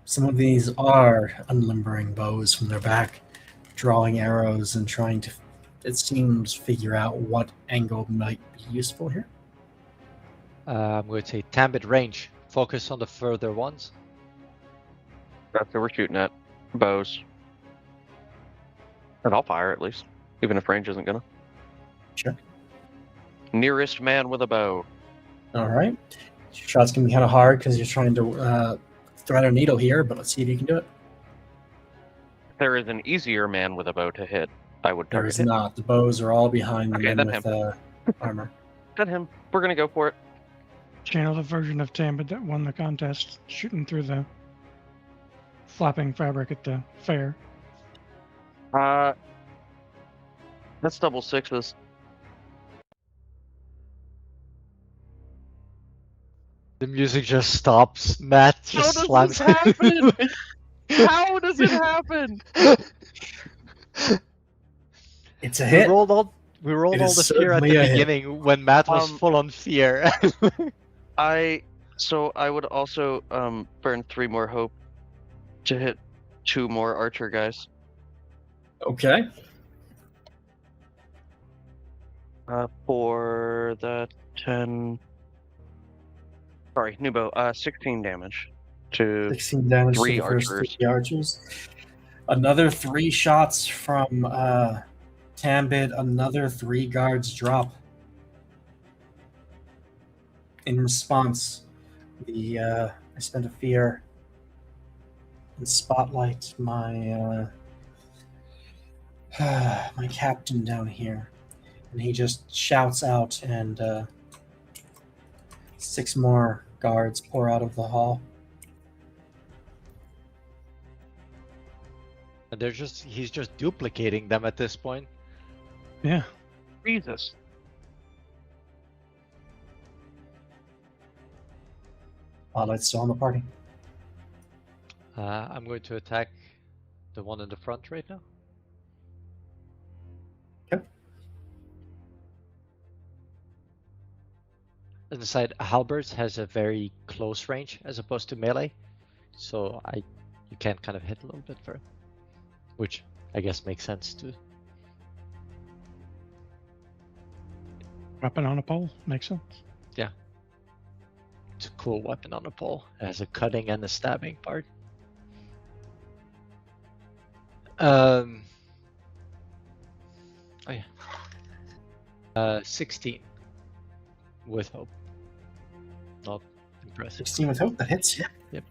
Speaker 1: Some of these are unlimbering bows from their back, drawing arrows and trying to, it seems, figure out what angle might be useful here.
Speaker 2: I'm going to say Tambit range. Focus on the further ones.
Speaker 3: That's what we're shooting at. Bows. And I'll fire at least, even if range isn't gonna.
Speaker 1: Sure.
Speaker 3: Nearest man with a bow.
Speaker 1: All right. Your shot's going to be kind of hard because you're trying to thread a needle here, but let's see if you can do it.
Speaker 3: There is an easier man with a bow to hit. I would
Speaker 1: There
Speaker 3: target
Speaker 1: is
Speaker 3: him.
Speaker 1: not. The bows are all behind the
Speaker 3: Okay,
Speaker 1: men
Speaker 3: then
Speaker 1: with armor.
Speaker 3: Hit him. We're gonna go for it.
Speaker 5: Channel the version of Tambit that won the contest, shooting through the flapping fabric at the fair.
Speaker 3: That's double sixes.
Speaker 2: The music just stops. Matt
Speaker 3: How
Speaker 2: just
Speaker 3: does
Speaker 2: slams.
Speaker 3: this happen? How does it happen?
Speaker 1: It's a
Speaker 2: We
Speaker 1: hit.
Speaker 2: rolled all
Speaker 1: It is
Speaker 2: the fear at
Speaker 1: certainly
Speaker 2: the
Speaker 1: a hit.
Speaker 2: beginning when Matt was full on fear.
Speaker 3: I would also burn 3 more hope to hit 2 more archer guys.
Speaker 1: Okay.
Speaker 3: For the 10. Sorry, new bow. 16 damage to
Speaker 1: 16 damage
Speaker 3: 3
Speaker 1: to the first
Speaker 3: archers.
Speaker 1: 3 archers. Another 3 shots from Tambit. Another 3 guards drop. In response, I spent a fear and spotlight my my captain down here, and he just shouts out, and 6 more guards pour out of the hall.
Speaker 2: And he's just duplicating them at this point.
Speaker 5: Yeah.
Speaker 3: Jesus.
Speaker 1: Spotlight's still on the party.
Speaker 2: I'm going to attack the one in the front right now.
Speaker 1: Okay.
Speaker 2: As an aside, halberds has a very close range as opposed to melee. so you can kind of hit a little bit further, which I guess makes sense too.
Speaker 5: Weapon on a pole makes sense.
Speaker 2: It's a cool weapon on a pole. It has a cutting and a stabbing part. 16 with hope. Not impressive.
Speaker 1: 16 with hope, that hits, yeah.
Speaker 2: Yep.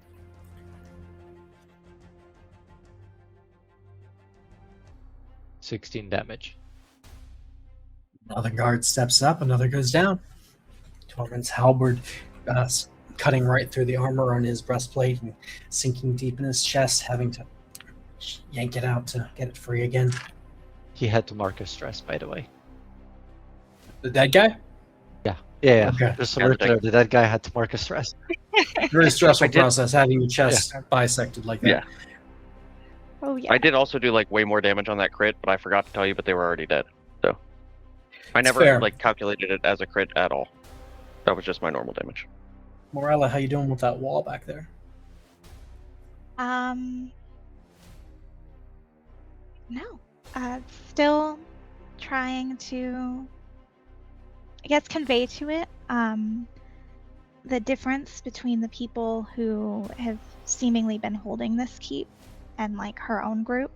Speaker 2: $16 damage.
Speaker 1: Another guard steps up, another goes down. Tormund's halberd cutting right through the armor on his breastplate and sinking deep in his chest, having to yank it out to get it free again.
Speaker 2: He had to mark a stress, by the way.
Speaker 1: The dead guy?
Speaker 2: Yeah.
Speaker 1: Okay.
Speaker 2: Just so we're clear, that guy had to mark a stress.
Speaker 1: Very stressful
Speaker 3: I did-
Speaker 1: process having your chest bisected like that.
Speaker 3: Yeah.
Speaker 4: Oh yeah.
Speaker 3: I did also do like way more damage on that crit, but I forgot to tell you, but they were already dead. So I
Speaker 1: It's
Speaker 3: never
Speaker 1: fair.
Speaker 3: like calculated it as a crit at all. That was just my normal damage.
Speaker 1: Morella, how you doing with that wall back there?
Speaker 4: No. Still trying to, I guess, convey to it the difference between the people who have seemingly been holding this keep and like her own group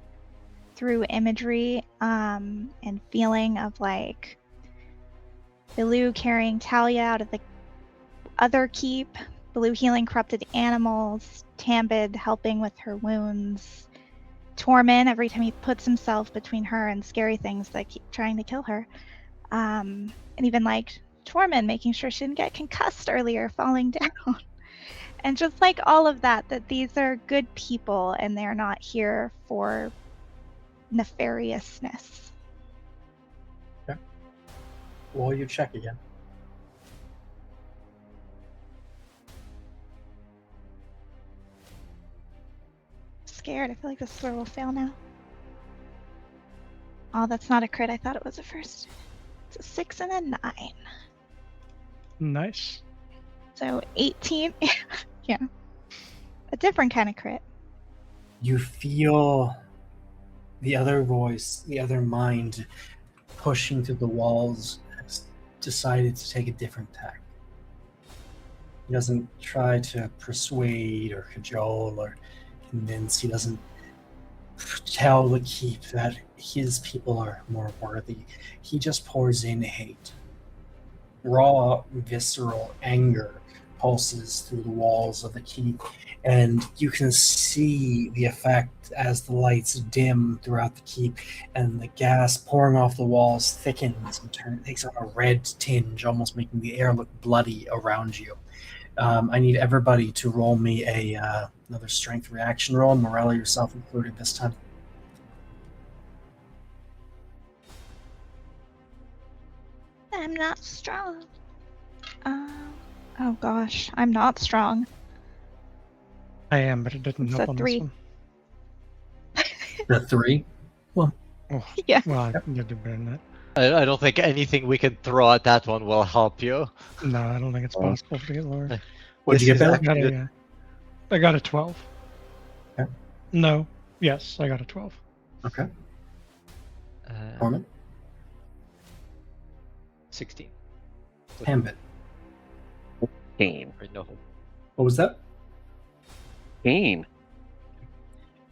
Speaker 4: through imagery and feeling of like Bilou carrying Talia out of the other keep, Bilou healing corrupted animals, Tambid helping with her wounds, Tormund every time he puts himself between her and scary things that keep trying to kill her, and even like Tormund making sure she didn't get concussed earlier, falling down, and just like all of that these are good people and they're not here for nefariousness.
Speaker 1: Roll your check again.
Speaker 4: Scared. I feel like this is where we'll fail now. Oh, that's not a crit. I thought it was a first. It's a 6 and a 9.
Speaker 5: Nice.
Speaker 4: So 18. Yeah. A different kind of crit.
Speaker 1: You feel the other voice, the other mind pushing through the walls has decided to take a different tack. He doesn't try to persuade or cajole or convince. He doesn't tell the keep that his people are more worthy. He just pours in hate. Raw, visceral anger pulses through the walls of the keep, and you can see the effect as the lights dim throughout the keep and the gas pouring off the walls thickens and takes on a red tinge, almost making the air look bloody around you. I need everybody to roll me another strength reaction roll, Morella yourself included this time.
Speaker 4: I'm not strong. Oh gosh, I'm not strong.
Speaker 5: I am, but it didn't
Speaker 4: It's
Speaker 5: help
Speaker 4: a
Speaker 5: on
Speaker 4: 3.
Speaker 5: this one.
Speaker 1: The 3.
Speaker 5: Oh,
Speaker 4: Yeah.
Speaker 5: well, you did better than that.
Speaker 2: I don't think anything we can throw at that one will help you.
Speaker 5: No, I don't think it's possible to get lower.
Speaker 1: What'd you
Speaker 2: This
Speaker 1: get
Speaker 2: is
Speaker 1: back?
Speaker 2: actually-
Speaker 5: I got a 12.
Speaker 1: Okay.
Speaker 5: No. Yes, I got a 12.
Speaker 1: Okay.
Speaker 2: Uh,
Speaker 1: Tormund?
Speaker 2: 16.
Speaker 1: Tambit.
Speaker 3: 18.
Speaker 2: Right, no hope.
Speaker 1: What was that?
Speaker 3: 18.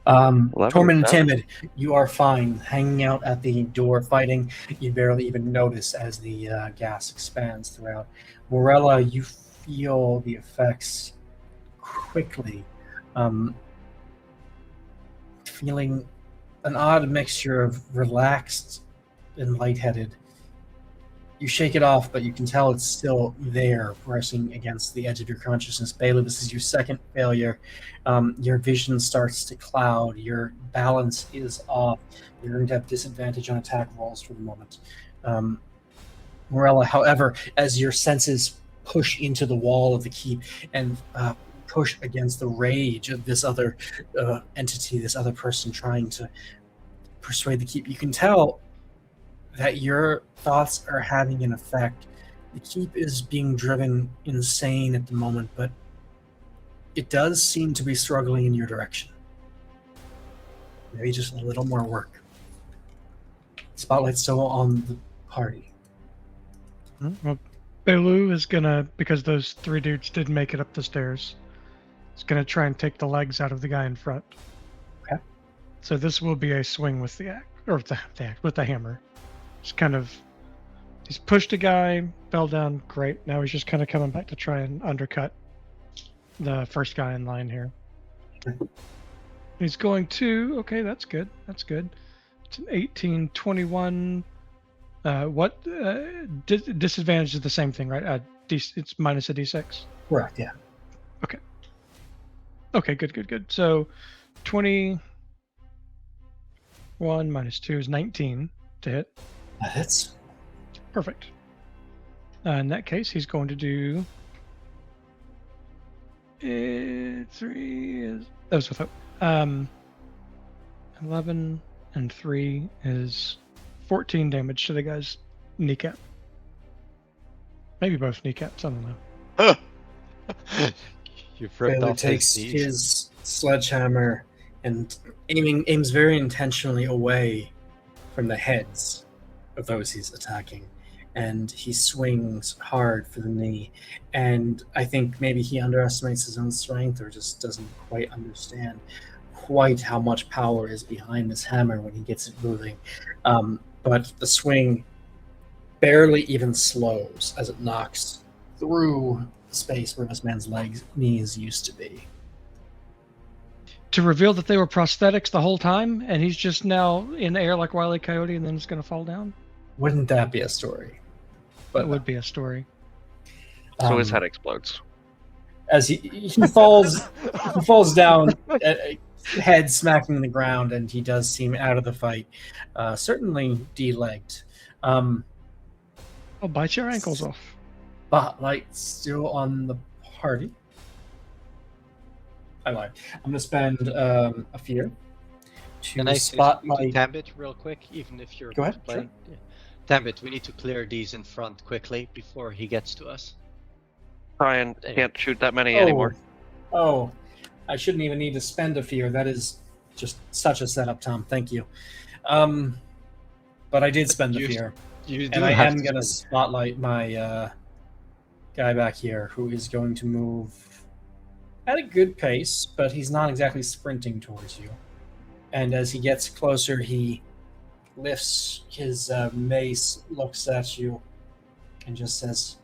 Speaker 1: Tormund and
Speaker 3: 7.
Speaker 1: Timid, you are fine. Hanging out at the door fighting, you barely even notice as the gas expands throughout. Morella, you feel the effects quickly. Feeling an odd mixture of relaxed and lightheaded. You shake it off, but you can tell it's still there, pressing against the edge of your consciousness. Bailey, this is your second failure. Your vision starts to cloud. Your balance is off. You're going to have disadvantage on attack rolls for the moment. Morella, however, as your senses push into the wall of the keep and push against the rage of this other entity, this other person trying to persuade the keep, you can tell that your thoughts are having an effect. The keep is being driven insane at the moment, but it does seem to be struggling in your direction. Maybe just a little more work. Spotlight's still on the party.
Speaker 5: Well, Belu is gonna, because those 3 dudes didn't make it up the stairs, is gonna try and take the legs out of the guy in front.
Speaker 1: Okay.
Speaker 5: So this will be a swing with the axe, or with the hammer. Just kind of, he's pushed a guy, fell down, great. Now he's just kind of coming back to try and undercut the first guy in line here.
Speaker 1: Okay.
Speaker 5: He's going to, okay, that's good. That's good. It's an 18, 21. Disadvantage is the same thing, right? It's minus a d6.
Speaker 1: Correct, yeah.
Speaker 5: Okay, good. So 21 minus 2 is 19 to hit.
Speaker 1: That hits.
Speaker 5: Perfect. In that case, he's going to do 3 is that was with hope. 11 and 3 is 14 damage to the guy's kneecap. Maybe both kneecaps, I don't know.
Speaker 2: You've ripped
Speaker 1: Bailey
Speaker 2: off
Speaker 1: takes
Speaker 2: his knees.
Speaker 1: his sledgehammer and aims very intentionally away from the heads of those he's attacking. And he swings hard for the knee. And I think maybe he underestimates his own strength or just doesn't quite understand quite how much power is behind this hammer when he gets it moving. But the swing barely even slows as it knocks through the space where this man's knees used to be.
Speaker 5: To reveal that they were prosthetics the whole time, and he's just now in the air like Wile E. Coyote, and then it's going to fall down.
Speaker 1: Wouldn't that be a story?
Speaker 5: That would be a story.
Speaker 3: So his head explodes.
Speaker 1: As he falls, he falls down, head smacking the ground, and he does seem out of the fight. Certainly de-legged.
Speaker 5: I'll bite your ankles off.
Speaker 1: Spotlight still on the party. I lied. I'm going to spend a fear to
Speaker 2: Can I say something to
Speaker 1: spotlight.
Speaker 2: Tambit real quick, even if you're
Speaker 1: Go ahead,
Speaker 2: playing? Yeah. Tambit, we need to clear these in front quickly before he gets to us.
Speaker 3: Brian can't shoot that many anymore.
Speaker 1: Oh, I shouldn't even need to spend a fear. That is just such a setup, Tom. Thank you. But I did spend the fear.
Speaker 2: You do
Speaker 1: And I
Speaker 2: have
Speaker 1: am
Speaker 2: to
Speaker 1: going to
Speaker 2: spend-
Speaker 1: spotlight my guy back here who is going to move at a good pace, but he's not exactly sprinting towards you. And as he gets closer, he lifts his mace, looks at you, and just says,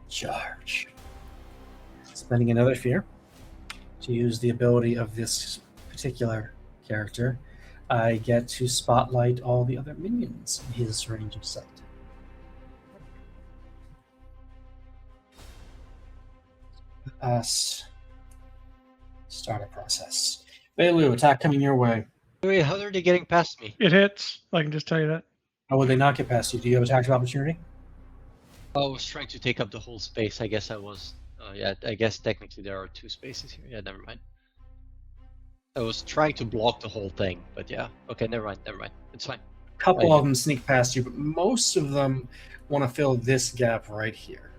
Speaker 1: "Charge." Spending another fear to use the ability of this particular character, I get to spotlight all the other minions in his range of sight. Us start a process. Bailu, attack coming your way.
Speaker 2: Wait, how are they getting past me?
Speaker 5: It hits. I can just tell you that.
Speaker 1: How would they not get past you? Do you have attack of opportunity?
Speaker 2: I was trying to take up the whole space. I guess I was. Yeah, I guess technically there are 2 spaces here. Yeah, never mind. I was trying to block the whole thing, but yeah. Okay, never mind. It's fine.
Speaker 1: A couple
Speaker 2: Right.
Speaker 1: of them sneak past you, but most of them want to fill this gap right here.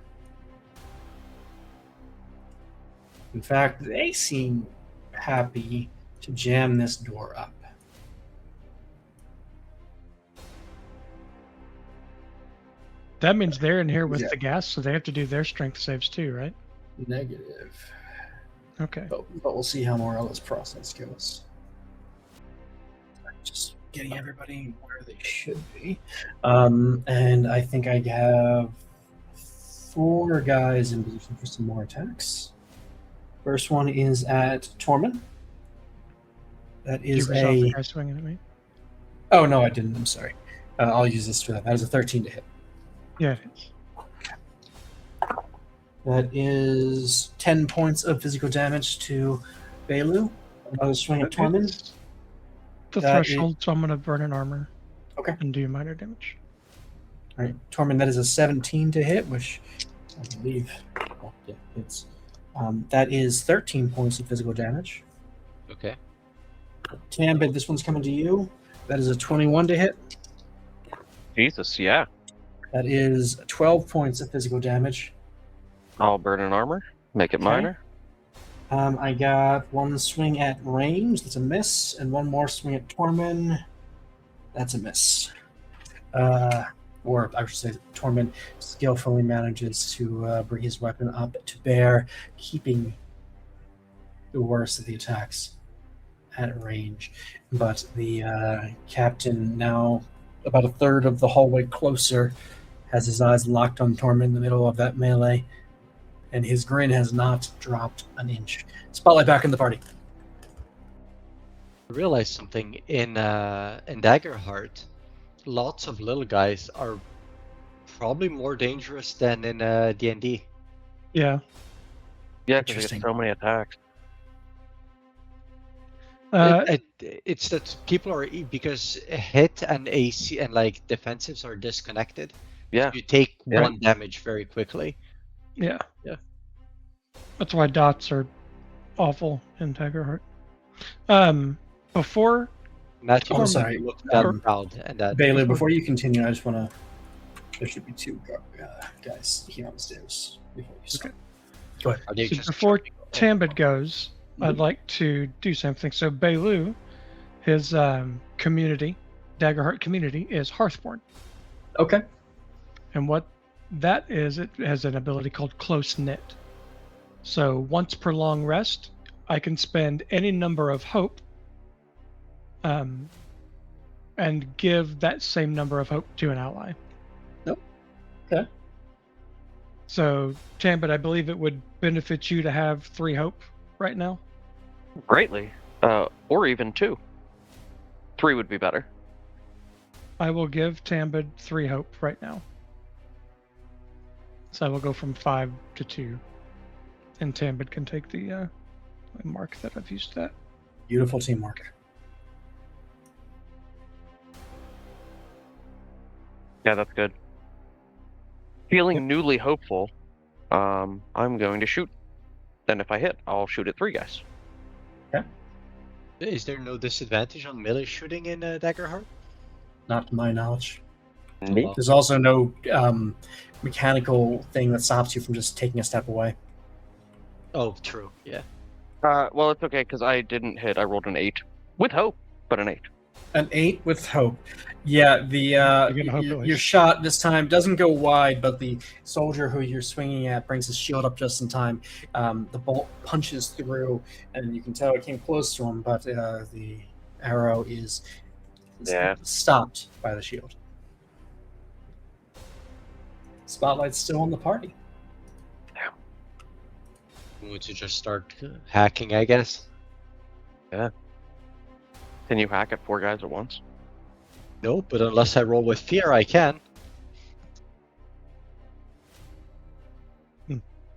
Speaker 1: In fact, they seem happy to jam this door up.
Speaker 5: That means they're in here with
Speaker 1: Yeah.
Speaker 5: the gas, so they have to do their strength saves too, right?
Speaker 1: Negative.
Speaker 5: Okay.
Speaker 1: But we'll see how Morella's process goes. Just getting everybody where they should be. And I think I have 4 guys in position for some more attacks. First one is at Tormund. That
Speaker 5: Did you
Speaker 1: is
Speaker 5: resolve the
Speaker 1: a...
Speaker 5: guy swinging at me?
Speaker 1: Oh, no, I didn't. I'm sorry. I'll use this for that. That is a 13 to hit.
Speaker 5: Yeah, it is.
Speaker 1: That is 10 points of physical damage to Bailu. Another swing at Tormund.
Speaker 5: It's the
Speaker 1: That
Speaker 5: threshold, so I'm going to burn an armor.
Speaker 1: Okay.
Speaker 5: And do minor damage.
Speaker 1: All right, Tormund, that is a 17 to hit, which I believe hits. That is 13 points of physical damage.
Speaker 2: Okay.
Speaker 1: Tambid, this one's coming to you. That is a 21 to hit.
Speaker 3: Jesus, yeah.
Speaker 1: That is 12 points of physical damage.
Speaker 3: I'll burn an armor, make it
Speaker 1: Okay.
Speaker 3: minor.
Speaker 1: I got one swing at range. That's a miss, and one more swing at Torment. That's a miss. Or I should say, Torment skillfully manages to bring his weapon up to bear, keeping the worst of the attacks at range. But the captain, now about a third of the hallway closer, has his eyes locked on Torment in the middle of that melee, and his grin has not dropped an inch. Spotlight back in the party.
Speaker 2: I realized something in Daggerheart. Lots of little guys are probably more dangerous than in D&D.
Speaker 5: Yeah.
Speaker 3: Yeah, because they
Speaker 1: Interesting.
Speaker 3: get so many attacks.
Speaker 2: It's that people are because hit and AC and like defensives are disconnected.
Speaker 3: Yeah.
Speaker 2: You take
Speaker 3: Yeah.
Speaker 2: one damage very quickly.
Speaker 5: Yeah.
Speaker 2: Yeah.
Speaker 5: That's why dots are awful in Daggerheart. Before
Speaker 2: Matthew,
Speaker 1: Oh, sorry.
Speaker 2: you look that
Speaker 5: Or-
Speaker 2: proud and that
Speaker 1: Bailey, before you continue, I just want to. There should be two guys here on the stairs before you start. Go ahead.
Speaker 2: are they
Speaker 5: So
Speaker 2: just
Speaker 5: before
Speaker 2: jumping over?
Speaker 5: Tambid goes, I'd like to do something. So Bailu, his community, Daggerheart community, is Hearthborn.
Speaker 1: Okay.
Speaker 5: And what that is, it has an ability called Close Knit. So once per long rest, I can spend any number of hope and give that same number of hope to an ally.
Speaker 1: Nope. Okay.
Speaker 5: So, Tambit, I believe it would benefit you to have 3 hope right now.
Speaker 3: Greatly. Or even 2. 3 would be better.
Speaker 5: I will give Tambid 3 hope right now. So I will go from 5 to 2. And Tambid can take the mark that I've used that.
Speaker 1: Beautiful teamwork.
Speaker 3: Yeah, that's good. Feeling newly hopeful, I'm going to shoot. Then if I hit, I'll shoot at 3 guys.
Speaker 2: Is there no disadvantage on melee shooting in Daggerheart?
Speaker 1: Not to my knowledge.
Speaker 3: Nope.
Speaker 1: There's also no mechanical thing that stops you from just taking a step away.
Speaker 2: Oh, true. Yeah.
Speaker 3: Well, it's okay because I didn't hit. I rolled an 8 with hope, but an 8.
Speaker 1: An 8 with hope. Yeah, the
Speaker 5: You get a hope
Speaker 1: your
Speaker 5: release.
Speaker 1: shot this time doesn't go wide, but the soldier who you're swinging at brings his shield up just in time. The bolt punches through, and you can tell it came close to him, but the arrow is
Speaker 3: Yeah.
Speaker 1: stopped by the shield. Spotlight's still on the party.
Speaker 2: Would you just start hacking, I guess?
Speaker 3: Can you hack at 4 guys at once?
Speaker 2: No, but unless I roll with fear, I can.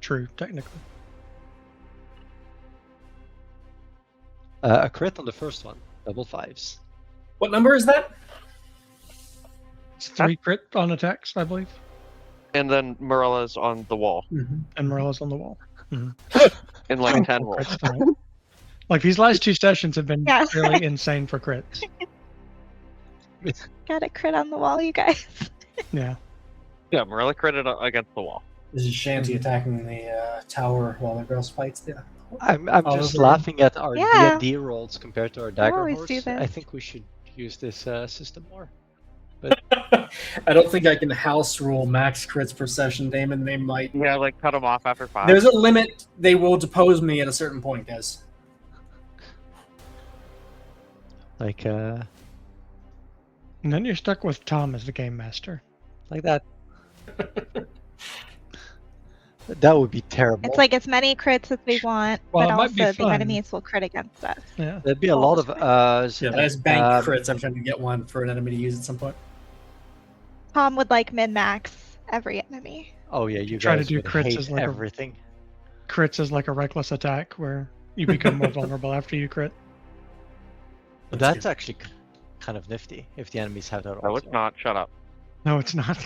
Speaker 5: True, technically.
Speaker 2: A crit on the first one. Double 5s.
Speaker 1: What number is that?
Speaker 5: It's 3 crit on attacks, I believe.
Speaker 3: And then Morella's on the wall
Speaker 5: And Morella's on the wall.
Speaker 3: in like 10 rolls.
Speaker 5: Crits tonight. Like these last 2 sessions have been
Speaker 4: Yeah.
Speaker 5: fairly insane for crits.
Speaker 4: Got a crit on the wall, you guys.
Speaker 5: Yeah.
Speaker 3: Yeah, Morella critted against the wall.
Speaker 1: This is Shanty attacking the tower while the girls fights there.
Speaker 2: I'm
Speaker 1: Oh,
Speaker 2: just
Speaker 1: okay.
Speaker 2: laughing at our
Speaker 4: Yeah.
Speaker 2: D&D rolls compared to our
Speaker 4: I
Speaker 2: dagger
Speaker 4: always
Speaker 2: horse.
Speaker 4: do this.
Speaker 2: I think we should use this system more.
Speaker 1: I don't think I can house rule max crits per session, Damon. They might.
Speaker 3: Yeah, like cut them off after 5.
Speaker 1: There's a limit. They will depose me at a certain point, guys.
Speaker 2: Like
Speaker 5: And then you're stuck with Tom as the game master.
Speaker 2: that. That would be terrible.
Speaker 4: It's like as many crits as we want,
Speaker 5: Well,
Speaker 4: but
Speaker 5: it might be
Speaker 4: also the
Speaker 5: fun.
Speaker 4: enemies will crit against us.
Speaker 5: Yeah.
Speaker 2: There'd be a
Speaker 4: all
Speaker 2: lot
Speaker 4: the
Speaker 2: of
Speaker 1: Yeah, there's bank
Speaker 2: um,
Speaker 1: crits. I'm trying to get one for an enemy to use at some point.
Speaker 4: Tom would like min-max every enemy.
Speaker 2: Oh yeah, you
Speaker 5: Try to
Speaker 2: guys
Speaker 5: do
Speaker 2: would
Speaker 5: crits
Speaker 2: hate
Speaker 5: as like a-
Speaker 2: everything.
Speaker 5: Crits is like a reckless attack where you become more vulnerable after you crit.
Speaker 2: But
Speaker 1: That's
Speaker 2: that's actually kind of nifty if the enemies have that.
Speaker 3: No,
Speaker 2: also.
Speaker 3: it's not. Shut up.
Speaker 5: No, it's not.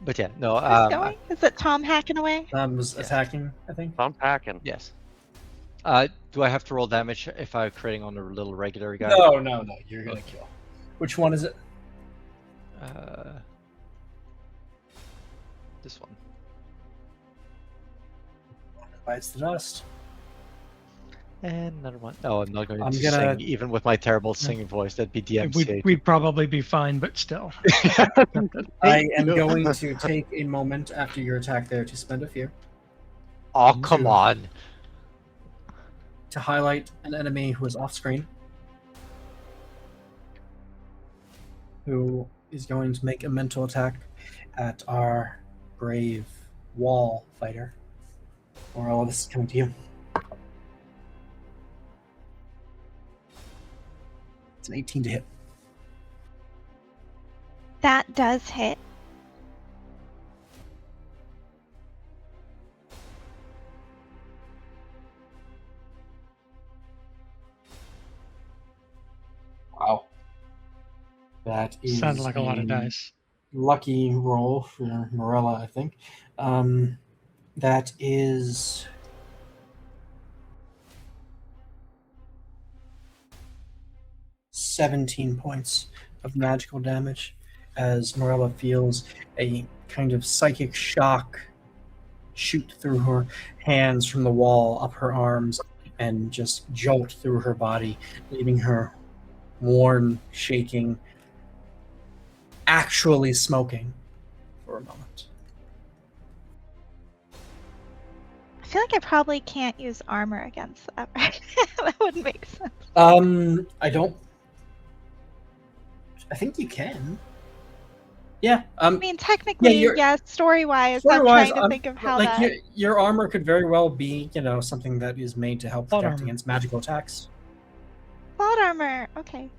Speaker 2: But yeah, no.
Speaker 4: Who's going? Is it Tom hacking away?
Speaker 1: Was attacking, I think.
Speaker 3: I'm packing.
Speaker 2: Yes. Do I have to roll damage if I'm critting on a little regular guy?
Speaker 1: No. You're gonna kill. Which one is it?
Speaker 2: This one.
Speaker 1: Bites the dust.
Speaker 2: And another one. Oh, I'm not going
Speaker 1: I'm
Speaker 2: to
Speaker 1: gonna-
Speaker 2: sing, even with my terrible singing voice. That'd be DMCA.
Speaker 5: We'd probably be fine, but still.
Speaker 1: I am going to take a moment after your attack there to spend a fear
Speaker 2: Oh, come on.
Speaker 1: to highlight an enemy who is off screen, who is going to make a mental attack at our brave wall fighter. Or all of this is coming to you. It's an 18 to hit.
Speaker 4: That does hit.
Speaker 1: Wow. That is
Speaker 5: Sounded like a lot of dice.
Speaker 1: lucky roll for Morella, I think. That is 17 points of magical damage as Morella feels a kind of psychic shock shoot through her hands from the wall up her arms and just jolt through her body, leaving her worn, shaking, actually smoking for a moment.
Speaker 4: I feel like I probably can't use armor against that. Right? That wouldn't make sense.
Speaker 1: I think you can. Yeah.
Speaker 4: I mean, technically,
Speaker 1: you're-
Speaker 4: yes. Story-wise, I'm
Speaker 1: Story-wise,
Speaker 4: trying to think of how
Speaker 1: like
Speaker 4: that.
Speaker 1: your armor could very well be, something that is made to help
Speaker 5: Plot
Speaker 1: protect
Speaker 5: armor.
Speaker 1: against magical attacks.
Speaker 4: Plot armor. Okay.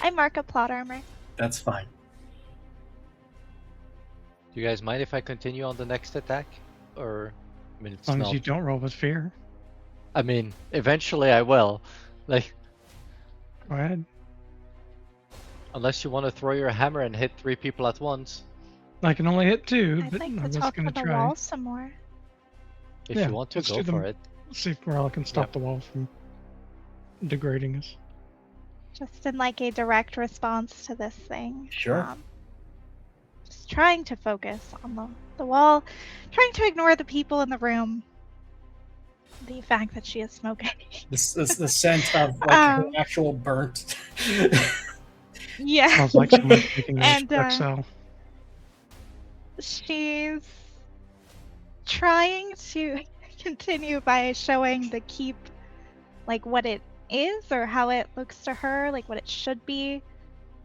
Speaker 4: I mark a plot armor.
Speaker 1: That's fine.
Speaker 2: Do you guys mind if I continue on the next attack? Or, I mean, it's
Speaker 5: As long as
Speaker 2: not...
Speaker 5: you don't roll with fear.
Speaker 2: I mean, eventually I will. Like,
Speaker 5: Go ahead.
Speaker 2: unless you want to throw your hammer and hit 3 people at once.
Speaker 5: I can only hit 2,
Speaker 4: I'd
Speaker 5: but
Speaker 4: like
Speaker 5: I
Speaker 4: to
Speaker 5: was
Speaker 4: talk
Speaker 5: going
Speaker 4: to
Speaker 5: to
Speaker 4: the
Speaker 5: try.
Speaker 4: wall some more.
Speaker 2: If
Speaker 5: Yeah,
Speaker 2: you want to,
Speaker 5: let's
Speaker 2: go
Speaker 5: do them.
Speaker 2: for it.
Speaker 5: See if Morella can stop
Speaker 2: Yep.
Speaker 5: the wall from degrading us.
Speaker 4: Just in like a direct response to this thing.
Speaker 1: Sure.
Speaker 4: Just trying to focus on the wall, trying to ignore the people in the room. The fact that she is smoking.
Speaker 1: The scent of like her actual burnt.
Speaker 4: Yeah.
Speaker 5: Smells like someone taking an
Speaker 4: And,
Speaker 5: XL.
Speaker 4: She's trying to continue by showing the keep like what it is or how it looks to her, like what it should be.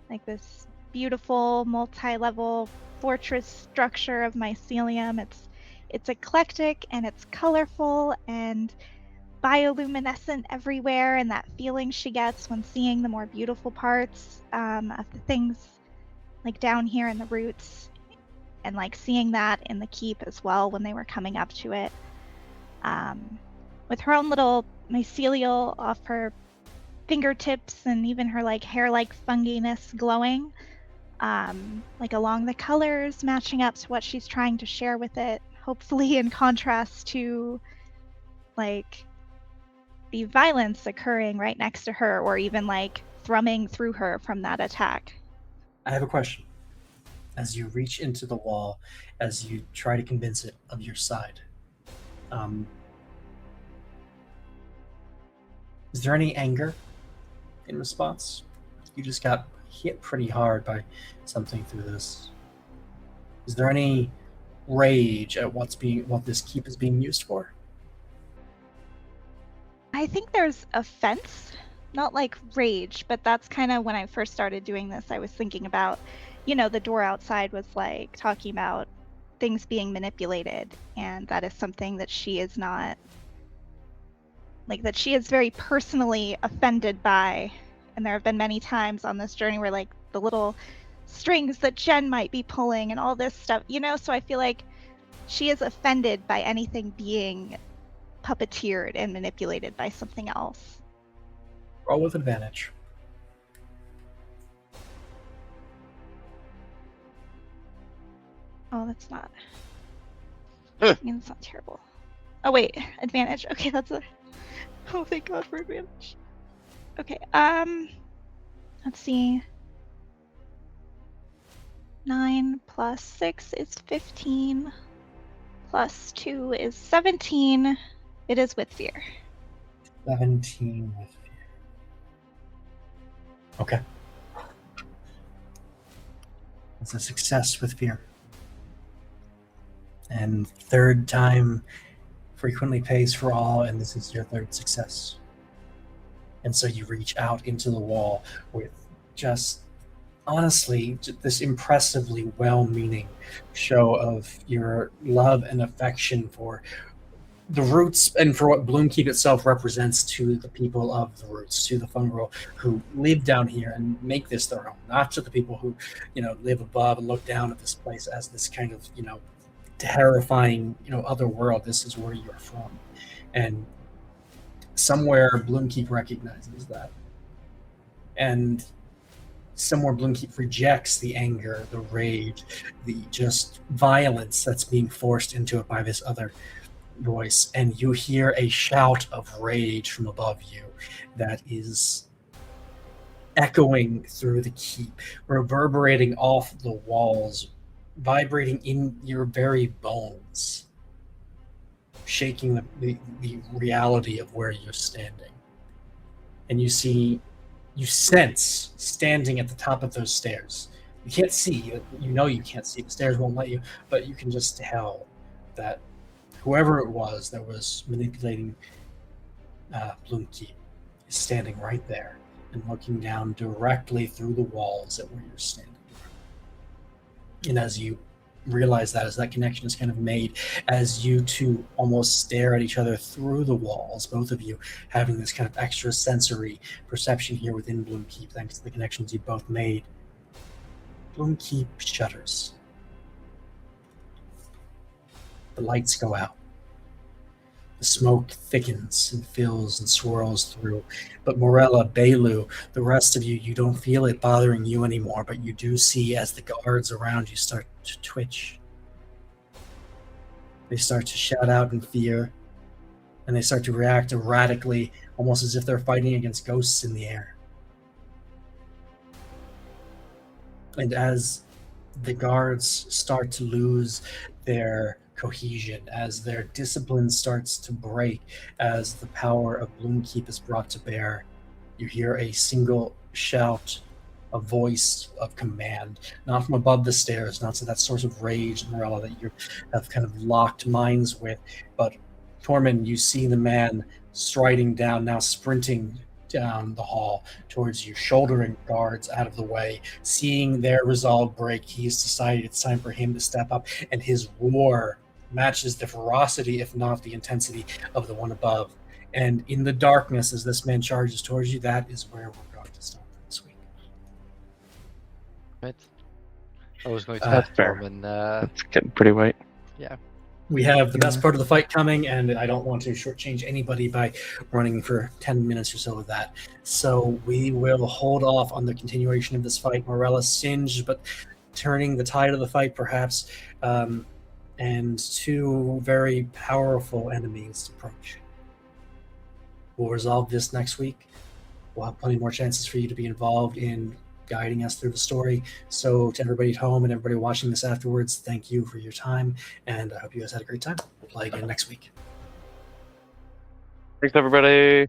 Speaker 4: Like this beautiful multi-level fortress structure of mycelium. It's eclectic and it's colorful and bioluminescent everywhere, and that feeling she gets when seeing the more beautiful parts of the things like down here in the roots, and like seeing that in the keep as well when they were coming up to it, with her own little mycelial off her fingertips and even her like hair-like funginess glowing, like along the colors matching up to what she's trying to share with it, hopefully in contrast to like the violence occurring right next to her or even like thrumming through her from that attack.
Speaker 1: I have a question. As you reach into the wall, as you try to convince it of your side, is there any anger in response? You just got hit pretty hard by something through this. Is there any rage at what this keep is being used for?
Speaker 4: I think there's offense, not like rage, but that's kind of when I first started doing this. I was thinking about, the door outside was like talking about things being manipulated, and that is something that she is not, like that she is very personally offended by. And there have been many times on this journey where like the little strings that Jen might be pulling and all this stuff, so I feel like she is offended by anything being puppeteered and manipulated by something else.
Speaker 1: Roll with advantage.
Speaker 4: Oh, that's not. I mean, that's not terrible. Oh wait, advantage. Okay, that's a. Oh, thank God for advantage. Okay, let's see. 9 plus 6 is 15. Plus 2 is 17. It is with fear.
Speaker 1: 17 with fear. Okay. It's a success with fear. And third time frequently pays for all, and this is your third success. And so you reach out into the wall with just, honestly, this impressively well-meaning show of your love and affection for the roots and for what Bloomkeep itself represents to the people of the roots, to the fungal who live down here and make this their own, not to the people who, live above and look down at this place as this kind of, terrifying, other world. This is where you're from. And somewhere Bloomkeep recognizes that. And somewhere Bloomkeep rejects the anger, the rage, the just violence that's being forced into it by this other voice, and you hear a shout of rage from above you that is echoing through the keep, reverberating off the walls, vibrating in your very bones, shaking the reality of where you're standing. And you sense standing at the top of those stairs. You can't see, you can't see, the stairs won't let you, but you can just tell that whoever it was that was manipulating Bloomkeep is standing right there and looking down directly through the walls at where you're standing. And as you realize that, as that connection is kind of made, as you two almost stare at each other through the walls, both of you having this kind of extra sensory perception here within Bloomkeep, thanks to the connections you both made, Bloomkeep shudders. The lights go out. The smoke thickens and fills and swirls through. But Morella, Belu, the rest of you, you don't feel it bothering you anymore, but you do see as the guards around you start to twitch. They start to shout out in fear, and they start to react erratically, almost as if they're fighting against ghosts in the air. And as the guards start to lose their cohesion, as their discipline starts to break, as the power of Bloomkeep is brought to bear, you hear a single shout, a voice of command, not from above the stairs, not to that source of rage, Morella, that you have kind of locked minds with, but Tormund, you see the man striding down, now sprinting down the hall towards you, shouldering guards out of the way. Seeing their resolve break, he's decided it's time for him to step up, and his roar matches the ferocity, if not the intensity, of the one above. And in the darkness, as this man charges towards you, that is where we're going to stop this week.
Speaker 2: Right. I was going to
Speaker 3: That's
Speaker 2: have
Speaker 3: fair.
Speaker 2: Tormund,
Speaker 3: It's getting pretty late.
Speaker 2: yeah.
Speaker 1: We have the best part of the fight coming, and I don't want to shortchange anybody by running for 10 minutes or so of that. So we will hold off on the continuation of this fight. Morella singed, but turning the tide of the fight, perhaps, and two very powerful enemies approach. We'll resolve this next week. We'll have plenty more chances for you to be involved in guiding us through the story. So to everybody at home and everybody watching this afterwards, thank you for your time, and I hope you guys had a great time. We'll play again next week.
Speaker 3: Thanks, everybody.